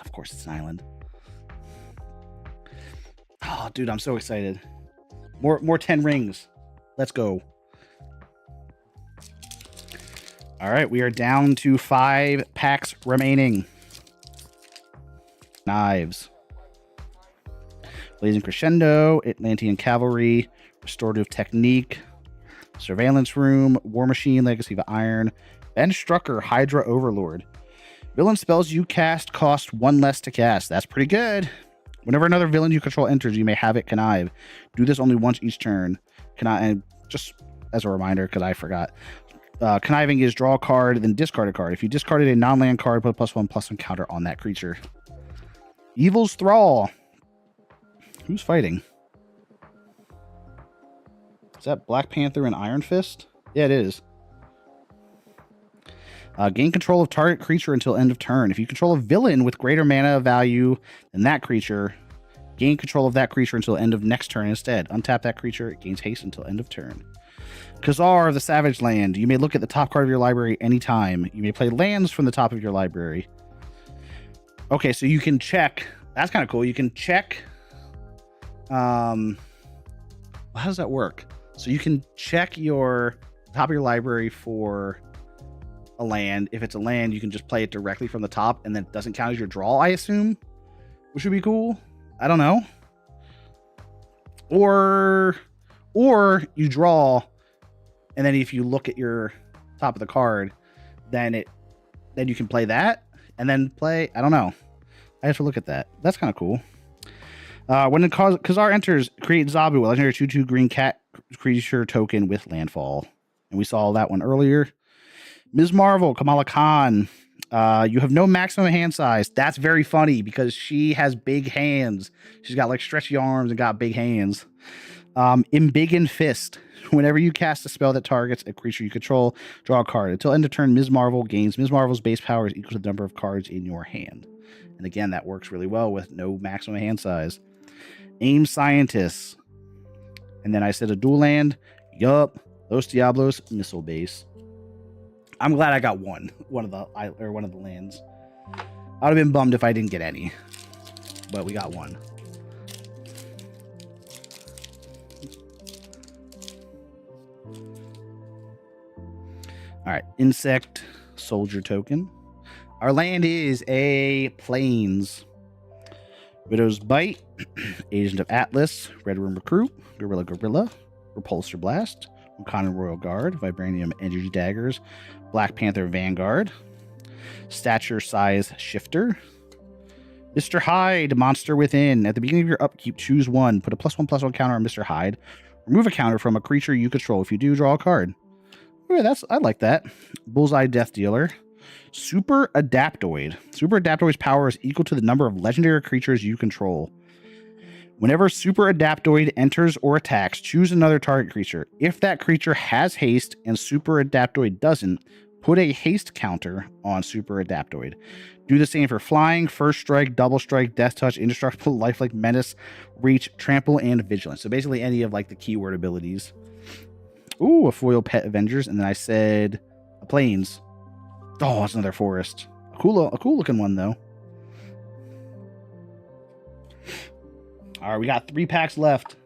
Of course, it's an island. Oh, dude, I'm so excited. More 10 rings. Let's go. All right, we are down to 5 packs remaining. Knives. Blazing Crescendo, Atlantean Cavalry, Restorative Technique, Surveillance Room, War Machine, Legacy of Iron, Ben Strucker, Hydra Overlord. Villain spells you cast cost 1 less to cast. That's pretty good. Whenever another villain you control enters, you may have it connive. Do this only once each turn. And just as a reminder, because I forgot. Conniving is draw a card, then discard a card. If you discarded a non-land card, put a +1/+1 counter on that creature. Evil's Thrall. Who's fighting? Is that Black Panther and Iron Fist? Yeah, it is. Gain control of target creature until end of turn. If you control a villain with greater mana value than that creature, gain control of that creature until end of next turn instead. Untap that creature. It gains haste until end of turn. Khazar of the Savage Land. You may look at the top card of your library anytime. You may play lands from the top of your library. Okay, so you can check. That's kind of cool. You can check. How does that work? So you can check your top of your library for a land. If it's a land, you can just play it directly from the top, and then it doesn't count as your draw, I assume, which would be cool. I don't know. Or you draw, and then if you look at your top of the card, then you can play that, and then play. I don't know. I have to look at that. That's kind of cool. When Khazar enters, create Zabu, a legendary 2/2 green cat creature token with landfall. And we saw that one earlier. Ms. Marvel, Kamala Khan. You have no maximum hand size. That's very funny because she has big hands. She's got like stretchy arms and got big hands. Embiggen Fist. Whenever you cast a spell that targets a creature you control, draw a card. Until end of turn, Ms. Marvel gains. Ms. Marvel's base power is equal to the number of cards in your hand. And again, that works really well with no maximum hand size. Aim Scientists. And then I said a dual land. Yup. Los Diablos Missile Base. I'm glad I got one of the lands. I'd have been bummed if I didn't get any, but we got one. All right, Insect Soldier token. Our land is a Plains. Widow's Bite, Agent of Atlas, Red Room Recruit, Gorilla, Repulsor Blast, Wakandan Royal Guard, Vibranium Energy Daggers, Black Panther Vanguard, Stature Size Shifter, Mr. Hyde, Monster Within. At the beginning of your upkeep, choose one. Put a +1/+1 counter on Mr. Hyde. Remove a counter from a creature you control. If you do, draw a card. Ooh, I like that. Bullseye Death Dealer. Super Adaptoid. Super Adaptoid's power is equal to the number of legendary creatures you control. Whenever Super Adaptoid enters or attacks, choose another target creature. If that creature has haste and Super Adaptoid doesn't, put a haste counter on Super Adaptoid. Do the same for flying, first strike, double strike, death touch, indestructible, lifelink, menace, reach, trample, and vigilance. So basically any of like the keyword abilities. Ooh, a foil Pet Avengers. And then I said a Plains. Oh, it's another forest. A cool looking one though. All right, we got 3 packs left.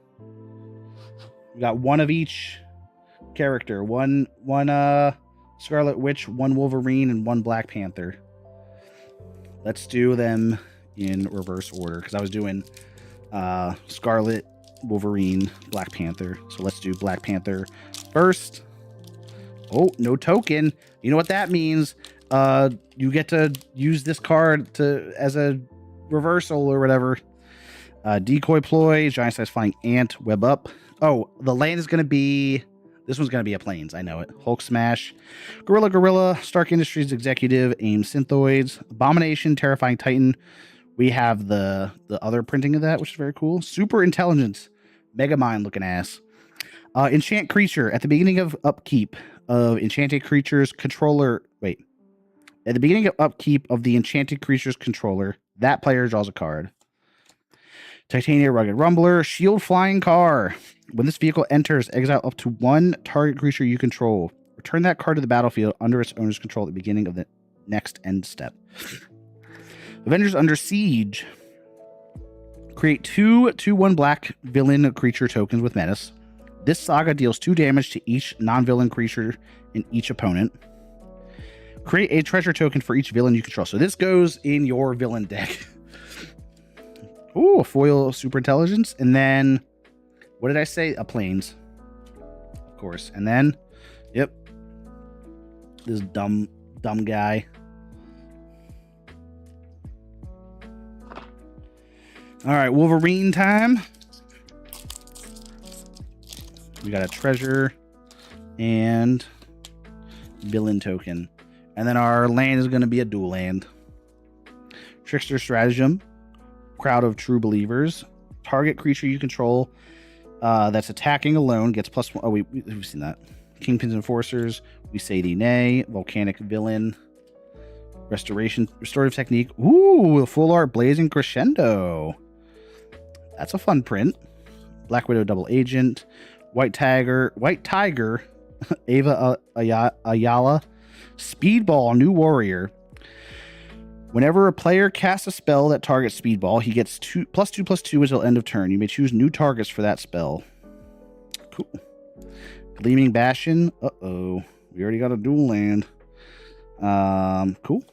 We got one of each character. One Scarlet Witch, one Wolverine, and one Black Panther. Let's do them in reverse order because I was doing Scarlet, Wolverine, Black Panther. So let's do Black Panther first. Oh, no token. You know what that means? You get to use this card as a reversal or whatever. Decoy ploy, giant size flying ant, web up. Oh, the land is going to be... This one's going to be a plains. I know it. Hulk smash. Gorilla, Stark Industries executive, aim synthoids, abomination, terrifying titan. We have the other printing of that, which is very cool. Super intelligence, mega mind looking ass. Enchant creature at the beginning of upkeep of enchanted creatures controller. Wait, at the beginning of upkeep of the enchanted creature's controller, that player draws a card. Titania Rugged Rumbler, Shield Flying Car. When this vehicle enters, exile up to one target creature you control. Return that card to the battlefield under its owner's control at the beginning of the next end step. Avengers Under Siege. Create 2/1 black villain creature tokens with menace. This saga deals 2 damage to each non-villain creature in each opponent. Create a treasure token for each villain you control. So this goes in your villain deck. Ooh, a foil super intelligence. And then, what did I say? A plains. Of course. And then, yep. This dumb guy. All right, Wolverine time. We got a treasure and villain token. And then our land is going to be a dual land. Trickster Stratagem. Crowd of True Believers. Target creature you control that's attacking alone gets +1. Oh, we've seen that. Kingpin's Enforcers. We say the nay. Volcanic Villain. Restorative Technique. Ooh, full art Blazing Crescendo. That's a fun print. Black Widow Double Agent. White Tiger. Ava Ayala. Speedball New Warrior. Whenever a player casts a spell that targets Speedball, he gets +2/+2 until end of turn. You may choose new targets for that spell. Cool. Gleaming Bastion. Uh-oh. We already got a dual land. Cool.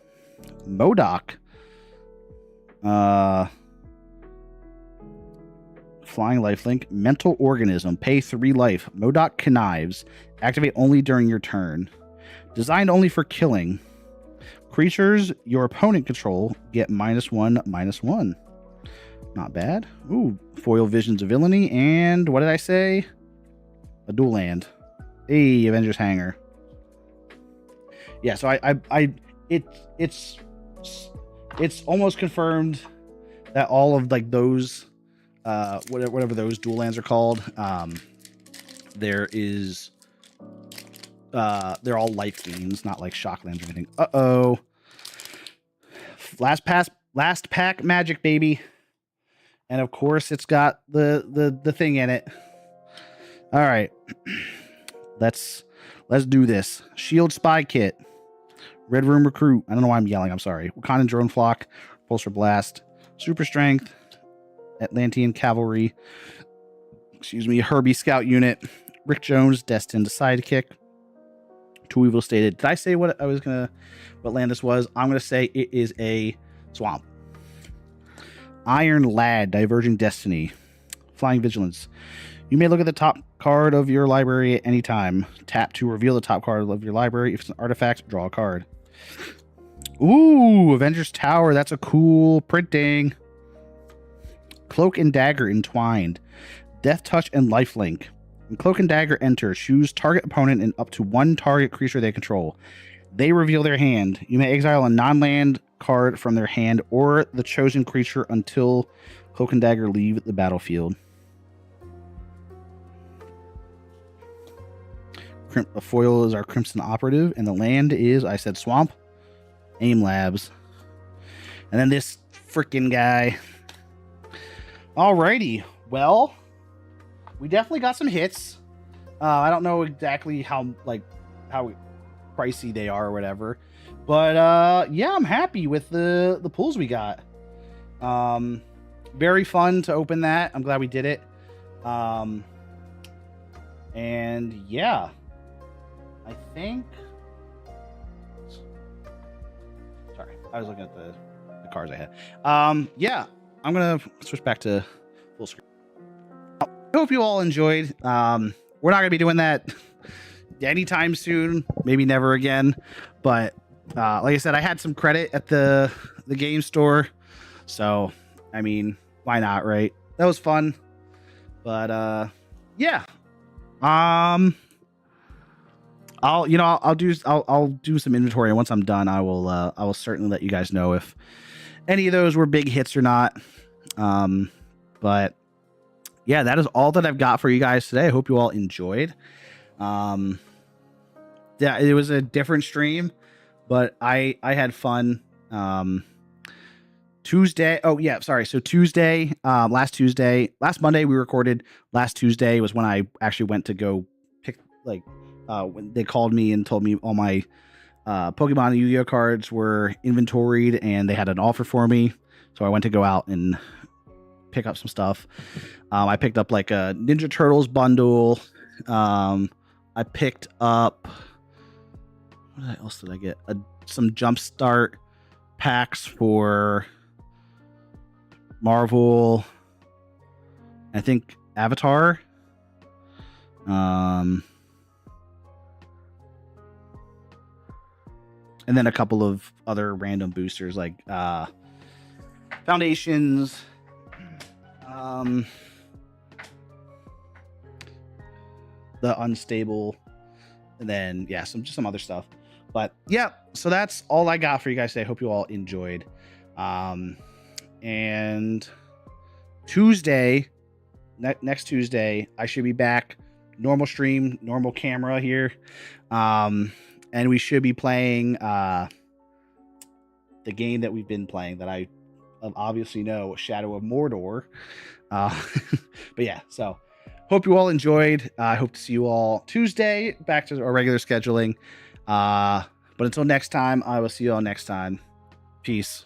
MODOK. Flying Lifelink. Mental Organism. Pay 3 life. MODOK Connives. Activate only during your turn. Designed only for killing. Creatures your opponent control get -1/-1. Not bad. Ooh, foil Visions of Villainy, and what did I say? A dual land. Hey, Avengers Hanger. Yeah, so it's almost confirmed that all of like those whatever those dual lands are called, there is they're all life gains, not like shock lands or anything. Uh-oh. Last pack magic, baby. And of course it's got the thing in it. All right. Let's do this. Shield Spy Kit. Red Room Recruit. I don't know why I'm yelling. I'm sorry. Wakandan Drone Flock. Pulsar Blast. Super Strength. Atlantean Cavalry. Excuse me. Herbie Scout Unit. Rick Jones. Destined Sidekick. Two Evil Stated. Did I say what land this was? I'm gonna say it is a swamp. Iron Lad, Diverging Destiny. Flying Vigilance. You may look at the top card of your library at any time. Tap to reveal the top card of your library. If it's an artifact, draw a card. Ooh, Avengers Tower. That's a cool printing. Cloak and Dagger Entwined. Death Touch and Lifelink. When Cloak and Dagger enter, choose target opponent and up to one target creature they control. They reveal their hand. You may exile a non-land card from their hand or the chosen creature until Cloak and Dagger leave the battlefield. The foil is our Crimson Operative, and the land is, I said swamp, AIM Labs. And then this freaking guy. Alrighty, well, we definitely got some hits. I don't know exactly how pricey they are or whatever, but yeah, I'm happy with the pulls we got. Very fun to open that. I'm glad we did it. And yeah, I think. Sorry, I was looking at the cards I had. Yeah, I'm gonna switch back to full screen. I hope you all enjoyed. We're not gonna be doing that anytime soon, maybe never again. But like I said, I had some credit at the game store, so I mean, why not, right? That was fun. But yeah. I'll do some inventory, and once I'm done, I will certainly let you guys know if any of those were big hits or not. But yeah, that is all that I've got for you guys today. I hope you all enjoyed. Yeah, it was a different stream, but I had fun. Tuesday. Oh yeah, sorry. So Tuesday, last Monday we recorded. Last Tuesday was when I actually went to go pick, like, when they called me and told me all my Pokemon and Yu-Gi-Oh cards were inventoried and they had an offer for me. So I went to go out and pick up some stuff. I picked up like a Ninja Turtles bundle. I picked up, what else did I get? Some Jumpstart packs for Marvel, I think Avatar. And then a couple of other random boosters like Foundations, the Unstable, and then yeah, some other stuff. But yeah, so that's all I got for you guys today. I hope you all enjoyed. And Tuesday, next Tuesday, I should be back. Normal stream, normal camera here. And we should be playing the game that we've been playing that I obviously know, Shadow of Mordor. But yeah, so hope you all enjoyed. I hope to see you all Tuesday, back to our regular scheduling. But until next time, I will see you all next time. Peace.